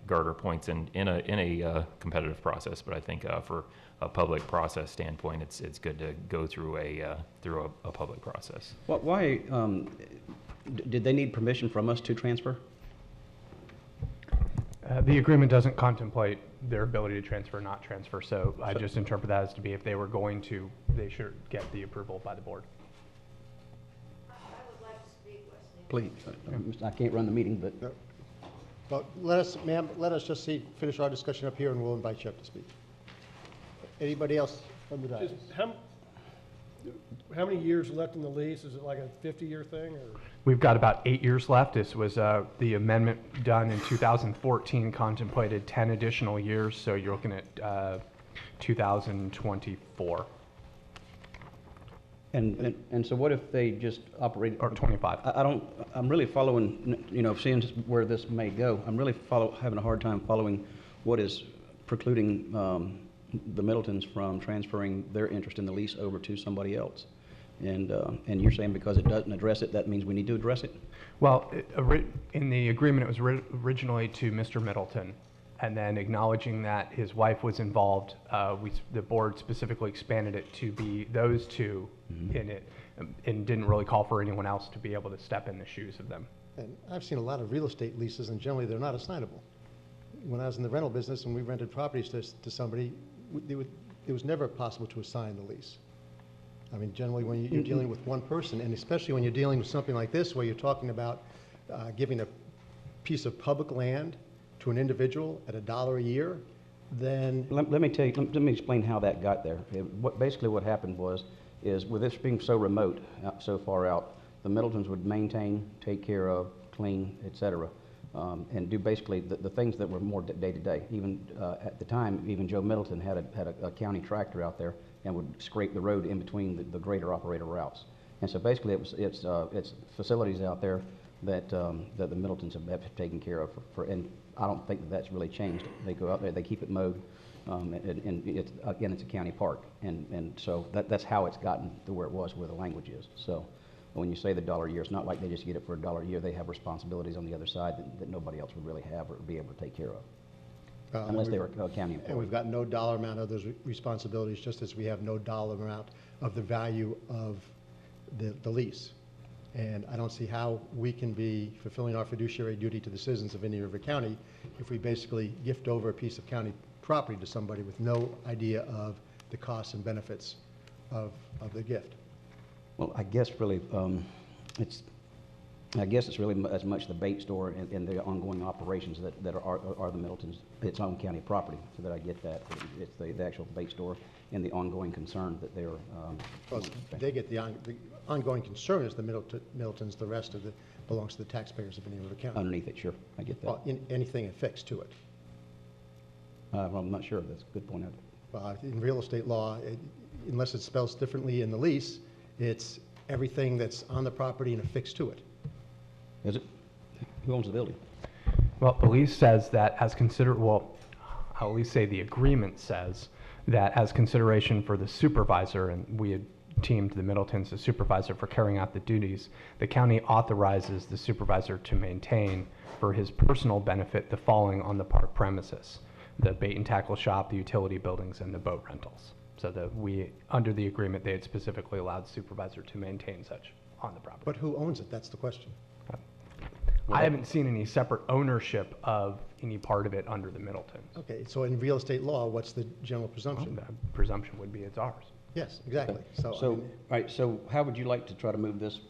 garner points in a competitive process. But I think for a public process standpoint, it's good to go through a public process. Why did they need permission from us to transfer? The agreement doesn't contemplate their ability to transfer or not transfer, so I just interpret that as to be if they were going to, they should get the approval by the board. Please, I can't run the meeting, but. No. Well, ma'am, let us just finish our discussion up here and we'll invite you up to speak. Anybody else from the dais? How many years left in the lease? Is it like a 50-year thing? Or? We've got about 8 years left. This was the amendment done in 2014 contemplated 10 additional years, so you're looking at 2024. And so what if they just operate? Or 25. I'm really following, you know, seeing where this may go. I'm really having a hard time following what is precluding the Middletons from transferring their interest in the lease over to somebody else. And you're saying because it doesn't address it, that means we need to address it? Well, in the agreement, it was originally to Mr. Middleton. And then acknowledging that his wife was involved, the board specifically expanded it to be those two in it, and didn't really call for anyone else to be able to step in the shoes of them. And I've seen a lot of real estate leases, and generally they're not assignable. When I was in the rental business and we rented properties to somebody, it was never possible to assign the lease. I mean, generally when you're dealing with one person, and especially when you're dealing with something like this, where you're talking about giving a piece of public land to an individual at $1 a year, then... Let me explain how that got there. Basically what happened is with this being so remote, so far out, the Middletons would maintain, take care of, clean, et cetera, and do basically the things that were more day-to-day. Even at the time, even Joe Middleton had a county tractor out there and would scrape the road in between the greater operator routes. And so basically it's facilities out there that the Middletons have taken care of and I don't think that's really changed. They go out there, they keep it mowed, and it's a county park, and so that's how it's gotten to where it was, where the language is. So when you say the $1 a year, it's not like they just get it for $1 a year. They have responsibilities on the other side that nobody else would really have or be able to take care of, unless they were a county employee. And we've got no dollar amount of those responsibilities, just as we have no dollar amount of the value of the lease. And I don't see how we can be fulfilling our fiduciary duty to the citizens of Indian River County if we basically gift over a piece of county property to somebody with no idea of the costs and benefits of the gift. Well, I guess really it's really as much the bait store and the ongoing operations that are the Middletons, its own county property, so that I get that. It's the actual bait store and the ongoing concern that they're... Well, they get the ongoing concern is the Middletons, the rest of it belongs to the taxpayers of Indian River County. Underneath it, sure, I get that. Well, anything affixed to it. I'm not sure, that's a good point. In real estate law, unless it spells differently in the lease, it's everything that's on the property and affixed to it. Is it? Who owns the building? Well, the lease says that I'll at least say the agreement says that as consideration for the supervisor, and we had teamed the Middletons as supervisor for carrying out the duties, the county authorizes the supervisor to maintain for his personal benefit the following on the park premises: the bait and tackle shop, the utility buildings, and the boat rentals. So that under the agreement, they had specifically allowed the supervisor to maintain such on the property. But who owns it? That's the question. I haven't seen any separate ownership of any part of it under the Middletons. Okay, so in real estate law, what's the general presumption? The presumption would be it's ours. Yes, exactly. So, I So, mean, all right, so how would you like to try to move this?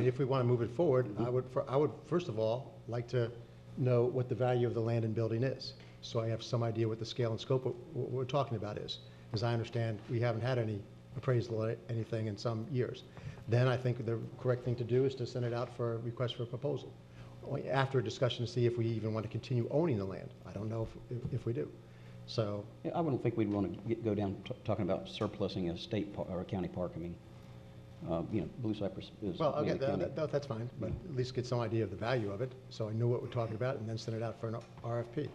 if we want to move it forward, I would first of all like to know what the value of the land and building is, so I have some idea what the scale and scope of what we're talking about is. As I understand, we haven't had any appraisal or anything in some years. Then I think the correct thing to do is to send it out for a request for a proposal, after a discussion to see if we even want to continue owning the land. I don't know if we do. So, Yeah, I wouldn't think we'd want to go down talking about surplusing a state or a county park. I mean, Blue Cypress is. well, okay, County. that's fine, but at least get some idea of the value of it, so I know what we're talking about, and then send it out for an RFP.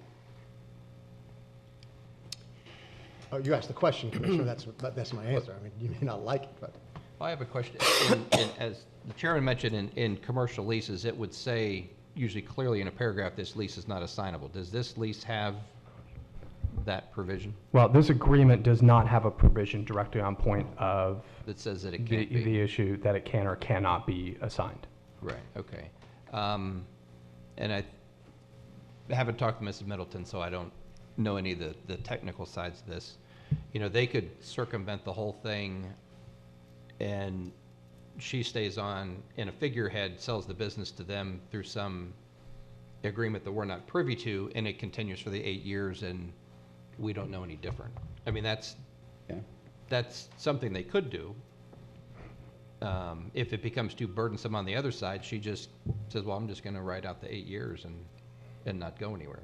Oh, you asked the question, Commissioner, that's my answer. I mean, you may not like it, but. I have a question. As the chairman mentioned, in commercial leases, it would say usually clearly in a paragraph, this lease is not assignable. Does this lease have that provision? Well, this agreement does not have a provision directly on point of That says that it can't be? the issue that it can or cannot be assigned. Right, okay. And I haven't talked to Mrs. Middleton, so I don't know any of the technical sides of this. You know, they could circumvent the whole thing, and she stays on, and a figurehead sells the business to them through some agreement that we're not privy to, and it continues for the 8 years, and we don't know any different. I mean, that's something they could do. If it becomes too burdensome on the other side, she just says, well, I'm just going to ride out the 8 years and not go anywhere.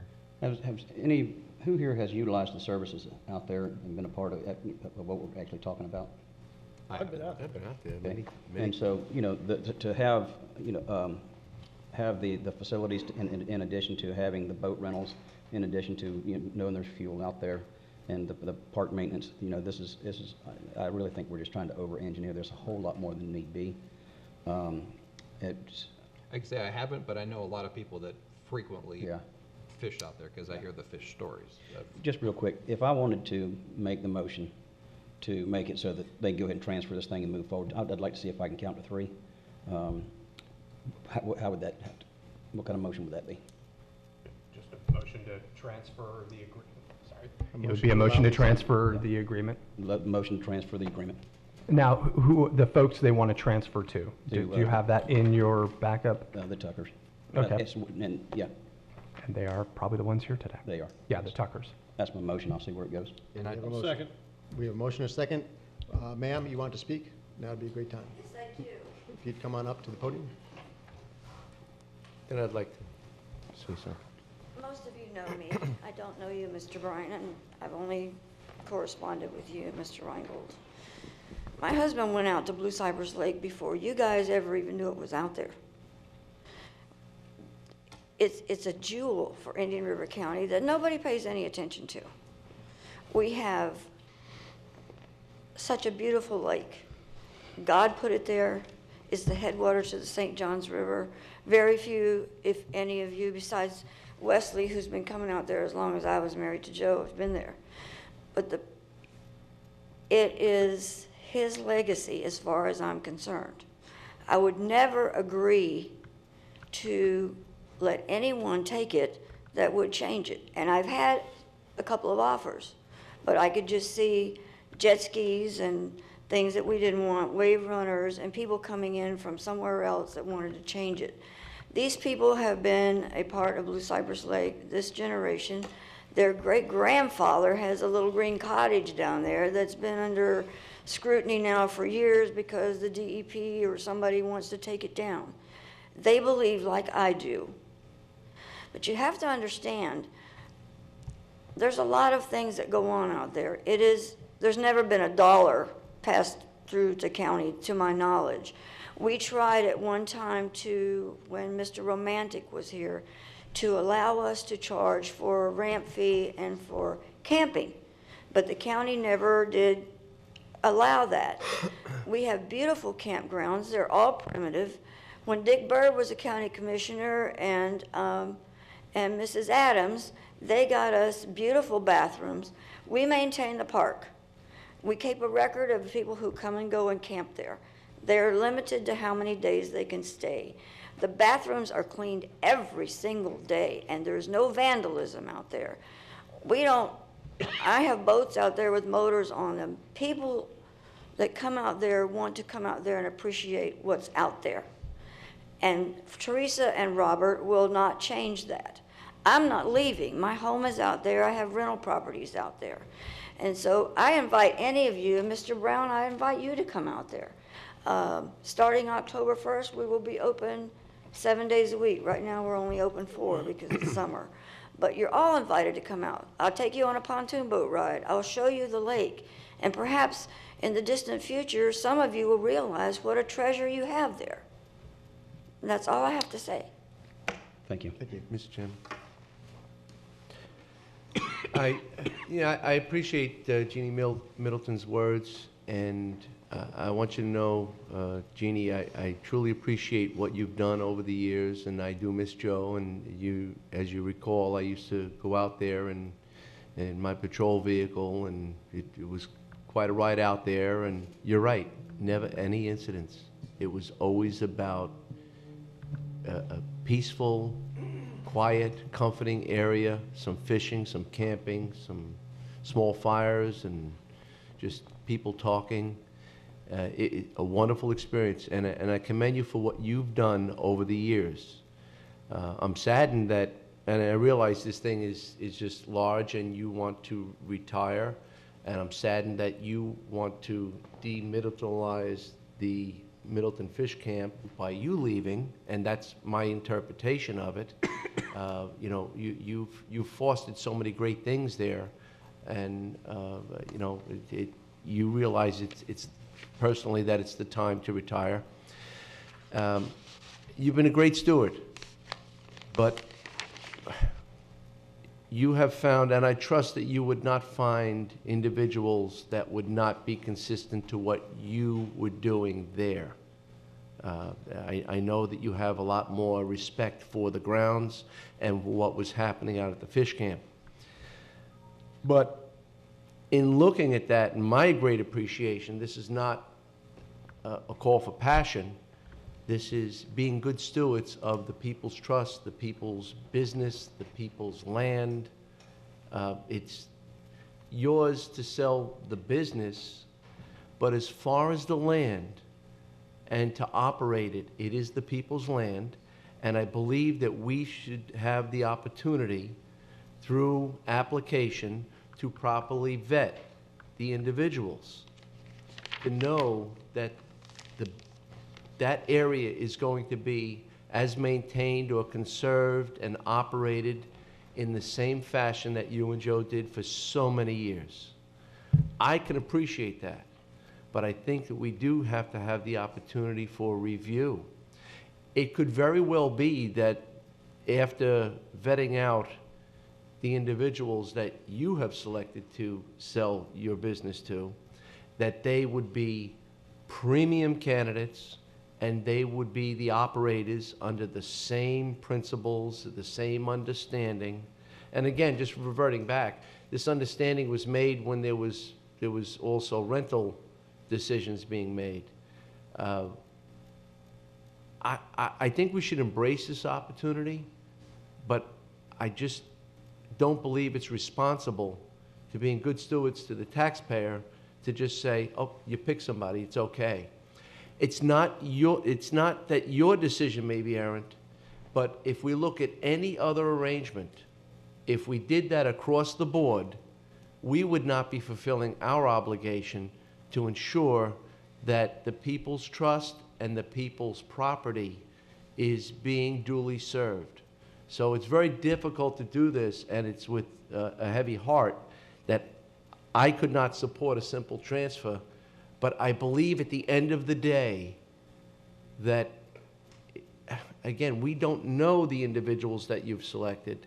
Who here has utilized the services out there and been a part of what we're actually talking about? I've been out there. Okay. And so, to have, have the facilities in addition to having the boat rentals, in addition to, knowing there's fuel out there and the park maintenance, this is, I really think we're just trying to over-engineer. There's a whole lot more than need be. I can say I haven't, but I know a lot of people that frequently fish out there because I hear the fish stories. Just real quick, if I wanted to make the motion to make it so that they can go ahead and transfer this thing and move forward, I'd like to see if I can count to 3. How would that, what kind of motion would that be? Just a motion to transfer the agreement. Sorry. It would be a motion to transfer the agreement. Motion to transfer the agreement. Now, who the folks they want to transfer to? Do you have that in your backup? The Tuckers. Okay. And they are probably the ones here today. They are. Yeah, the Tuckers. That's my motion. I'll see where it goes. Second. We have a motion and a second. Ma'am, you want to speak? Now would be a great time. Yes, I do. If you'd come on up to the podium. Then I'd like to say something. Most of you know me. I don't know you, Mr. Bryan, and I've only corresponded with you, Mr. Reingold. My husband went out to Blue Cypress Lake before you guys ever even knew it was out there. It's a jewel for Indian River County that nobody pays any attention to. We have such a beautiful lake. God put it there. It's the headwaters to the St. Johns River. Very few, if any of you, besides Wesley, who's been coming out there as long as I was married to Joe, have been there. But it is his legacy as far as I'm concerned. I would never agree to let anyone take it that would change it. And I've had a couple of offers, but I could just see jet skis and things that we didn't want, wave runners, and people coming in from somewhere else that wanted to change it. These people have been a part of Blue Cypress Lake, this generation. Their great-grandfather has a little green cottage down there that's been under scrutiny now for years because the DEP or somebody wants to take it down. They believe like I do. But you have to understand, there's a lot of things that go on out there. There's never been a dollar passed through to county, to my knowledge. We tried at one time when Mr. Romantic was here, to allow us to charge for a ramp fee and for camping, but the county never did allow that. We have beautiful campgrounds. They're all primitive. When Dick Bird was a county commissioner and Mrs. Adams, they got us beautiful bathrooms. We maintain the park. We keep a record of people who come and go and camp there. They're limited to how many days they can stay. The bathrooms are cleaned every single day, and there's no vandalism out there. I have boats out there with motors on them. People that come out there want to come out there and appreciate what's out there. And Teresa and Robert will not change that. I'm not leaving. My home is out there. I have rental properties out there. And so I invite any of you, and Mr. Brown, I invite you to come out there. Starting October 1st, we will be open 7 days a week. Right now, we're only open 4 because it's summer. But you're all invited to come out. I'll take you on a pontoon boat ride. I'll show you the lake. And perhaps in the distant future, some of you will realize what a treasure you have there. And that's all I have to say. Thank you. Thank you. Mr. Chairman. I appreciate Jeannie Middleton's words, and I want you to know, Jeannie, I truly appreciate what you've done over the years, and I do miss Joe. And as you recall, I used to go out there in my patrol vehicle, and it was quite a ride out there. And you're right, never any incidents. It was always about a peaceful, quiet, comforting area, some fishing, some camping, some small fires, and just people talking. A wonderful experience, and I commend you for what you've done over the years. I'm saddened that, and I realize this thing is just large and you want to retire, and I'm saddened that you want to demilitarize the Middleton Fish Camp by you leaving, and that's my interpretation of it. You know, you've fostered so many great things there, and you know, you realize it's personally that it's the time to retire. You've been a great steward, but you have found, and I trust that you would not find individuals that would not be consistent to what you were doing there. I know that you have a lot more respect for the grounds and what was happening out at the fish camp. But in looking at that, and my great appreciation, this is not a call for passion. This is being good stewards of the people's trust, the people's business, the people's land. It's yours to sell the business, but as far as the land and to operate it, it is the people's land. And I believe that we should have the opportunity through application to properly vet the individuals, to know that that area is going to be as maintained or conserved and operated in the same fashion that you and Joe did for so many years. I can appreciate that, but I think that we do have to have the opportunity for review. It could very well be that after vetting out the individuals that you have selected to sell your business to, that they would be premium candidates and they would be the operators under the same principles, the same understanding. And again, just reverting back, this understanding was made when there was also rental decisions being made. I think we should embrace this opportunity, but I just don't believe it's responsible to being good stewards to the taxpayer to just say, oh, you pick somebody, it's okay. It's not that your decision may be errant, but if we look at any other arrangement, if we did that across the board, we would not be fulfilling our obligation to ensure that the people's trust and the people's property is being duly served. So it's very difficult to do this, and it's with a heavy heart that I could not support a simple transfer. But I believe at the end of the day that, again, we don't know the individuals that you've selected,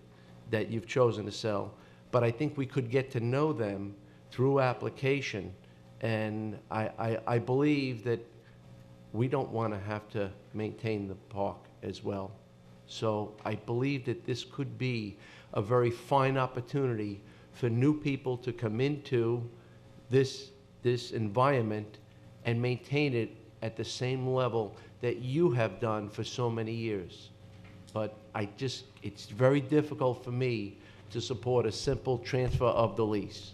that you've chosen to sell, but I think we could get to know them through application. And I believe that we don't want to have to maintain the park as well. So I believe that this could be a very fine opportunity for new people to come into this environment and maintain it at the same level that you have done for so many years. But it's very difficult for me to support a simple transfer of the lease.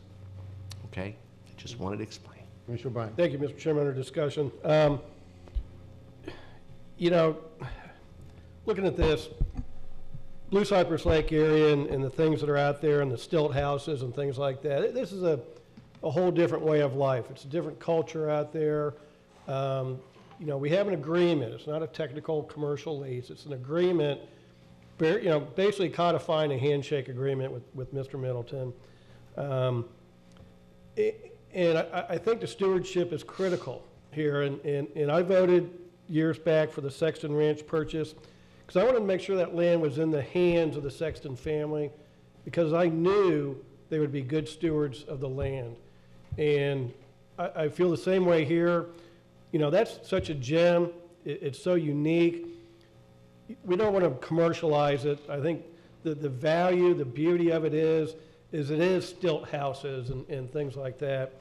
Okay? I just wanted to explain. Commissioner O'Brien. Thank you, Mr. Chairman, under discussion. You know, looking at this, Blue Cypress Lake area and the things that are out there and the stilt houses and things like that, this is a whole different way of life. It's a different culture out there. You know, we have an agreement. It's not a technical commercial lease. It's an agreement, you know, basically codifying a handshake agreement with Mr. Middleton. And I think the stewardship is critical here. And I voted years back for the Sexton Ranch purchase because I wanted to make sure that land was in the hands of the Sexton family because I knew they would be good stewards of the land. And I feel the same way here. You know, that's such a gem. It's so unique. We don't want to commercialize it. I think the value, the beauty of it is it is stilt houses and things like that.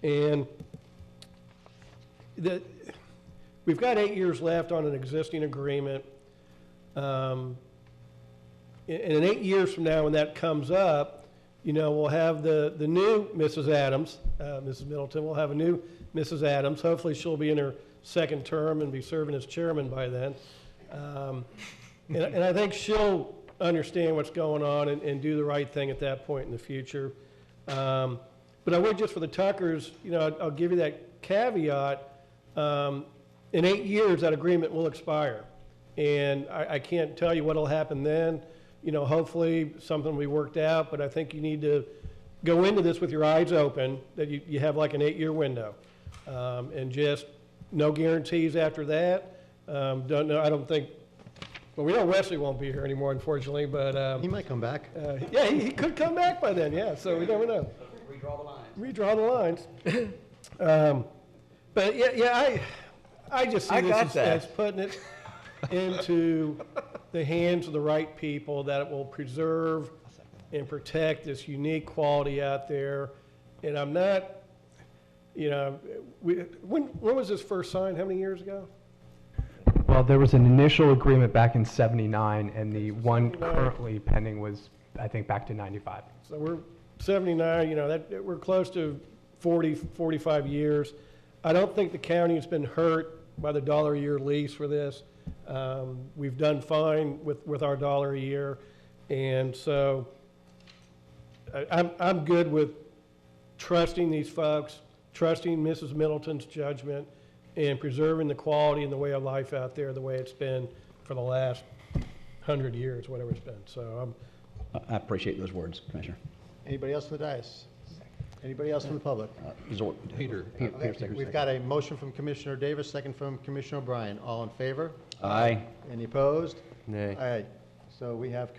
And we've got 8 years left on an existing agreement. And in 8 years from now, when that comes up, you know, we'll have the new Mrs. Adams, Mrs. Middleton. We'll have a new Mrs. Adams. Hopefully she'll be in her second term and be serving as chairman by then. And I think she'll understand what's going on and do the right thing at that point in the future. But I would just for the Tuckers, you know, I'll give you that caveat. In 8 years, that agreement will expire. And I can't tell you what will happen then. You know, hopefully something will be worked out, but I think you need to go into this with your eyes open, that you have like an 8-year window. And just no guarantees after that. Don't know, I don't think, well, we know Wesley won't be here anymore, unfortunately, but. He might come back. Yeah, he could come back by then, yeah, so we never know. Redraw the lines. Redraw the lines. But yeah, I just see this as putting it into the hands of the right people that it will preserve and protect this unique quality out there. And I'm not, you know, when was this first signed? How many years ago? Well, there was an initial agreement back in '79, and the one currently pending was, I think, back to '95. So we're 79, you know, we're close to 40, 45 years. I don't think the county has been hurt by the $1 a year lease for this. We've done fine with our $1 a year. And so I'm good with trusting these folks, trusting Mrs. Middleton's judgment, and preserving the quality and the way of life out there the way it's been for the last 100 years, whatever it's been. So I appreciate those words, Commissioner. Anybody else from the dais? Anybody else from the public? Peter. We've got a motion from Commissioner Davis, second from Commissioner O'Brien. All in favor? Aye. Any opposed? Nay. Aye. So we have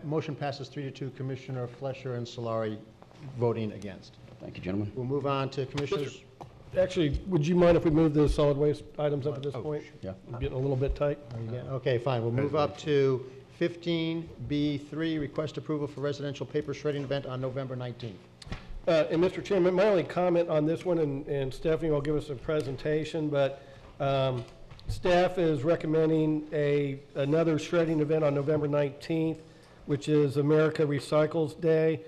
motion passes 3-2, Commissioner Flesher and Solari voting against. Thank you, gentlemen. We'll move on to Commissioners. actually, would you mind if we move the solid waste items up at this point? Yeah. I'm getting a little bit tight. Okay, fine. We'll move up to 15B3, request approval for residential paper shredding event on November 19th. And Mr. Chairman, my only comment on this one, and Stephanie will give us a presentation, but staff is recommending another shredding event on November 19th, which is America Recycles Day,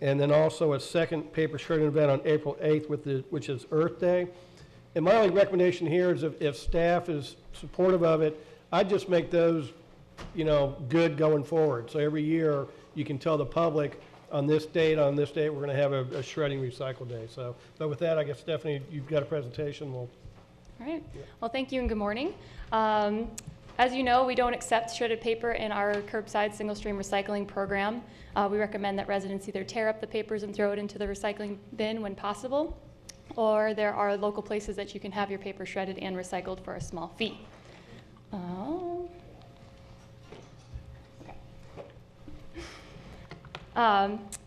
and then also a second paper shredding event on April 8th, which is Earth Day. And my only recommendation here is if staff is supportive of it, I'd just make those, good going forward. So every year you can tell the public, on this date, we're going to have a shredding recycle day. So, but with that, I guess, Stephanie, you've got a presentation. All right. Well, thank you and good morning. As you know, we don't accept shredded paper in our curbside single stream recycling program. We recommend that residents either tear up the papers and throw it into the recycling bin when possible, or there are local places that you can have your paper shredded and recycled for a small fee.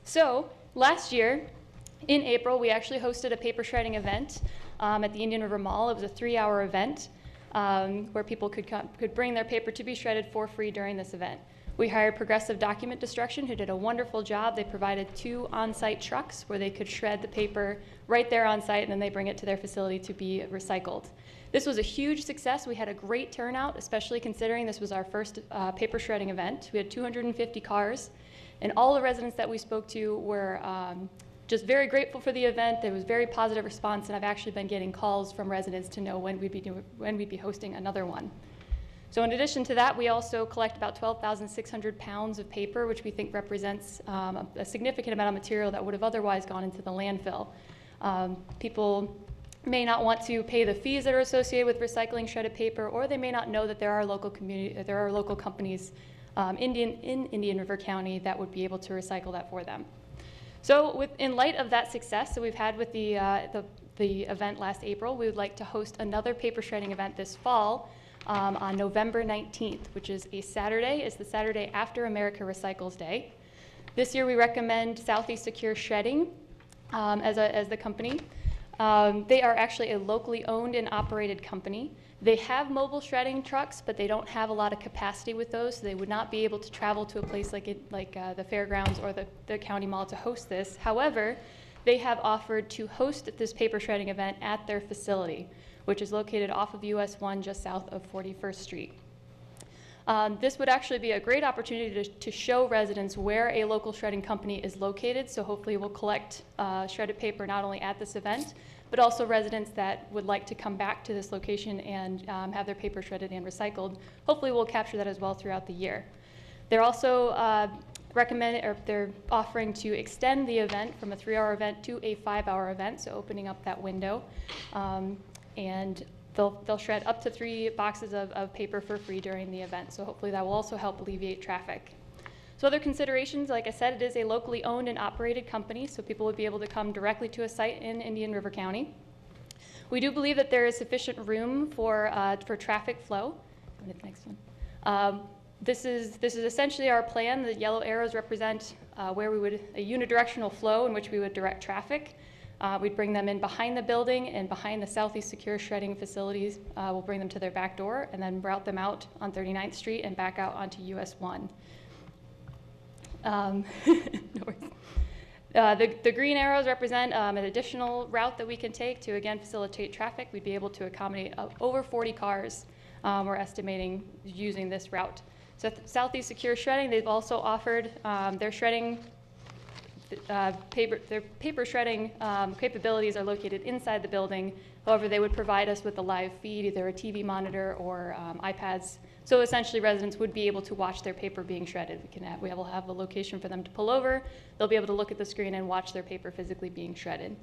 So last year, in April, we actually hosted a paper shredding event at the Indian River Mall. It was a 3-hour event where people could bring their paper to be shredded for free during this event. We hired Progressive Document Destruction, who did a wonderful job. They provided 2 on-site trucks where they could shred the paper right there on site, and then they bring it to their facility to be recycled. This was a huge success. We had a great turnout, especially considering this was our first paper shredding event. We had 250 cars, and all the residents that we spoke to were just very grateful for the event. There was very positive response, and I've actually been getting calls from residents to know when we'd be hosting another one. So in addition to that, we also collect about 12,600 pounds of paper, which we think represents a significant amount of material that would have otherwise gone into the landfill. People may not want to pay the fees that are associated with recycling shredded paper, or they may not know that there are local companies in Indian River County that would be able to recycle that for them. So in light of that success that we've had with the event last April, we would like to host another paper shredding event this fall on November 19th, which is a Saturday. It's the Saturday after America Recycles Day. This year we recommend Southeast Secure Shredding as the company. They are actually a locally owned and operated company. They have mobile shredding trucks, but they don't have a lot of capacity with those, so they would not be able to travel to a place like the fairgrounds or the county mall to host this. However, they have offered to host this paper shredding event at their facility, which is located off of US 1 just south of 41st Street. This would actually be a great opportunity to show residents where a local shredding company is located, so hopefully we'll collect shredded paper not only at this event, but also residents that would like to come back to this location and have their paper shredded and recycled. Hopefully we'll capture that as well throughout the year. They're also they're offering to extend the event from a 3-hour event to a 5-hour event, so opening up that window. And they'll shred up to 3 boxes of paper for free during the event, so hopefully that will also help alleviate traffic. So other considerations, like I said, it is a locally owned and operated company, so people would be able to come directly to a site in Indian River County. We do believe that there is sufficient room for traffic flow. Go to the next one. This is essentially our plan. The yellow arrows represent where we would, a unidirectional flow in which we would direct traffic. We'd bring them in behind the building and behind the Southeast Secure Shredding facilities. We'll bring them to their back door and then route them out on 39th Street and back out onto US 1. No worries. The green arrows represent an additional route that we can take to, again, facilitate traffic. We'd be able to accommodate over 40 cars, we're estimating, using this route. So Southeast Secure Shredding, they've also offered their shredding their paper shredding capabilities are located inside the building. However, they would provide us with a live feed, either a TV monitor or iPads. So essentially, residents would be able to watch their paper being shredded. We will have a location for them to pull over. They'll be able to look at the screen and watch their paper physically being shredded.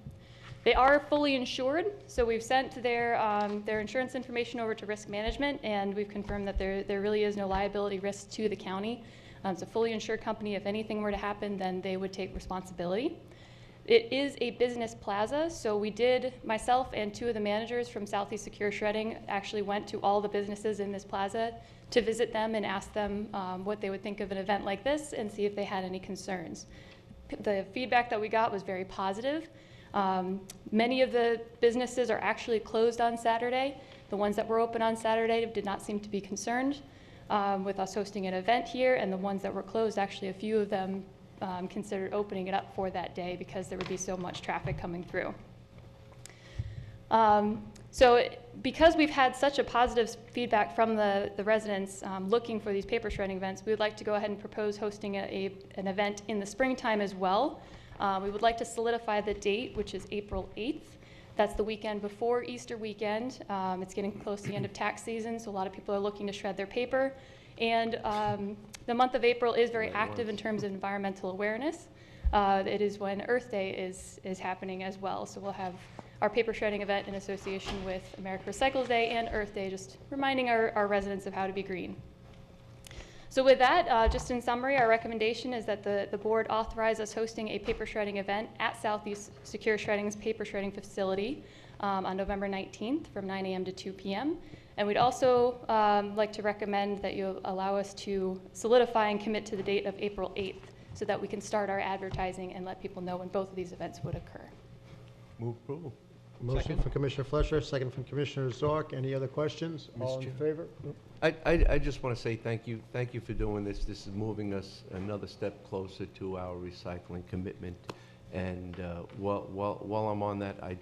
They are fully insured, so we've sent their insurance information over to risk management, and we've confirmed that there really is no liability risk to the county. It's a fully insured company. If anything were to happen, then they would take responsibility. It is a business plaza, so myself and 2 of the managers from Southeast Secure Shredding actually went to all the businesses in this plaza to visit them and ask them what they would think of an event like this and see if they had any concerns. The feedback that we got was very positive. Many of the businesses are actually closed on Saturday. The ones that were open on Saturday did not seem to be concerned with us hosting an event here, and the ones that were closed, actually a few of them considered opening it up for that day because there would be so much traffic coming through. Because we've had such a positive feedback from the residents looking for these paper shredding events, we would like to go ahead and propose hosting an event in the springtime as well. We would like to solidify the date, which is April 8th. That's the weekend before Easter weekend. It's getting close to the end of tax season, so a lot of people are looking to shred their paper. And the month of April is very active in terms of environmental awareness. It is when Earth Day is happening as well, so we'll have our paper shredding event in association with America Recycles Day and Earth Day, just reminding our residents of how to be green. So with that, just in summary, our recommendation is that the board authorize us hosting a paper shredding event at Southeast Secure Shredding's paper shredding facility on November 19th from 9 a.m. to 2 p.m. And we'd also like to recommend that you allow us to solidify and commit to the date of April 8th so that we can start our advertising and let people know when both of these events would occur. Move approval. Motion from Commissioner Fleischer, second from Commissioner Zork. Any other questions? All in favor? I just want to say thank you. Thank you for doing this. This is moving us another step closer to our recycling commitment. And while I'm on that, I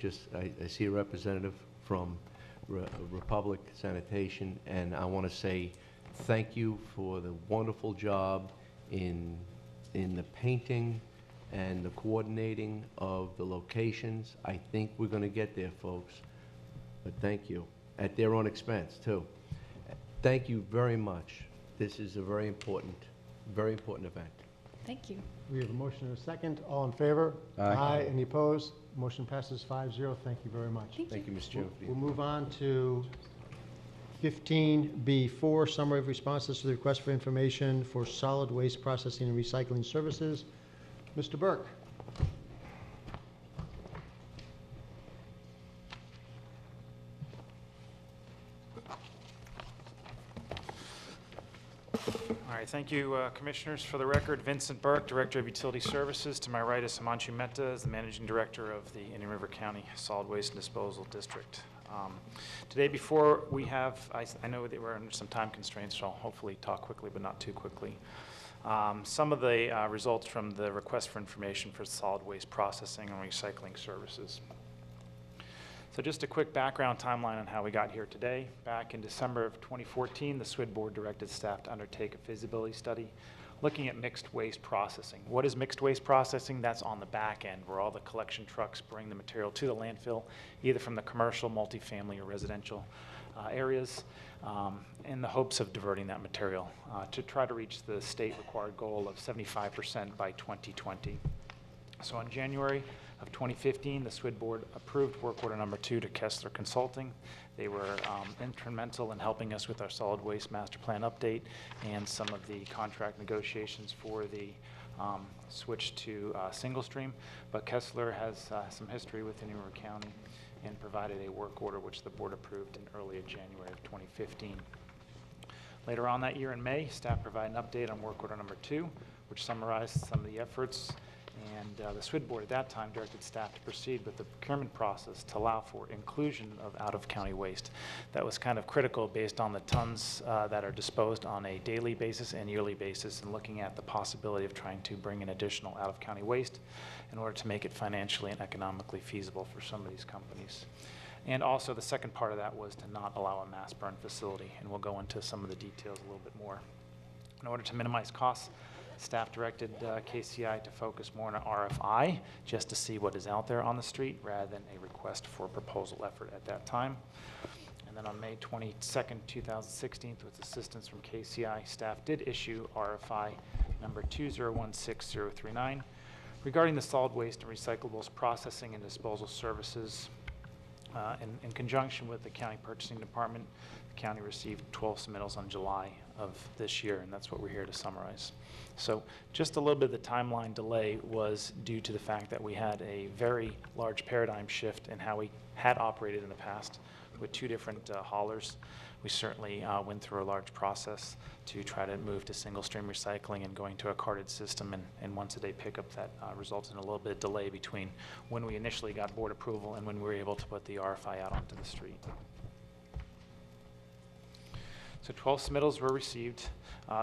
see a representative from Republic Sanitation, and I want to say thank you for the wonderful job in the painting and the coordinating of the locations. I think we're going to get there, folks. But thank you, at their own expense, too. Thank you very much. This is a very important event. Thank you. We have a motion and a second. All in favor? Aye. Any opposed? Motion passes 5-0. Thank you very much. Thank you, Mr. Chairman. We'll move on to 15B4, summary of responses to the request for information for solid waste processing and recycling services. Mr. Burke. All right, thank you, Commissioners. For the record, Vincent Burke, Director of Utility Services. To my right is Himanshu Mehta, is the Managing Director of the Indian River County Solid Waste and Disposal District. Today, before we have, I know that we're under some time constraints, so I'll hopefully talk quickly, but not too quickly. Some of the results from the request for information for solid waste processing and recycling services. So just a quick background timeline on how we got here today. Back in December of 2014, the SWID board directed staff to undertake a feasibility study looking at mixed waste processing. What is mixed waste processing? That's on the back end, where all the collection trucks bring the material to the landfill, either from the commercial, multifamily, or residential areas, in the hopes of diverting that material to try to reach the state required goal of 75% by 2020. So in January of 2015, the SWID board approved work order number 2 to Kessler Consulting. They were instrumental in helping us with our solid waste master plan update and some of the contract negotiations for the switch to single stream. But Kessler has some history with Indian River County and provided a work order which the board approved in early January of 2015. Later on that year in May, staff provided an update on work order number 2, which summarized some of the efforts. And the SWID board at that time directed staff to proceed with the procurement process to allow for inclusion of out-of-county waste. That was kind of critical based on the tons that are disposed on a daily basis and yearly basis, and looking at the possibility of trying to bring in additional out-of-county waste in order to make it financially and economically feasible for some of these companies. And also the second part of that was to not allow a mass burn facility, and we'll go into some of the details a little bit more. In order to minimize costs, staff directed KCI to focus more on an RFI just to see what is out there on the street rather than a request for proposal effort at that time. And then on May 22nd, 2016, with assistance from KCI, staff did issue RFI number 2016039 regarding the solid waste and recyclables processing and disposal services. In conjunction with the county purchasing department, the county received 12 submittals on July of this year, and that's what we're here to summarize. So just a little bit of the timeline delay was due to the fact that we had a very large paradigm shift in how we had operated in the past with 2 different haulers. We certainly went through a large process to try to move to single stream recycling and going to a carded system, and once a day pickup that resulted in a little bit of delay between when we initially got board approval and when we were able to put the RFI out onto the street. So 12 submittals were received.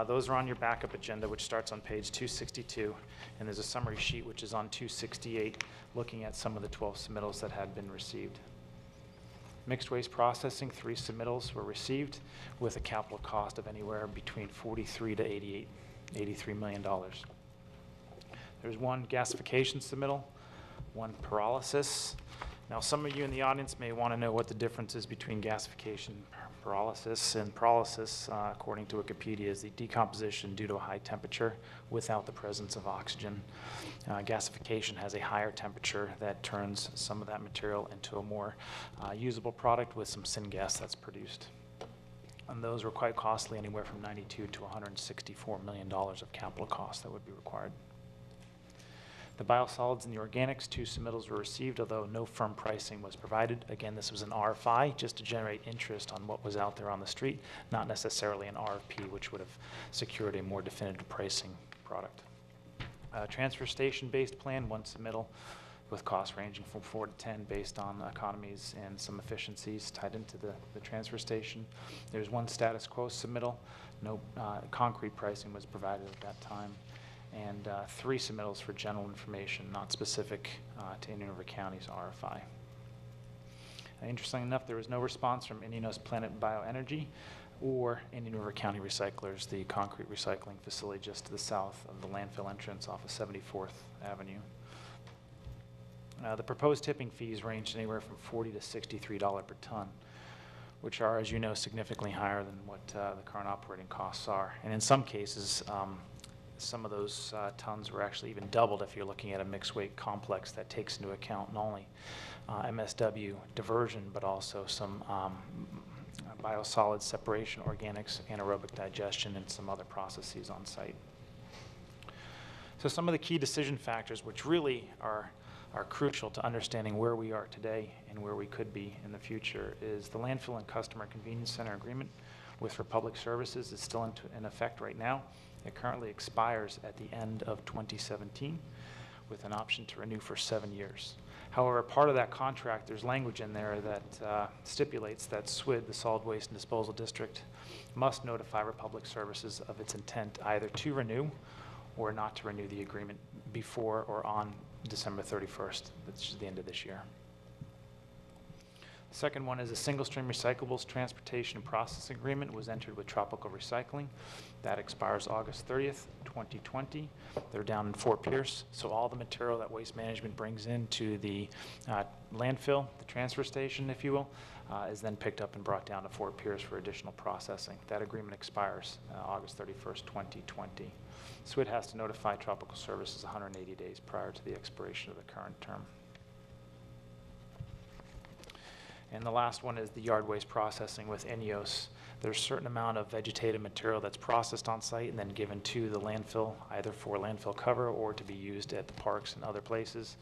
Those are on your backup agenda, which starts on page 262, and there's a summary sheet which is on 268 looking at some of the 12 submittals that had been received. Mixed waste processing, 3 submittals were received with a capital cost of anywhere between $43 to $83 million. There's 1 gasification submittal, 1 pyrolysis. Now, some of you in the audience may want to know what the difference is between gasification, pyrolysis, and pyrolysis, according to Wikipedia, is the decomposition due to a high temperature without the presence of oxygen. Gasification has a higher temperature that turns some of that material into a more usable product with some syngas that's produced. And those were quite costly, anywhere from $92 to $164 million of capital costs that would be required. The biosolids and the organics, 2 submittals were received, although no firm pricing was provided. Again, this was an RFI just to generate interest on what was out there on the street, not necessarily an RFP, which would have secured a more definitive pricing product. Transfer station-based plan, 1 submittal. with costs ranging from 4 to 10 based on economies and some efficiencies tied into the transfer station. There's one status quo submittal. No concrete pricing was provided at that time. And 3 submittals for general information, not specific to Indian River County's RFI. Interestingly enough, there was no response from Indiano's Planet Bioenergy or Indian River County Recyclers, the concrete recycling facility just to the south of the landfill entrance off of 74th Avenue. The proposed tipping fees ranged anywhere from $40 to $63 per ton, which are, as you know, significantly higher than what the current operating costs are. And in some cases, some of those tons were actually even doubled if you're looking at a mixed weight complex that takes into account not only MSW diversion, but also some biosolids separation, organics, anaerobic digestion, and some other processes on site. So some of the key decision factors, which really are crucial to understanding where we are today and where we could be in the future, is the Landfill and Customer Convenience Center agreement with Republic Services is still in effect right now. It currently expires at the end of 2017 with an option to renew for 7 years. However, part of that contract, there's language in there that stipulates that SWID, the Solid Waste and Disposal District, must notify Republic Services of its intent either to renew or not to renew the agreement before or on December 31st, which is the end of this year. The second one is a single-stream recyclables transportation and processing agreement was entered with Tropical Recycling. That expires August 30th, 2020. They're down in Fort Pierce, so all the material that Waste Management brings into the landfill, the transfer station, if you will, is then picked up and brought down to Fort Pierce for additional processing. That agreement expires August 31st, 2020. SWID has to notify Tropical Services 180 days prior to the expiration of the current term. And the last one is the yard waste processing with INEOS. There's a certain amount of vegetative material that's processed on site and then given to the landfill, either for landfill cover or to be used at the parks and other places,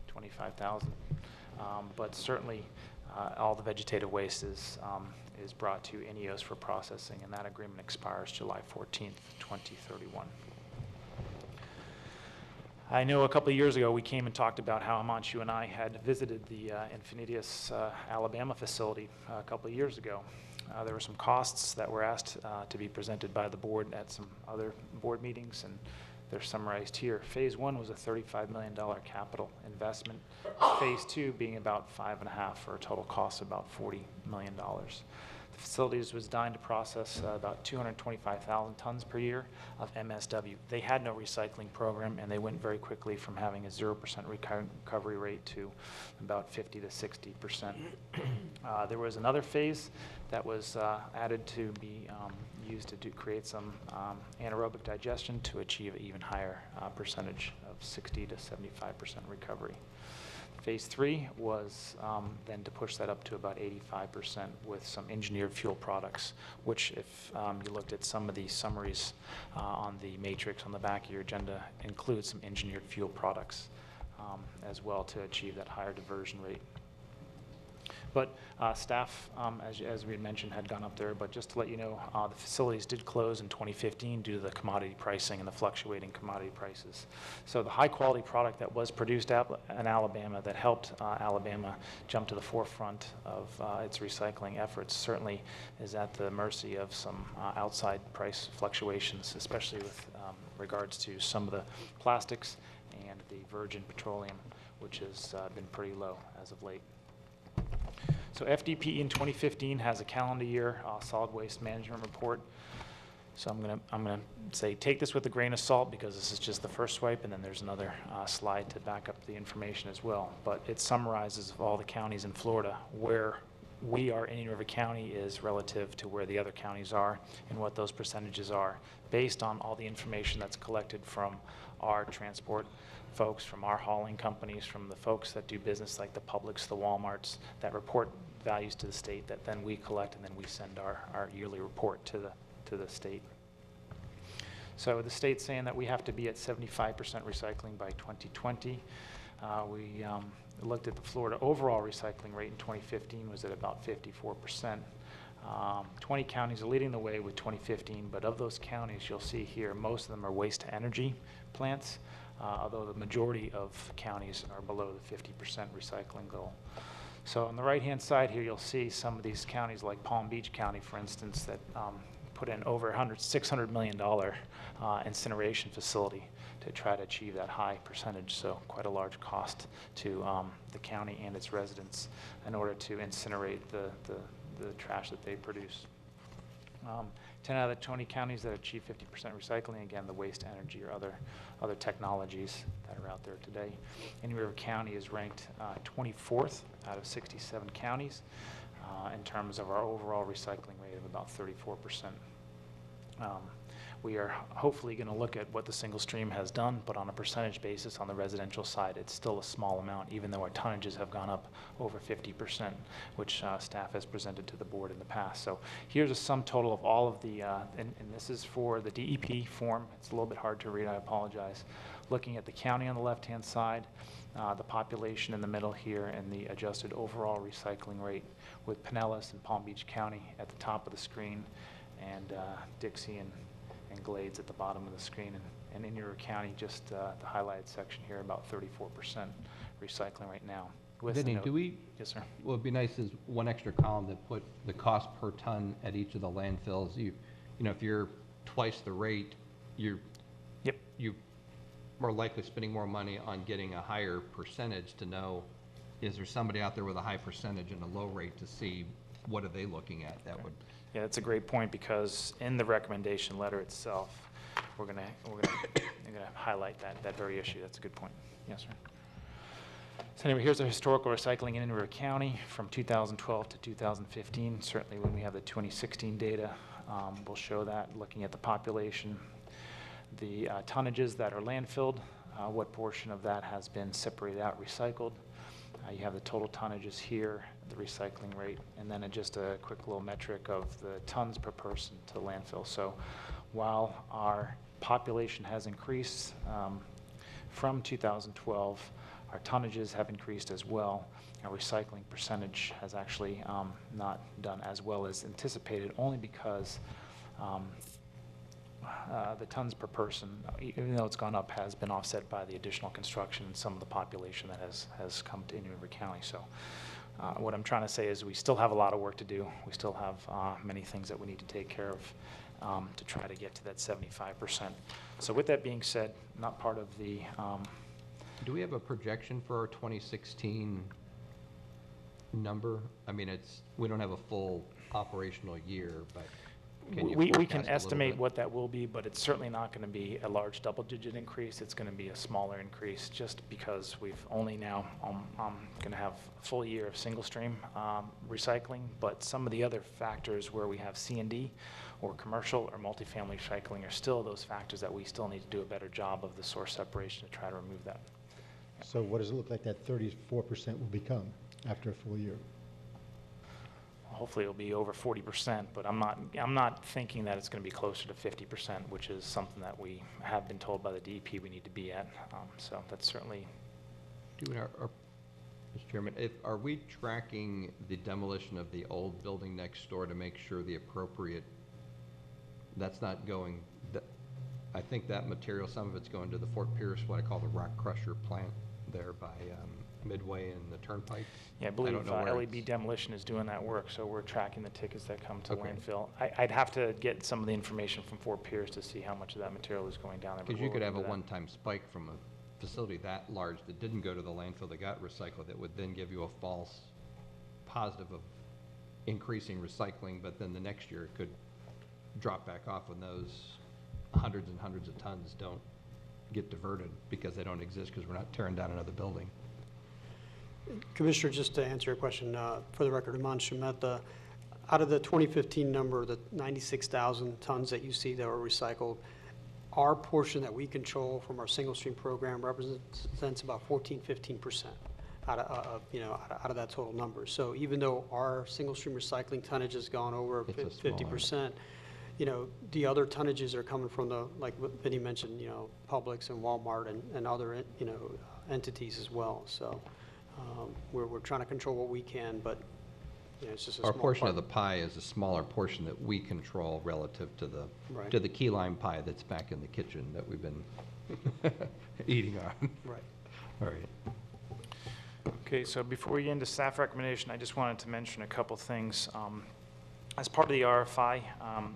25,000. But certainly all the vegetative waste is brought to INEOS for processing, and that agreement expires July 14th, 2031. I know a couple of years ago we came and talked about how Himanshu and I had visited the Infinidius, Alabama facility a couple of years ago. There were some costs that were asked to be presented by the board at some other board meetings, and they're summarized here. Phase 1 was a $35 million capital investment. Phase 2 being about $5.5 million for a total cost of about $40 million. The facilities was designed to process about 225,000 tons per year of MSW. They had no recycling program, and they went very quickly from having a 0% recovery rate to about 50 to 60%. There was another phase that was added to be used to create some anaerobic digestion to achieve an even higher percentage of 60 to 75% recovery. Phase 3 was then to push that up to about 85% with some engineered fuel products, which if you looked at some of the summaries on the matrix on the back of your agenda, includes some engineered fuel products as well to achieve that higher diversion rate. But staff, as we had mentioned, had gone up there. But just to let you know, the facilities did close in 2015 due to the commodity pricing and the fluctuating commodity prices. So the high-quality product that was produced in Alabama that helped Alabama jump to the forefront of its recycling efforts certainly is at the mercy of some outside price fluctuations, especially with regards to some of the plastics and the virgin petroleum, which has been pretty low as of late. So FDP in 2015 has a calendar year solid waste management report. So I'm gonna say take this with a grain of salt because this is just the first swipe, and then there's another slide to back up the information as well. But it summarizes all the counties in Florida where we are, Indian River County is relative to where the other counties are and what those percentages are based on all the information that's collected from our transport folks, from our hauling companies, from the folks that do business like the Publix, the Walmarts, that report values to the state that then we collect and then we send our yearly report to the state. So the state's saying that we have to be at 75% recycling by 2020. We looked at the Florida overall recycling rate in 2015 was at about 54%. 20 counties are leading the way with 2015, but of those counties you'll see here, most of them are waste to energy plants. although the majority of counties are below the 50% recycling goal. So on the right-hand side here, you'll see some of these counties like Palm Beach County, for instance, that put in over $600 million incineration facility to try to achieve that high percentage. So quite a large cost to the county and its residents in order to incinerate the trash that they produce. 10 out of the 20 counties that achieve 50% recycling, again, the waste energy or other technologies that are out there today. Indian River County is ranked 24th out of 67 counties in terms of our overall recycling rate of about 34%. We are hopefully going to look at what the single stream has done, but on a percentage basis on the residential side, it's still a small amount, even though our tonnages have gone up over 50%, which staff has presented to the board in the past. So here's a sum total of all of the, and this is for the DEP form. It's a little bit hard to read, I apologize. Looking at the county on the left-hand side, the population in the middle here, and the adjusted overall recycling rate with Pinellas and Palm Beach County at the top of the screen, and Dixie and Glades at the bottom of the screen, and Indian River County, just the highlighted section here, about 34% recycling right now. Vinny, do we? Yes, sir. What would be nice is one extra column that put the cost per ton at each of the landfills. You know, if you're twice the rate, you more likely spending more money on getting a higher percentage to know, is there somebody out there with a high percentage and a low rate to see what are they looking at? That would. Yeah, that's a great point, because in the recommendation letter itself, we're gonna highlight that very issue. That's a good point. Yes, sir. So anyway, here's the historical recycling in Indian River County from 2012 to 2015. Certainly when we have the 2016 data, we'll show that, looking at the population, the tonnages that are landfilled, what portion of that has been separated out, recycled. You have the total tonnages here, the recycling rate, and then just a quick little metric of the tons per person to the landfill. So while our population has increased from 2012, our tonnages have increased as well. Our recycling percentage has actually not done as well as anticipated, only because the tons per person, even though it's gone up, has been offset by the additional construction and some of the population that has come to Indian River County. So what I'm trying to say is we still have a lot of work to do. We still have many things that we need to take care of to try to get to that 75%. So with that being said, not part of the... Do we have a projection for our 2016 number? I mean, we don't have a full operational year, but... We can estimate what that will be, but it's certainly not going to be a large double-digit increase. It's going to be a smaller increase, just because we've only now going to have a full year of single-stream recycling. But some of the other factors where we have C&D or commercial or multifamily recycling are still those factors that we still need to do a better job of the source separation to try to remove that. So what does it look like that 34% will become after a full year? Hopefully it'll be over 40%, but I'm not thinking that it's going to be closer to 50%, which is something that we have been told by the DEP we need to be at. So that's certainly. Mr. Chairman, are we tracking the demolition of the old building next door to make sure the appropriate? That's not going. I think that material, some of it's going to the Fort Pierce, what I call the rock crusher plant there by Midway and the Turnpike. Yeah, I believe LEB Demolition is doing that work, so we're tracking the tickets that come to landfill. I'd have to get some of the information from Fort Pierce to see how much of that material is going down there. Because you could have a one-time spike from a facility that large that didn't go to the landfill that got recycled, that would then give you a false positive of increasing recycling, but then the next year it could drop back off when those hundreds and hundreds of tons don't get diverted because they don't exist because we're not tearing down another building. Commissioner, just to answer your question, for the record, Iman Shumeta, out of the 2015 number, the 96,000 tons that you see that were recycled, our portion that we control from our single stream program represents about 14–15% out of that total number. So even though our single stream recycling tonnage has gone over 50%, the other tonnages are coming from like Vinny mentioned, Publix and Walmart and other entities as well. So we're trying to control what we can, but Yeah, it's just a Our small portion part. of the pie is a smaller portion that we control relative to the, Right. to the key lime pie that's back in the kitchen that we've been eating on. Right. All right. Okay, so before we get into staff recommendation, I just wanted to mention a couple things. As part of the RFI,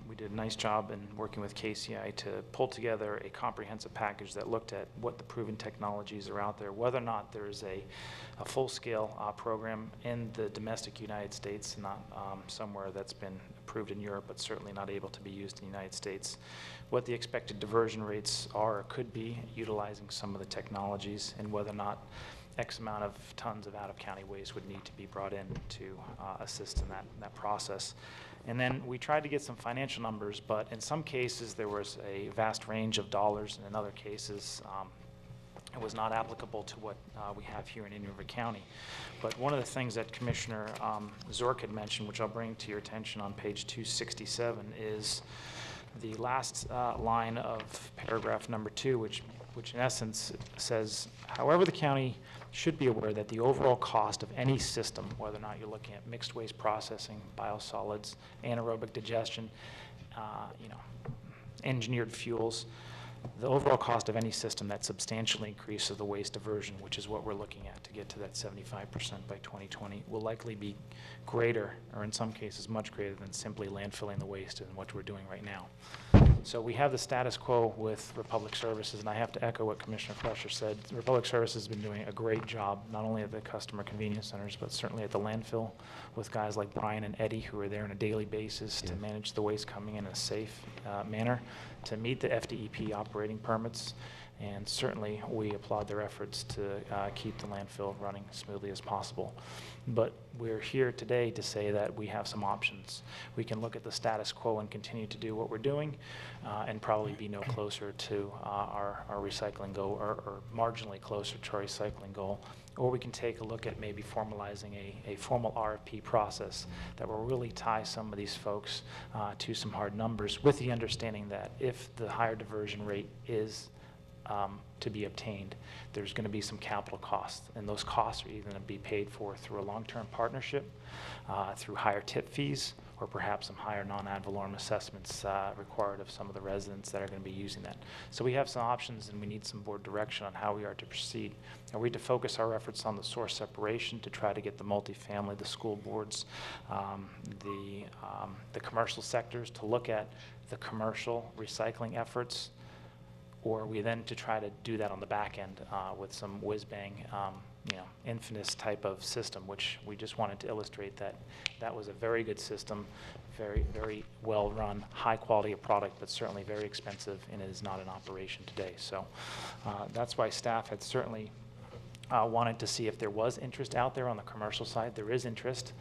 we did a nice job in working with KCI to pull together a comprehensive package that looked at what the proven technologies are out there, whether or not there's a full-scale program in the domestic United States, not somewhere that's been approved in Europe, but certainly not able to be used in the United States, what the expected diversion rates are or could be utilizing some of the technologies, and whether or not X amount of tons of out-of-county waste would need to be brought in to assist in that process. And then we tried to get some financial numbers, but in some cases there was a vast range of dollars, and in other cases it was not applicable to what we have here in Indian River County. But one of the things that Commissioner Zork had mentioned, which I'll bring to your attention on page 267, is the last line of paragraph number 2, which in essence says, however, the county should be aware that the overall cost of any system, whether or not you're looking at mixed waste processing, biosolids, anaerobic digestion, engineered fuels, the overall cost of any system that substantially increases the waste diversion, which is what we're looking at to get to that 75% by 2020, will likely be greater, or in some cases much greater, than simply landfilling the waste and what we're doing right now. So we have the status quo with Republic Services, and I have to echo what Commissioner Fletcher said. Republic Services has been doing a great job, not only at the customer convenience centers, but certainly at the landfill with guys like Brian and Eddie, who are there on a daily basis to manage the waste coming in a safe manner, to meet the FDEP operating permits. And certainly we applaud their efforts to keep the landfill running as smoothly as possible. But we're here today to say that we have some options. We can look at the status quo and continue to do what we're doing and probably be no closer to our recycling goal, or marginally closer to our recycling goal. Or we can take a look at maybe formalizing a formal RFP process that will really tie some of these folks to some hard numbers, with the understanding that if the higher diversion rate is to be obtained, there's going to be some capital costs, and those costs are either going to be paid for through a long-term partnership, through higher tip fees, or perhaps some higher non-ad valorem assessments required of some of the residents that are going to be using that. So we have some options, and we need some board direction on how we are to proceed. Are we to focus our efforts on the source separation to try to get the multifamily, the school boards, the commercial sectors to look at the commercial recycling efforts? Or are we then to try to do that on the back end with some whiz-bang, infamous type of system, which we just wanted to illustrate that that was a very good system, very, very well-run, high quality of product, but certainly very expensive, and it is not in operation today. So that's why staff had certainly wanted to see if there was interest out there on the commercial side. There is interest.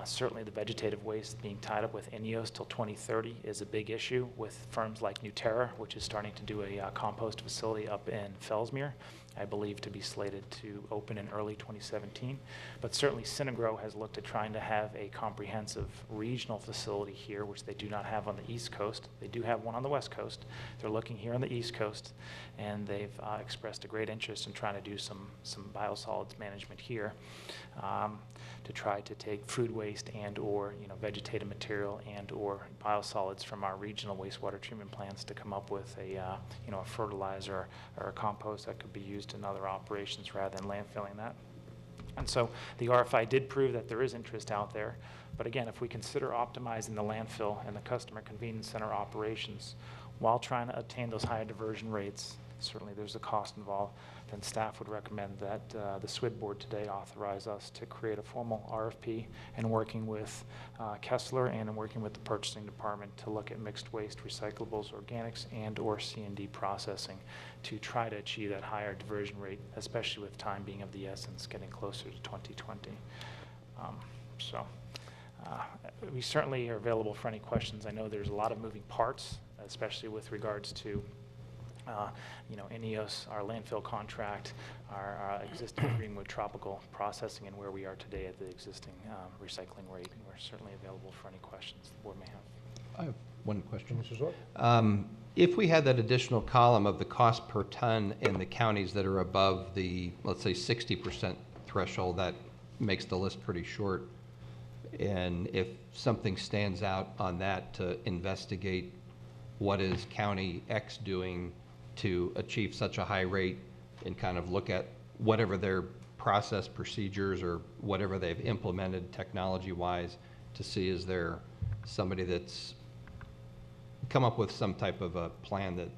Certainly the vegetative waste being tied up with INEOS till 2030 is a big issue, with firms like Nuterra, which is starting to do a compost facility up in Fellsmere, I believe to be slated to open in early 2017. But certainly Synagro has looked at trying to have a comprehensive regional facility here, which they do not have on the East Coast. They do have one on the West Coast. They're looking here on the East Coast, and they've expressed a great interest in trying to do some biosolids management here, to try to take food waste and or vegetative material and or biosolids from our regional wastewater treatment plants to come up with a fertilizer or a compost that could be used in other operations rather than landfilling that. And so the RFI did prove that there is interest out there. But again, if we consider optimizing the landfill and the customer convenience center operations while trying to obtain those higher diversion rates, certainly there's a cost involved, then staff would recommend that the SWID board today authorize us to create a formal RFP, and working with Kessler and working with the purchasing department to look at mixed waste, recyclables, organics, and or C&D processing to try to achieve that higher diversion rate, especially with time being of the essence, getting closer to 2020. We certainly are available for any questions. I know there's a lot of moving parts, especially with regards to INEOS, our landfill contract, our existing agreement with Tropical Processing, and where we are today at the existing recycling rate. And we're certainly available for any questions the board may have. I have one question. Mr. Zork? If we had that additional column of the cost per ton in the counties that are above the, let's say, 60% threshold, that makes the list pretty short. And if something stands out on that, to investigate what is County X doing to achieve such a high rate, and kind of look at whatever their process procedures or whatever they've implemented technology-wise, to see is there somebody that's come up with some type of a plan that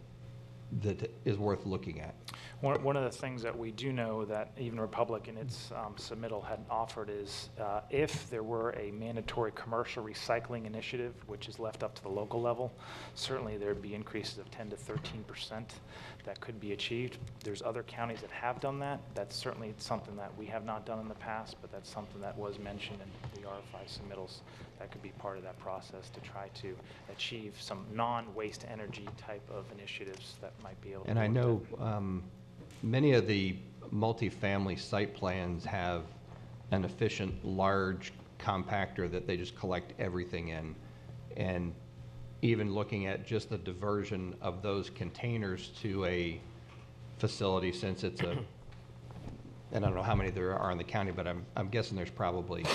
is worth looking at. One of the things that we do know that even Republic in its submittal had offered is if there were a mandatory commercial recycling initiative, which is left up to the local level, certainly there'd be increases of 10 to 13% that could be achieved. There's other counties that have done that. That's certainly something that we have not done in the past, but that's something that was mentioned in the R5 submittals. That could be part of that process to try to achieve some non-waste energy type of initiatives that might be able to. And I know many of the multifamily site plans have an efficient large compactor that they just collect everything in. And even looking at just the diversion of those containers to a facility, since it's a, and I don't know how many there are in the county, but I'm guessing there's probably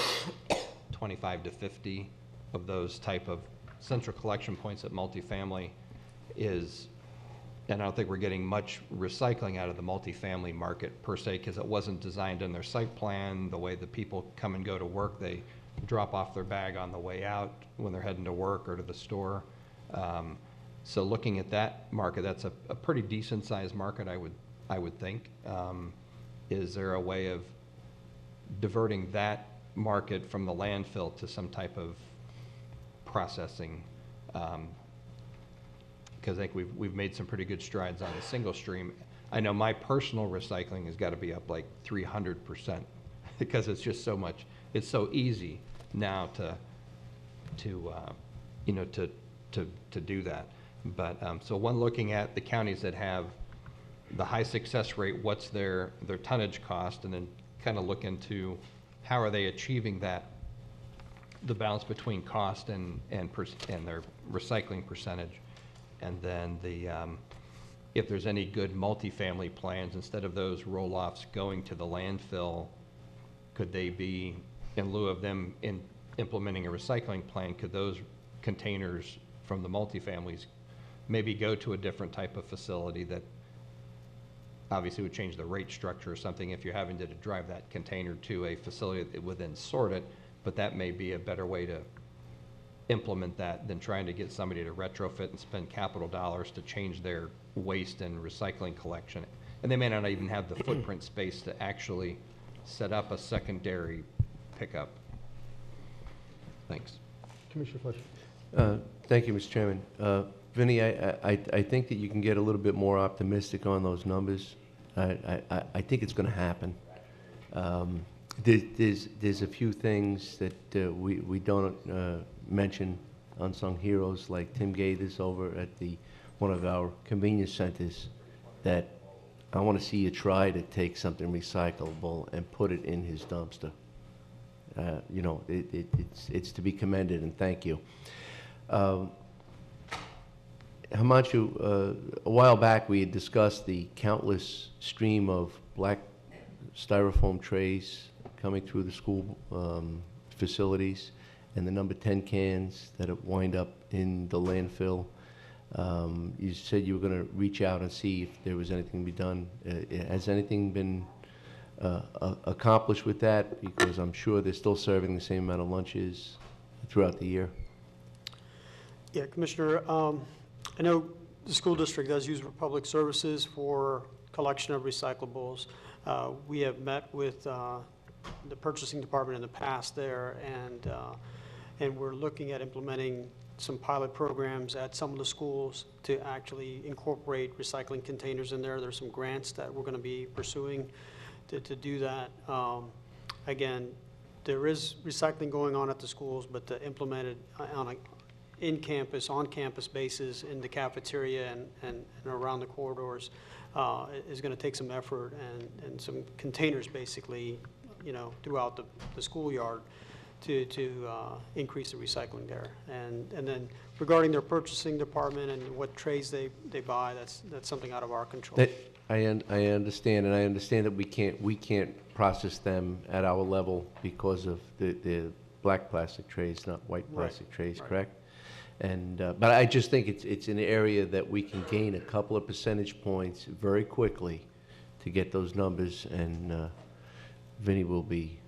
25 to 50 of those type of central collection points at multifamily is, and I don't think we're getting much recycling out of the multifamily market per se, because it wasn't designed in their site plan. The way the people come and go to work, they drop off their bag on the way out when they're heading to work or to the store. So looking at that market, that's a pretty decent sized market, I would think. Is there a way of diverting that market from the landfill to some type of processing? Because I think we've made some pretty good strides on the single stream. I know my personal recycling has got to be up like 300% because it's just so much. It's so easy now to do that. But so one, looking at the counties that have the high success rate, what's their tonnage cost, and then kind of look into how are they achieving that, the balance between cost and their recycling percentage. And then if there's any good multifamily plans, instead of those roll-offs going to the landfill, could they be, in lieu of them implementing a recycling plan, could those containers from the multifamilies maybe go to a different type of facility that obviously would change the rate structure or something if you're having to drive that container to a facility that would then sort it, but that may be a better way to implement that than trying to get somebody to retrofit and spend capital dollars to change their waste and recycling collection. And they may not even have the footprint space to actually set up a secondary pickup. Thanks. Commissioner Fletcher. Thank you, Mr. Chairman. Vinny, I think that you can get a little bit more optimistic on those numbers. I think it's going to happen. There's a few things that we don't mention, unsung heroes like Tim Gaithers over at one of our convenience centers, that I want to see you try to take something recyclable and put it in his dumpster. It's to be commended, and thank you. Himanshu, a while back we had discussed the countless stream of black styrofoam trays coming through the school facilities, and the number 10 cans that wind up in the landfill. You said you were going to reach out and see if there was anything to be done. Has anything been accomplished with that? Because I'm sure they're still serving the same amount of lunches throughout the year. Yeah, Commissioner, I know the school district does use Republic Services for collection of recyclables. We have met with the purchasing department in the past there, and we're looking at implementing some pilot programs at some of the schools to actually incorporate recycling containers in there. There's some grants that we're going to be pursuing to do that. Again, there is recycling going on at the schools, but to implement it on a on-campus basis in the cafeteria and around the corridors is going to take some effort and some containers basically, throughout the schoolyard to increase the recycling there. And then regarding their purchasing department and what trays they buy, that's something out of our control. I understand, and that we can't process them at our level because of the black plastic trays, not white Right, plastic trays, right. correct? And, but I just think it's an area that we can gain a couple of percentage points very quickly to get those numbers, and Vinnie will be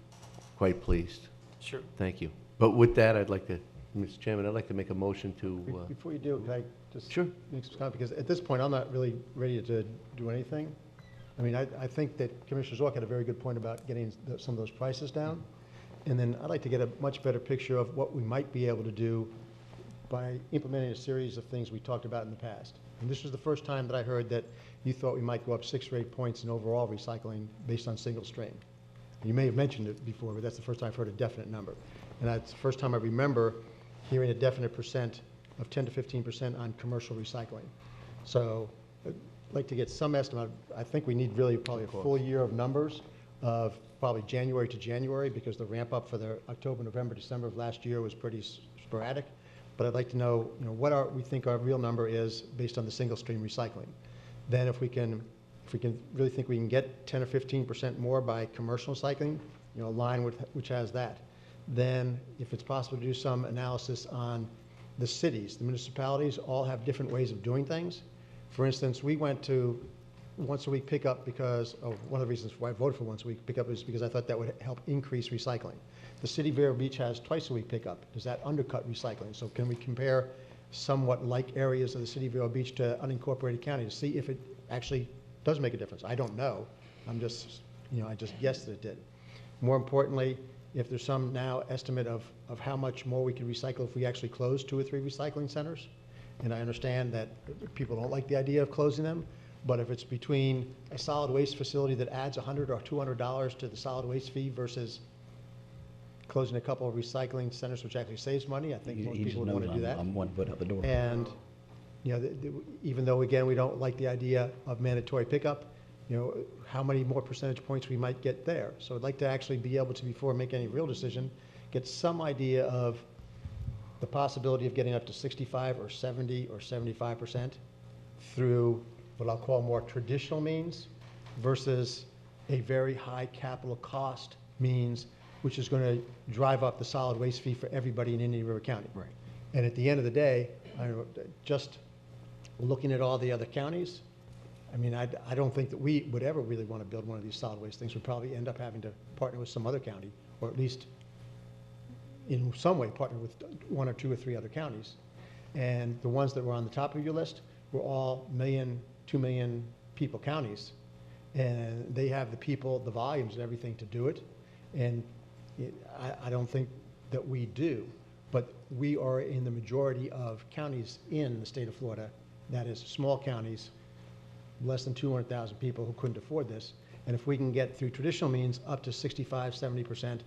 quite pleased. Sure. Thank you. But with that, I'd like to, Mr. Chairman, I'd like to make a motion to, Before you do, can I just Sure. make some comment? Because at this point, I'm not really ready to do anything. I mean, I think that Commissioner Zorc had a very good point about getting some of those prices down. And then I'd like to get a much better picture of what we might be able to do by implementing a series of things we talked about in the past. And this was the first time that I heard that you thought we might go up 6 or 8 points in overall recycling based on single stream. You may have mentioned it before, but that's the first time I've heard a definite number. And that's the first time I remember hearing a definite percent of 10 to 15% on commercial recycling. So I'd like to get some estimate. I think we need really probably a full year of numbers of probably January to January, because the ramp up for the October, November, December of last year was pretty sporadic. But I'd like to know, what we think our real number is based on the single stream recycling. Then if we can really think we can get 10 or 15% more by commercial recycling, a line which has that. Then if it's possible to do some analysis on the cities, the municipalities all have different ways of doing things. For instance, we went to once a week pickup because of one of the reasons why I voted for once a week pickup is because I thought that would help increase recycling. The city of Vero Beach has twice a week pickup. Does that undercut recycling? So can we compare somewhat like areas of the city of Vero Beach to unincorporated county to see if it actually does make a difference? I don't know. I'm just, I just guessed that it did. More importantly, if there's some now estimate of how much more we can recycle if we actually close 2 or 3 recycling centers. And I understand that people don't like the idea of closing them, but if it's between a solid waste facility that adds $100 or $200 to the solid waste fee versus closing a couple of recycling centers, which actually saves money, I think most people would want to do that. I'm one foot out the door. And, even though, again, we don't like the idea of mandatory pickup, how many more percentage points we might get there. So I'd like to actually be able to, before making any real decision, get some idea of the possibility of getting up to 65 or 70 or 75% through what I'll call more traditional means versus a very high capital cost means, which is going to drive up the solid waste fee for everybody in Indian River County. Right. And at the end of the day, just looking at all the other counties, I mean, I don't think that we would ever really want to build one of these solid waste things. We'd probably end up having to partner with some other county, or at least in some way partner with 1 or 2 or 3 other counties. And the ones that were on the top of your list were all 1 million, 2 million people counties. And they have the people, the volumes and everything to do it. And I don't think that we do. But we are in the majority of counties in the state of Florida, that is small counties, less than 200,000 people who couldn't afford this. And if we can get through traditional means up to 65, 70%,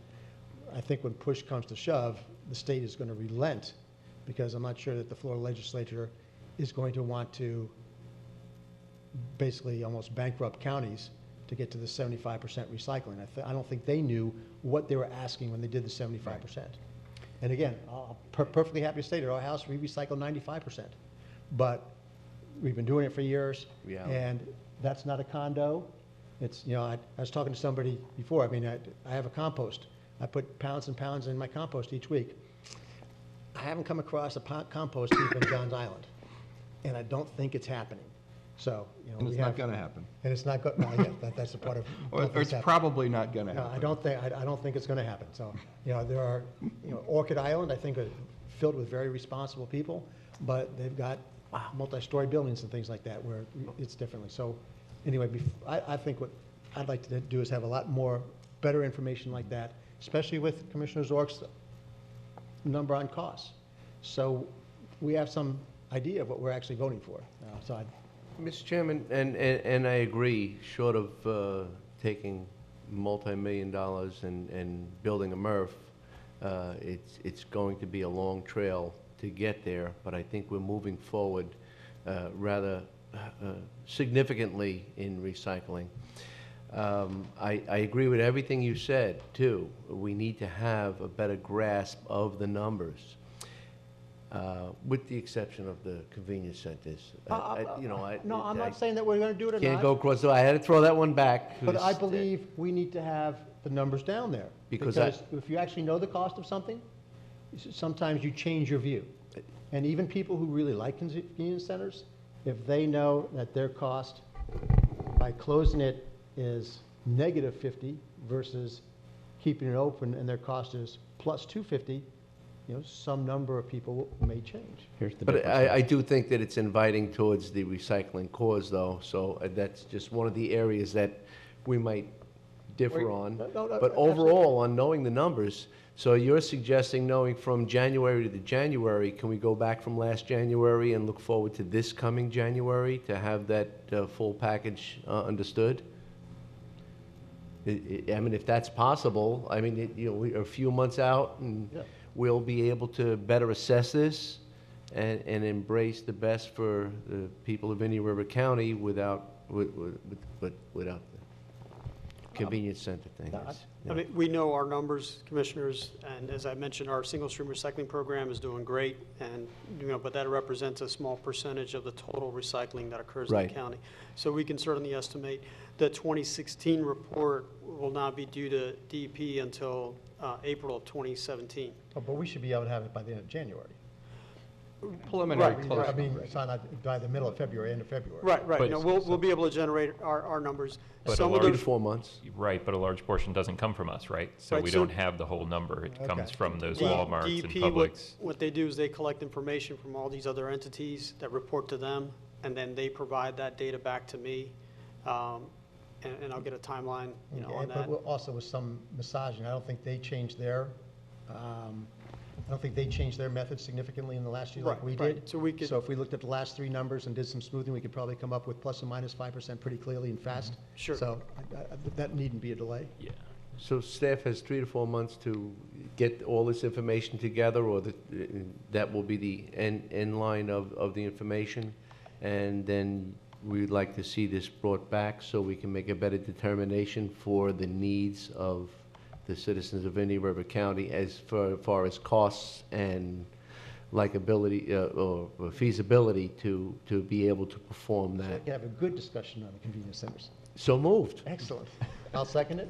I think when push comes to shove, the state is going to relent, because I'm not sure that the Florida legislature is going to want to basically almost bankrupt counties to get to the 75% recycling. I don't think they knew what they were asking when they did the 75%. Right. And again, I'm perfectly happy to state at our house, we recycle 95%. But we've been doing it for years, and that's not a condo. It's, I was talking to somebody before. I mean, I have a compost. I put pounds and pounds in my compost each week. I haven't come across a compost heap in Johns Island, and I don't think it's happening. So, and it's not going to happen. And it's not going. No, yeah, that's a part of. Or it's probably not going to happen. No, I don't think it's going to happen. So, there are, Orchid Island, I think, are filled with very responsible people, but they've got multi-story buildings and things like that where it's differently. So, anyway, I think what I'd like to do is have a lot more better information like that, especially with Commissioner Zorc's number on costs. So we have some idea of what we're actually voting for. So Mr. Chairman, and I agree, short of taking multi-million dollars and building a MRF, it's going to be a long trail to get there, but I think we're moving forward rather significantly in recycling. I agree with everything you said, too. We need to have a better grasp of the numbers. With the exception of the convenience centers. No, I'm not saying that we're going to do it or not. Can't go across, so I had to throw that one back. But I believe we need to have the numbers down there. Because if you actually know the cost of something, sometimes you change your view. And even people who really like convenience centers, if they know that their cost by closing it is negative 50 versus keeping it open and their cost is plus 250, some number of people may change. Here's the But difference. I do think that it's inviting towards the recycling cause, though, so that's just one of the areas that we might differ on. No, But overall, on knowing the numbers, so you're suggesting knowing from January to January, can we go back from last January and look forward to this coming January to have that full package understood? I mean, if that's possible, I mean, we're a few months out and we'll be able to better assess this and embrace the best for the people of Indian River County without the convenience center thing. I mean, we know our numbers, commissioners, and as I mentioned, our single-stream recycling program is doing great, and, but that represents a small percentage of the total recycling that occurs in Right. the county. So we can certainly estimate the 2016 report will not be due to DEP until April of 2017. Oh, but we should be able to have it by the end of January. Preliminary Right, close. I mean, it's not by the middle of February, end of February. Right. But- No, we'll be able to generate our numbers. But Some a of large, those- 4 months. Right, but a large portion doesn't come from us, right? So Right, we so- don't have the whole number. It comes Okay. from those D- Walmarts and DEP, Publix. what they do is they collect information from all these other entities that report to them, and then they provide that data back to me, and I'll get a timeline, on But that. also with some massaging, I don't think they changed their, I don't think they changed their method significantly in the last year like Right, we right. did. So we could- So if we looked at the last three numbers and did some smoothing, we could probably come up with plus or minus 5% pretty clearly and fast. Sure. So that needn't be a delay. Yeah. So staff has 3 to 4 months to get all this information together, or that will be the end line of the information? And then we'd like to see this brought back so we can make a better determination for the needs of the citizens of Indian River County as far as costs and likability or feasibility to be able to perform So we that. can have a good discussion on the convenience centers. So moved. Excellent. I'll second it.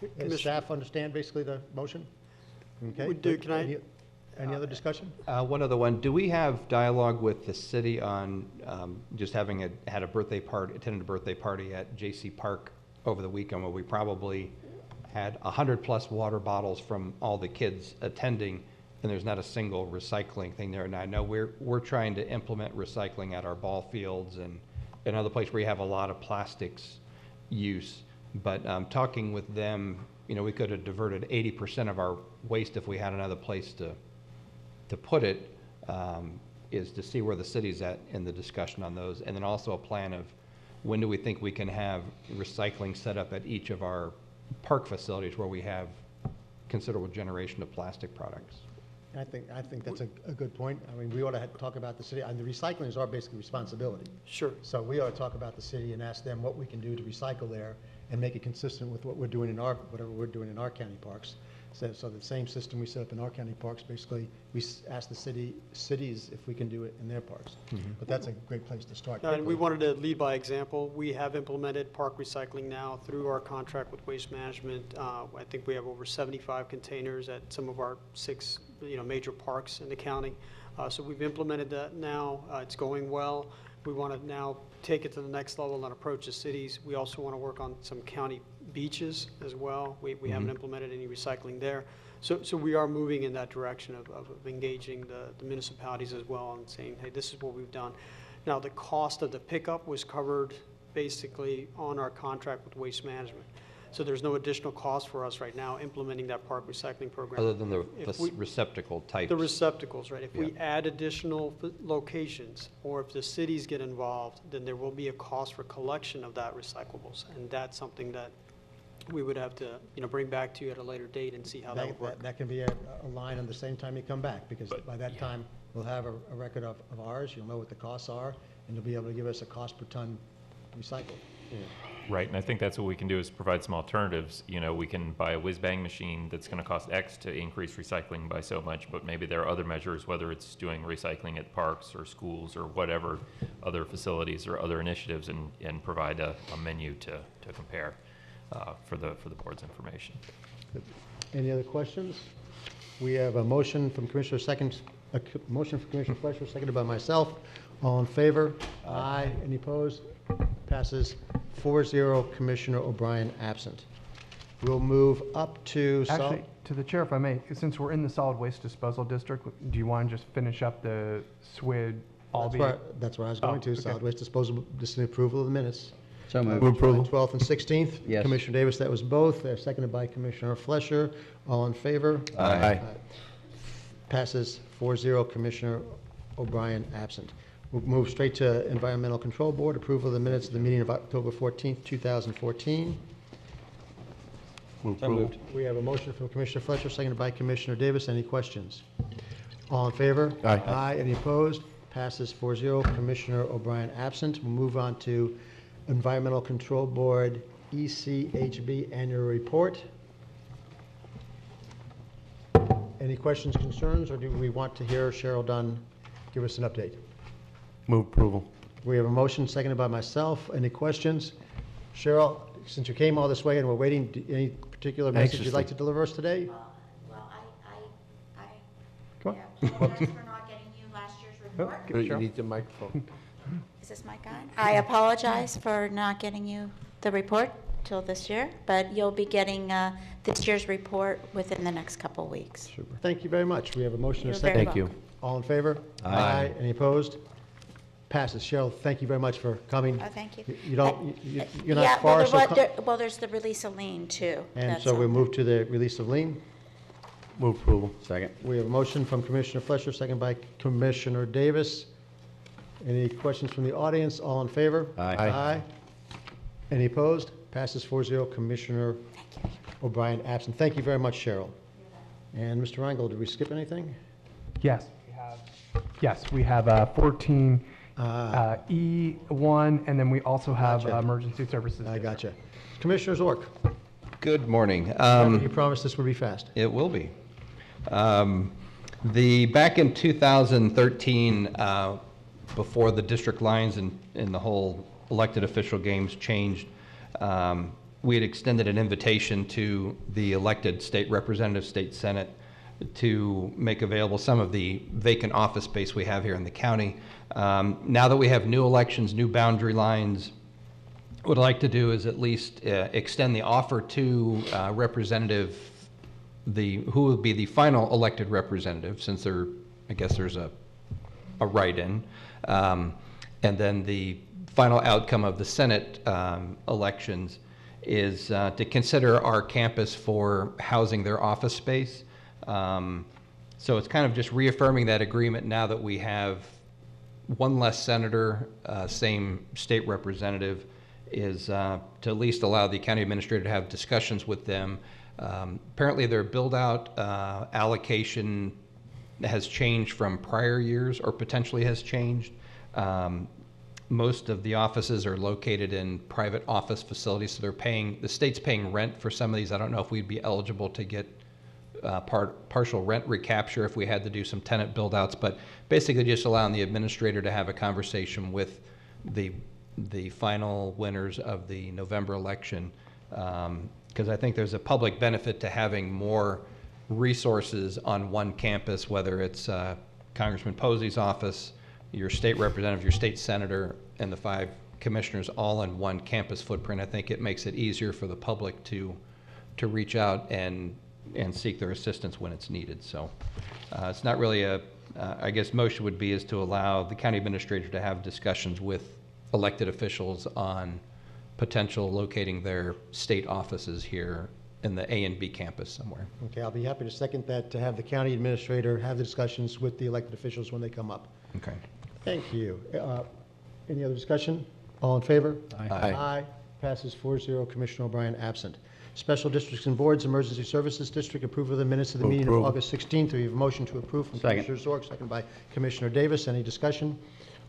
Does Commissioner- staff understand basically the motion? Okay. We do. Can I- Any other discussion? One other one. Do we have dialogue with the city on just having attended a birthday party at J.C. Park over the weekend where we probably had 100+ water bottles from all the kids attending, and there's not a single recycling thing there. And I know we're trying to implement recycling at our ball fields and other places where you have a lot of plastics use. But talking with them, we could have diverted 80% of our waste if we had another place to put it, is to see where the city's at in the discussion on those. And then also a plan of when do we think we can have recycling set up at each of our park facilities where we have considerable generation of plastic products. I think that's a good point. I mean, we ought to talk about the city, and the recycling is our basic responsibility. Sure. So we ought to talk about the city and ask them what we can do to recycle there and make it consistent with what we're doing whatever we're doing in our county parks. So the same system we set up in our county parks, basically, we ask the cities if we can do it in their parks. But that's a great place to start. And we wanted to lead by example. We have implemented park recycling now through our contract with Waste Management. I think we have over 75 containers at some of our 6, major parks in the county. So we've implemented that now. It's going well. We want to now take it to the next level and approach the cities. We also want to work on some county beaches as well. We haven't implemented any recycling there. So we are moving in that direction of engaging the municipalities as well and saying, hey, this is what we've done. Now, the cost of the pickup was covered basically on our contract with Waste Management. So there's no additional cost for us right now implementing that park recycling program. Other than the If we- receptacle types. The receptacles, right. If we Yeah. add additional locations, or if the cities get involved, then there will be a cost for collection of that recyclables. And that's something that we would have to, bring back to you at a later date and see how that would work. That can be a line on the same time you come back, because by that time, we'll have a record of ours, you'll know what the costs are, and you'll be able to give us a cost per ton recycled. Right, and I think that's what we can do is provide some alternatives. We can buy a whiz-bang machine that's going to cost X to increase recycling by so much, but maybe there are other measures, whether it's doing recycling at parks or schools or whatever, other facilities or other initiatives, and provide a menu to compare. for the board's information. Any other questions? We have a motion from Commissioner motion from Commissioner Fleischer, seconded by myself. All in favor? Aye. Any opposed? Passes 4-0. Commissioner O'Brien absent. We'll move up to... Actually, to the chair, if I may, since we're in the solid waste disposal district, do you want to just finish up the SWID Albee? That's where I was going to. okay. Solid waste disposal, just an approval of the minutes. So moved. July 12th and 16th. Yes. Commissioner Davis, that was both. They're seconded by Commissioner Fleischer. All in favor? Aye. Passes 4-0. Commissioner O'Brien absent. We'll move straight to Environmental Control Board. Approval of the minutes of the meeting of October 14th, 2014. So moved. We have a motion from Commissioner Fleischer, seconded by Commissioner Davis. Any questions? All in favor? Aye. Aye. Any opposed? Passes 4-0. Commissioner O'Brien absent. We'll move on to Environmental Control Board, ECHB Annual Report. Any questions, concerns, or do we want to hear Cheryl Dunn give us an update? Move approval. We have a motion seconded by myself. Any questions? Cheryl, since you came all this way and we're waiting, any particular message you'd like to deliver us today? Well, Come on. apologize for not getting you last year's report. You need the microphone. Is this mic on? I apologize for not getting you the report till this year, but you'll be getting this year's report within the next couple weeks. Super. Thank you very much. We have a motion and a You're second. very Thank you. welcome. All in favor? Aye. Any opposed? Passes. Cheryl, thank you very much for coming. Oh, thank you. You're not Yeah, far, well, so well, there's the release of lien too. and That's so we'll all. move to the release of lien. Move approval. Second. We have a motion from Commissioner Fleischer, second by Commissioner Davis. Any questions from the audience? All in favor? Aye. Aye. Any opposed? Passes 4-0. Commissioner O'Brien absent. Thank you very much, Cheryl. And Mr. Reingold, did we skip anything? Yes. We have 14 E1, and then we also have Gotcha. emergency services. I gotcha. Commissioner Zork, Good morning. you promised this would be fast. It will be. Back in 2013, before the district lines and the whole elected official games changed, we had extended an invitation to the elected state representative, state senate, to make available some of the vacant office space we have here in the county. Now that we have new elections, new boundary lines, what I'd like to do is at least extend the offer to representative, who will be the final elected representative, since I guess there's a write-in, and then the final outcome of the Senate elections is to consider our campus for housing their office space. So it's kind of just reaffirming that agreement now that we have one less senator, same state representative, is to at least allow the county administrator to have discussions with them. Apparently their build-out allocation has changed from prior years, or potentially has changed. Most of the offices are located in private office facilities, so the state's paying rent for some of these. I don't know if we'd be eligible to get partial rent recapture if we had to do some tenant build-outs, but basically just allowing the administrator to have a conversation with the final winners of the November election, because I think there's a public benefit to having more resources on one campus, whether it's Congressman Posey's office, your state representative, your state senator, and the 5 commissioners all in one campus footprint. I think it makes it easier for the public to reach out and seek their assistance when it's needed. So it's not really I guess motion would be is to allow the county administrator to have discussions with elected officials on potential locating their state offices here in the A and B campus somewhere. Okay, I'll be happy to second that, to have the county administrator have the discussions with the elected officials when they come up. Okay. Thank you. Any other discussion? All in favor? Aye. Aye. Passes 4-0. Commissioner O'Brien absent. Special Districts and Boards, Emergency Services District, approval of the minutes of the meeting of August 16th. We have a motion to approve from Second. Commissioner Zork, second by Commissioner Davis. Any discussion?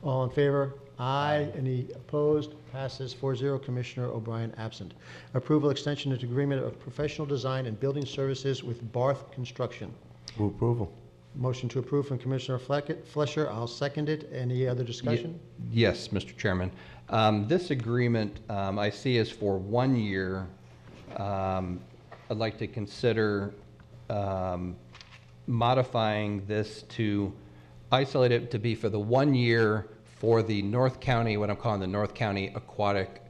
All in favor? Aye. Any opposed? Passes 4-0. Commissioner O'Brien absent. Approval extension into agreement of professional design and building services with Barth Construction. Move approval. Motion to approve from Commissioner Fleischer. I'll second it. Any other discussion? Yes, Mr. Chairman. This agreement I see is for 1 year I'd like to consider modifying this to isolate it to be for the 1 year for the North County, what I'm calling the North County Aquatic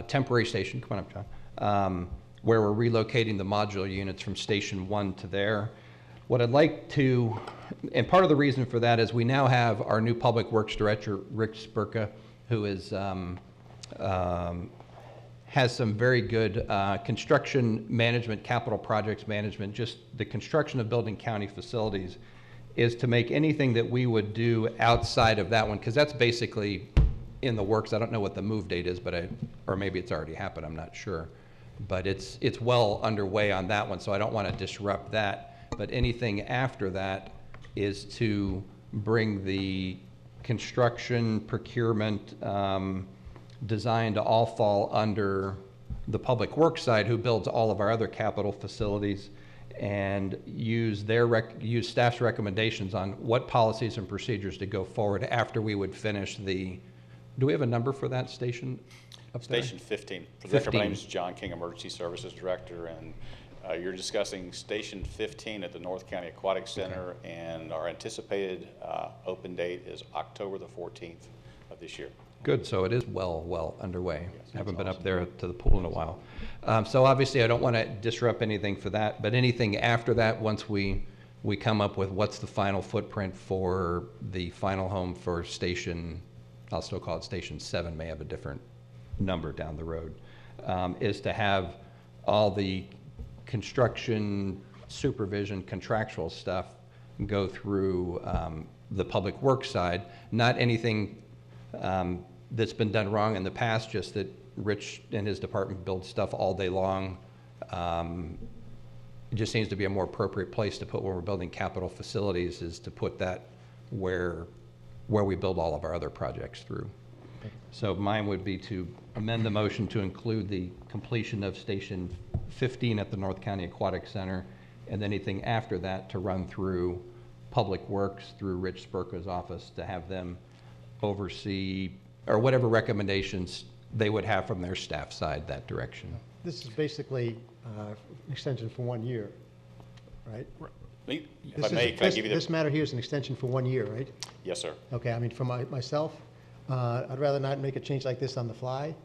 Temporary Station, come on up, John, where we're relocating the modular units from Station 1 to there. What I'd like to, and part of the reason for that is we now have our new Public Works Director, Rick Spurka, who is has some very good construction management, capital projects management, just the construction of building county facilities is to make anything that we would do outside of that one, because that's basically in the works. I don't know what the move date is, but or maybe it's already happened, I'm not sure. But it's well underway on that one, so I don't want to disrupt that. But anything after that is to bring the construction, procurement, design to all fall under the Public Works side, who builds all of our other capital facilities, and use use staff's recommendations on what policies and procedures to go forward after we would finish the, do we have a number for that station up there? Station 15. For the record, my name is John King, Emergency Services Director, and you're discussing Station 15 at the North County Aquatic Center, and our anticipated open date is October the 14th of this year. Good, so it is well underway. Yes, I haven't been up there to the pool in a while. So obviously I don't want to disrupt anything for that, but anything after that, once we come up with what's the final footprint for the final home for Station, I'll still call it Station 7, may have a different number down the road, is to have all the construction, supervision, contractual stuff go through the Public Works side, not anything that's been done wrong in the past, just that Rich and his department build stuff all day long. It just seems to be a more appropriate place to put when we're building capital facilities, is to put that where we build all of our other projects through. So mine would be to amend the motion to include the completion of Station 15 at the North County Aquatic Center, and anything after that to run through Public Works, through Rich Spurka's office, to have them oversee, or whatever recommendations they would have from their staff side, that direction. This is basically an extension for 1 year, right? If I may, can I give you the... This matter here is an extension for 1 year, right? Yes, sir. Okay, I mean, for myself, I'd rather not make a change like this on the fly.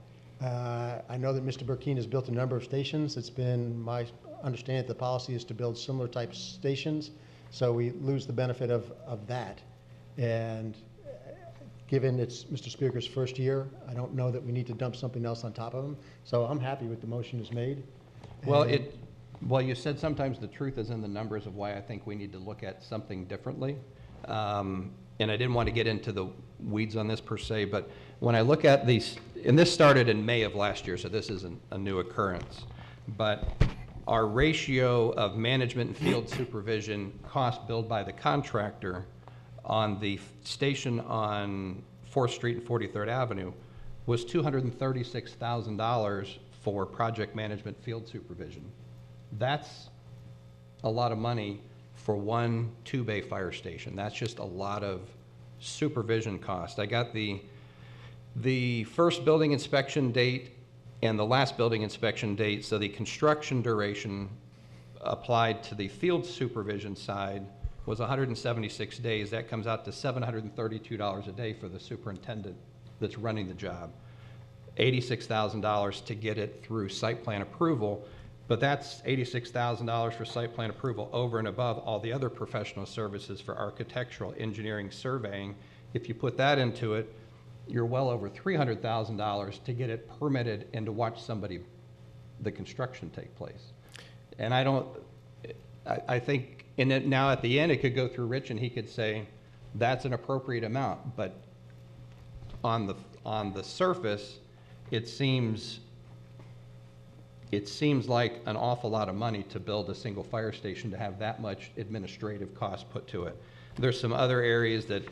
I know that Mr. Burkeen has built a number of stations. It's been my understanding that the policy is to build similar type stations, so we lose the benefit of that. And given it's Mr. Spurka's first year, I don't know that we need to dump something else on top of him. So I'm happy with the motion is made. Well, you said sometimes the truth is in the numbers of why I think we need to look at something differently. And I didn't want to get into the weeds on this per se, but when I look at these, and this started in May of last year, so this isn't a new occurrence, but our ratio of management and field supervision cost billed by the contractor on the station on 4th Street and 43rd Avenue was $236,000 for project management field supervision. That's a lot of money for one 2-bay fire station. That's just a lot of supervision cost. I got the first building inspection date and the last building inspection date, so the construction duration applied to the field supervision side was 176 days. That comes out to $732 a day for the superintendent that's running the job. $86,000 to get it through site plan approval, but that's $86,000 for site plan approval over and above all the other professional services for architectural, engineering, surveying. If you put that into it, you're well over $300,000 to get it permitted and to watch the construction take place. And I think now at the end it could go through Rich and he could say that's an appropriate amount, but on the surface it seems like an awful lot of money to build a single fire station, to have that much administrative cost put to it. There's some other areas that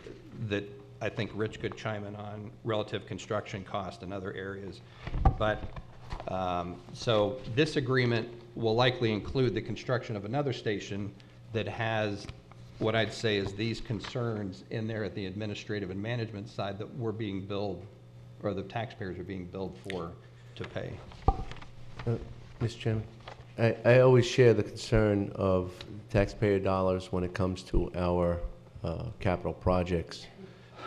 I think Rich could chime in on, relative construction cost and other areas. But so this agreement will likely include the construction of another station that has what I'd say is these concerns in there at the administrative and management side that we're being billed, or the taxpayers are being billed for to pay. Mr. Chairman, I always share the concern of taxpayer dollars when it comes to our capital projects.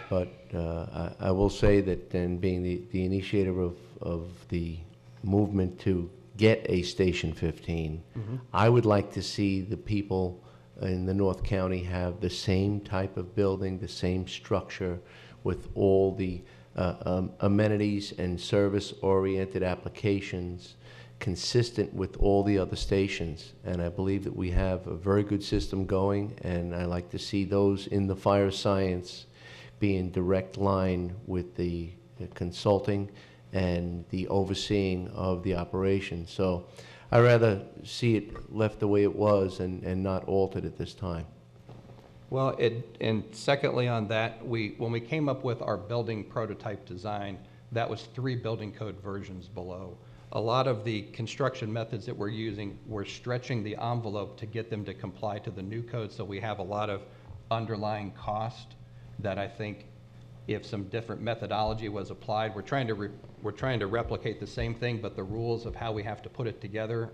But I will say that in being the initiator of the movement to get a Station 15, I would like to see the people in the North County have the same type of building, the same structure, with all the amenities and service-oriented applications consistent with all the other stations. And I believe that we have a very good system going, and I like to see those in the fire science be in direct line with the consulting and the overseeing of the operation. So I'd rather see it left the way it was and not altered at this time. Well, and secondly on that, when we came up with our building prototype design, that was 3 building code versions below. A lot of the construction methods that we're using, we're stretching the envelope to get them to comply to the new code, so we have a lot of underlying cost that I think if some different methodology was applied, we're trying to replicate the same thing, but the rules of how we have to put it together,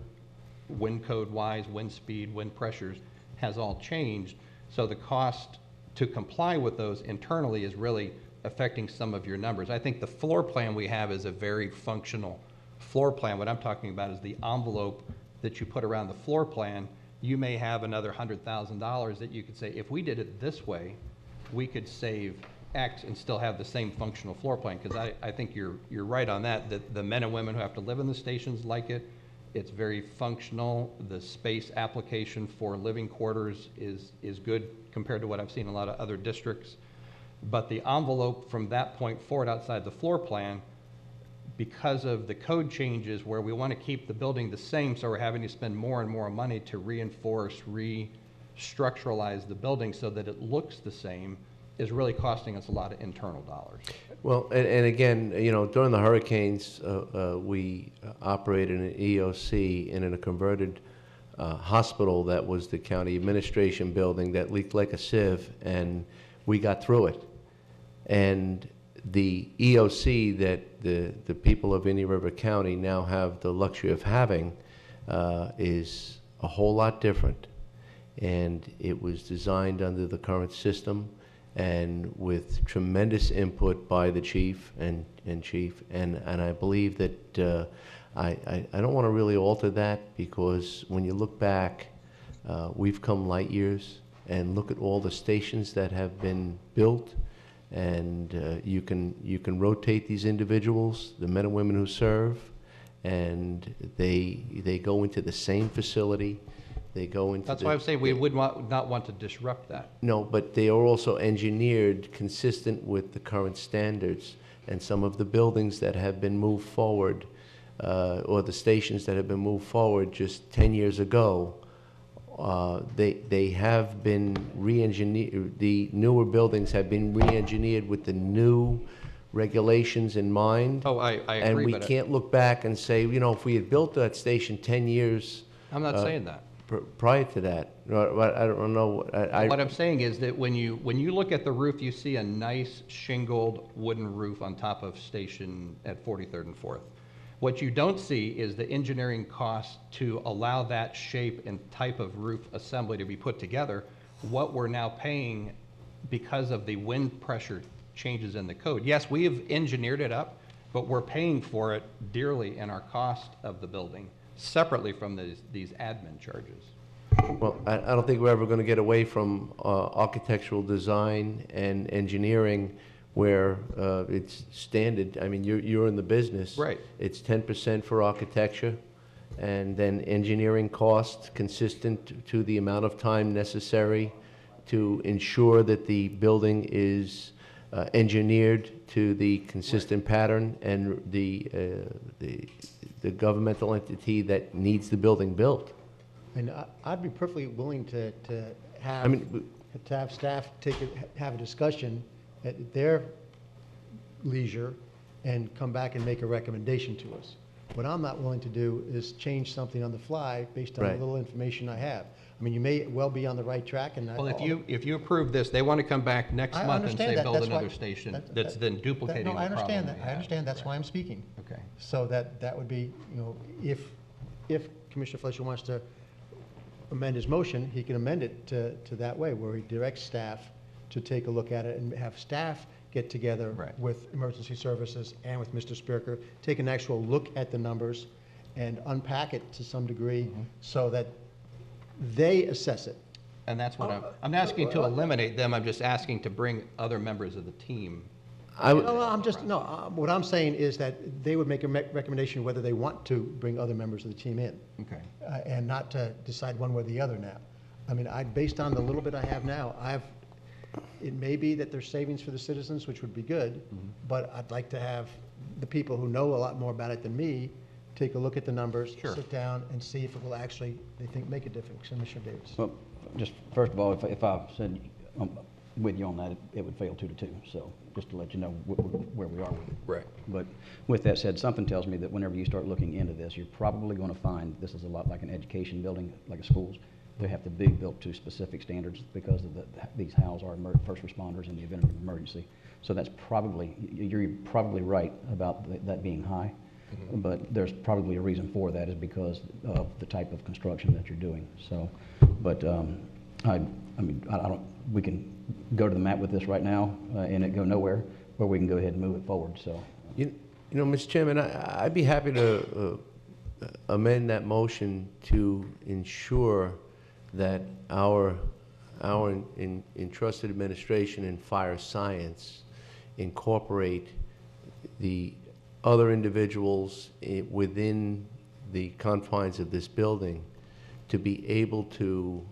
wind code wise, wind speed, wind pressures, has all changed. So the cost to comply with those internally is really affecting some of your numbers. I think the floor plan we have is a very functional floor plan. What I'm talking about is the envelope that you put around the floor plan. You may have another $100,000 that you could say, if we did it this way, we could save X and still have the same functional floor plan. Because I think you're right on that, that the men and women who have to live in the stations like it. It's very functional. The space application for living quarters is good compared to what I've seen in a lot of other districts. But the envelope from that point forward outside the floor plan, because of the code changes where we want to keep the building the same, so we're having to spend more and more money to reinforce, restructuralize the building so that it looks the same, is really costing us a lot of internal dollars. Well, and again, you know, during the hurricanes, we operated an EOC in a converted hospital that was the county administration building that leaked like a sieve, and we got through it. And the EOC that the people of Indian River County now have the luxury of having is a whole lot different. And it was designed under the current system and with tremendous input by the chief and chief. And I believe that I don't want to really alter that, because when you look back, we've come light years, and look at all the stations that have been built. And you can rotate these individuals, the men and women who serve, and they go into the same facility. They go into. That's why I'm saying we would not want to disrupt that. No, but they are also engineered consistent with the current standards. And some of the buildings that have been moved forward, or the stations that have been moved forward just 10 years ago, they have been re-engineered. The newer buildings have been re-engineered with the new regulations in mind. Oh, I agree. And we can't look back and say, you know, if we had built that station 10 years. I'm not saying that. Prior to that, I don't know. What I'm saying is that when you look at the roof, you see a nice shingled wooden roof on top of station at 43rd and 4th. What you don't see is the engineering cost to allow that shape and type of roof assembly to be put together. What we're now paying because of the wind pressure changes in the code. Yes, we have engineered it up, but we're paying for it dearly in our cost of the building, separately from these admin charges. Well, I don't think we're ever going to get away from architectural design and engineering, where it's standard. I mean, you're in the business. Right. It's 10% for architecture, and then engineering costs consistent to the amount of time necessary to ensure that the building is engineered to the consistent pattern, and the governmental entity that needs the building built. And I'd be perfectly willing to have, have staff have a discussion at their leisure and come back and make a recommendation to us. What I'm not willing to do is change something on the fly based on the little information I have. I mean, you may well be on the right track, and well, if you approve this, they want to come back next month and say build another station that's then duplicating the problem. I understand that. I understand. That's why I'm speaking. Okay. So that would be, you know, if if Commissioner Fleischer wants to amend his motion, he can amend it to that way, where he directs staff to take a look at it and have staff get together with emergency services and with Mr. Spirker, take an actual look at the numbers and unpack it to some degree so that they assess it. And that's what I'm asking to eliminate them. I'm just asking to bring other members of the team. What I'm saying is that they would make a recommendation whether they want to bring other members of the team in. Okay. And not to decide one way or the other now. I mean, based on the little bit I have now, it may be that there's savings for the citizens, which would be good, but I'd like to have the people who know a lot more about it than me take a look at the numbers, sit down and see if it will actually, they think, make a difference. Commissioner Davis. Well, just first of all, if I said with you on that, it would fail 2-2. So just to let you know where we are with it. Right. But with that said, something tells me that whenever you start looking into this, you're probably going to find this is a lot like an education building, like a schools. They have to be built to specific standards because of these houses are first responders in the event of an emergency. So that's probably, you're probably right about that being high. But there's probably a reason for that is because of the type of construction that you're doing. So, but I mean, I don't. We can go to the map with this right now and it go nowhere, or we can go ahead and move it forward. So, you know, Mr. Chairman, I'd be happy to amend that motion to ensure that our entrusted administration in fire science incorporate the other individuals within the confines of this building to be able to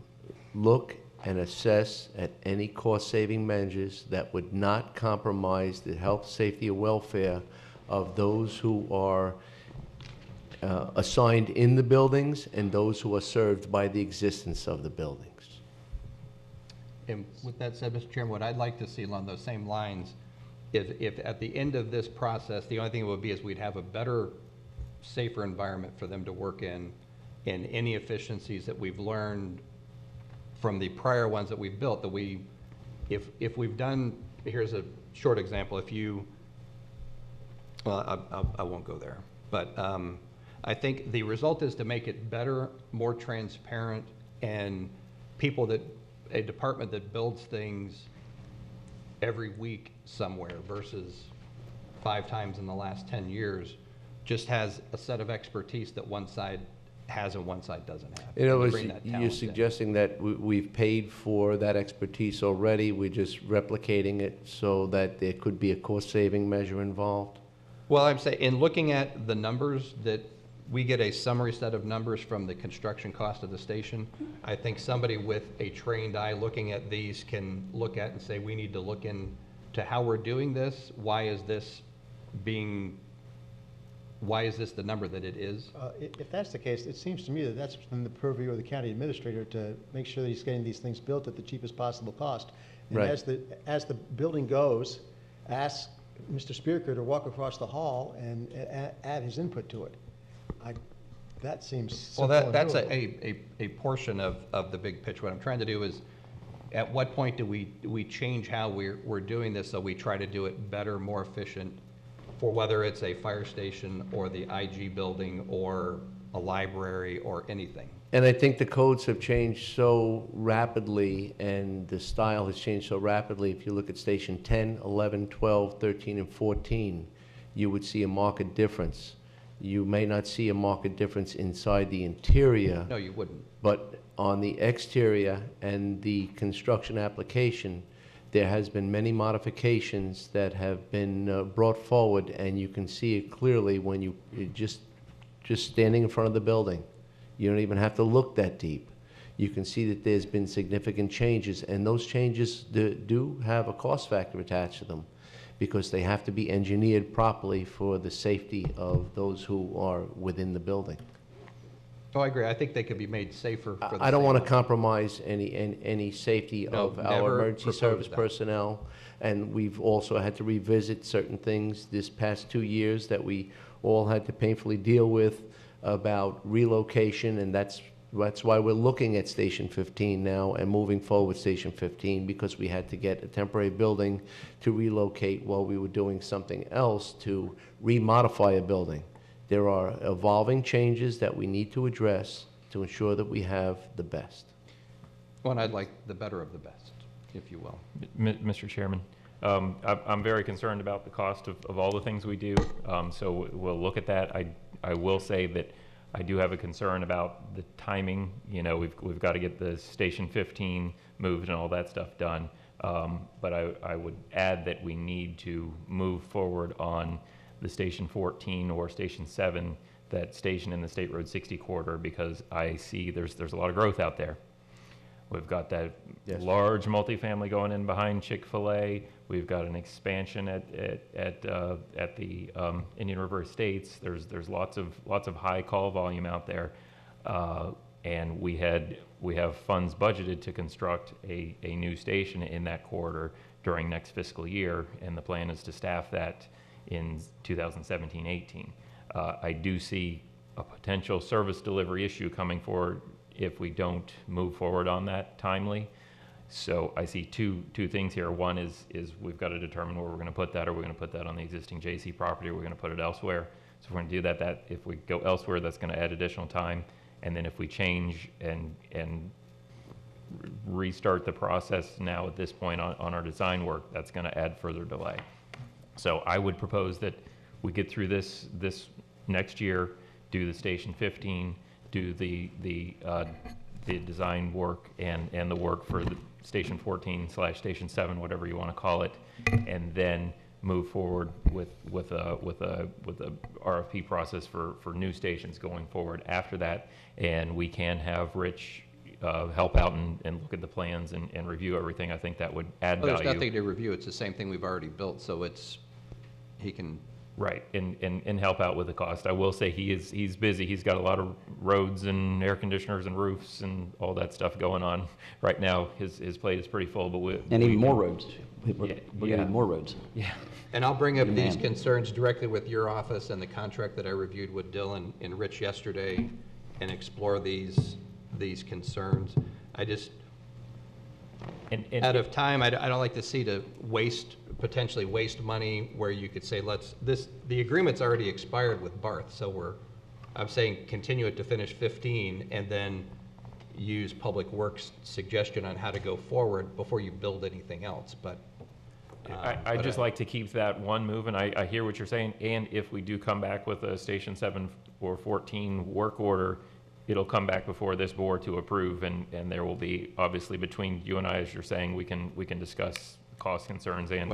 look and assess at any cost-saving measures that would not compromise the health, safety, or welfare of those who are assigned in the buildings and those who are served by the existence of the buildings. And with that said, Mr. Chairman, what I'd like to see along those same lines is if at the end of this process, the only thing it would be is we'd have a better, safer environment for them to work in, and any efficiencies that we've learned from the prior ones that we've built, that if we've done, here's a short example, I won't go there, but I think the result is to make it better, more transparent, and a department that builds things every week somewhere versus 5 times in the last 10 years just has a set of expertise that one side has and one side doesn't have. In other words, you're suggesting that we've paid for that expertise already, we're just replicating it so that there could be a cost-saving measure involved? Well, I'm saying, in looking at the numbers, that we get a summary set of numbers from the construction cost of the station. I think somebody with a trained eye looking at these can look at and say, we need to look into how we're doing this. Why is this the number that it is? If that's the case, it seems to me that that's within the purview of the county administrator to make sure that he's getting these things built at the cheapest possible cost. And Right. as the building goes, ask Mr. Spirker to walk across the hall and add his input to it. That seems simple. Well, that's and a portion of the big picture. What I'm trying to do is, at what point do we change how we're doing this so we try to do it better, more efficient, for whether it's a fire station or the IG building or a library or anything? And I think the codes have changed so rapidly and the style has changed so rapidly. If you look at Station 10, 11, 12, 13, and 14, you would see a marked difference. You may not see a marked difference inside the interior. No, you wouldn't. But on the exterior and the construction application, there has been many modifications that have been brought forward, and you can see it clearly when you just standing in front of the building. You don't even have to look that deep. You can see that there's been significant changes, and those changes do have a cost factor attached to them because they have to be engineered properly for the safety of those who are within the building. Oh, I agree. I think they could be made safer for the I don't want to same- compromise any safety No, of never our emergency propose service that. personnel, and we've also had to revisit certain things this past 2 years that we all had to painfully deal with about relocation, and that's why we're looking at Station 15 now and moving forward with Station 15, because we had to get a temporary building to relocate while we were doing something else to remodify a building. There are evolving changes that we need to address to ensure that we have the best. Well, I'd like the better of the best, if you will. Mr. Chairman, I'm very concerned about the cost of all the things we do, so we'll look at that. I will say that I do have a concern about the timing. You know, we've got to get the Station 15 moved and all that stuff done. But I would add that we need to move forward on the Station 14 or Station 7, that station in the State Road 60 corridor, because I see there's a lot of growth out there. We've got that large multifamily going in behind Chick-fil-A. We've got an expansion at the Indian River Estates. There's lots of high call volume out there, and we have funds budgeted to construct a new station in that corridor during next fiscal year, and the plan is to staff that in 2017-18. I do see a potential service delivery issue coming forward if we don't move forward on that timely. So I see two things here. One is we've got to determine where we're going to put that. Are we going to put that on the existing JC property, or we're going to put it elsewhere? So if we're going to do that, if we go elsewhere, that's going to add additional time. And then if we change and restart the process now at this point on our design work, that's going to add further delay. So I would propose that we get through this next year, do the Station 15, do the design work and the work for the Station 14/Station 7, whatever you want to call it, and then move forward with a RFP process for new stations going forward after that. And we can have Rich help out and look at the plans and review everything. I think that would add value. There's nothing to review. It's the same thing we've already built, so he can... Right, and help out with the cost. I will say he's busy. He's got a lot of roads and air conditioners and roofs and all that stuff going on right now. His plate is pretty full, but even more roads. We're getting more roads. Yeah. And I'll bring up these concerns directly with your office and the contract that I reviewed with Dylan and Rich yesterday, and explore these concerns. I just, out of time, I don't like to see potentially waste money where you could say, the agreement's already expired with Barth, so I'm saying continue it to finish 15 and then use Public Works suggestion on how to go forward before you build anything else. But I just like to keep that one moving. I hear what you're saying, and if we do come back with a Station 7 or 14 work order, it'll come back before this board to approve, and there will be, obviously, between you and I, as you're saying, we can discuss cost concerns and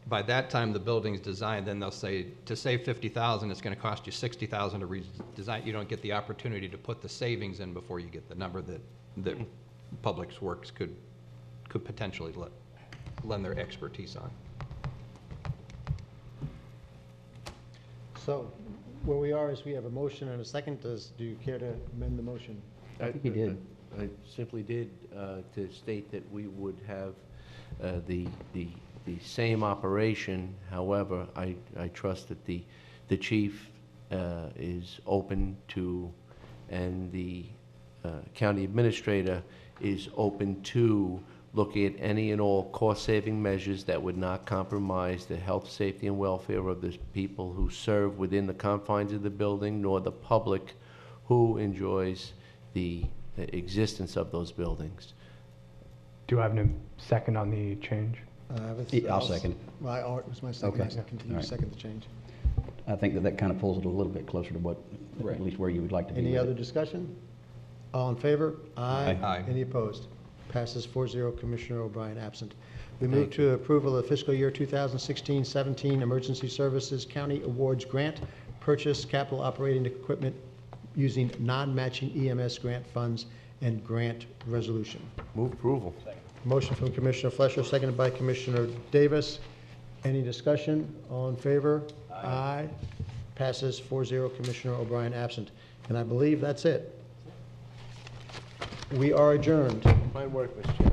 by that time the building's designed, then they'll say to save $50,000 it's going to cost you $60,000 to redesign. You don't get the opportunity to put the savings in before you get the number that Public Works could potentially lend their expertise on. So where we are is we have a motion and a second. Do you care to amend the motion? I think he did. I simply did to state that we would have the same operation. However, I trust that the chief is open to, and the county administrator is open to looking at any and all cost-saving measures that would not compromise the health, safety, and welfare of the people who serve within the confines of the building, nor the public who enjoys the existence of those buildings. Do I have a second on the change? I'll second it. Well, it was my second. Okay. I continue to second the change. I think that kind of pulls it a little bit closer to what, at least where you would like to be. Any with other it. discussion? All in favor? Aye. Aye. Any opposed? Passes 4-0, Commissioner O'Brien absent. We move to approval of fiscal year 2016-17 Emergency Services County Awards Grant, purchase capital operating equipment using non-matching EMS grant funds, and grant resolution. Move approval. Motion from Commissioner Fleischer, seconded by Commissioner Davis. Any discussion? All in favor? Aye. Passes 4-0, Commissioner O'Brien absent. And I believe that's it. We are adjourned. Fine work, Mr. Chairman.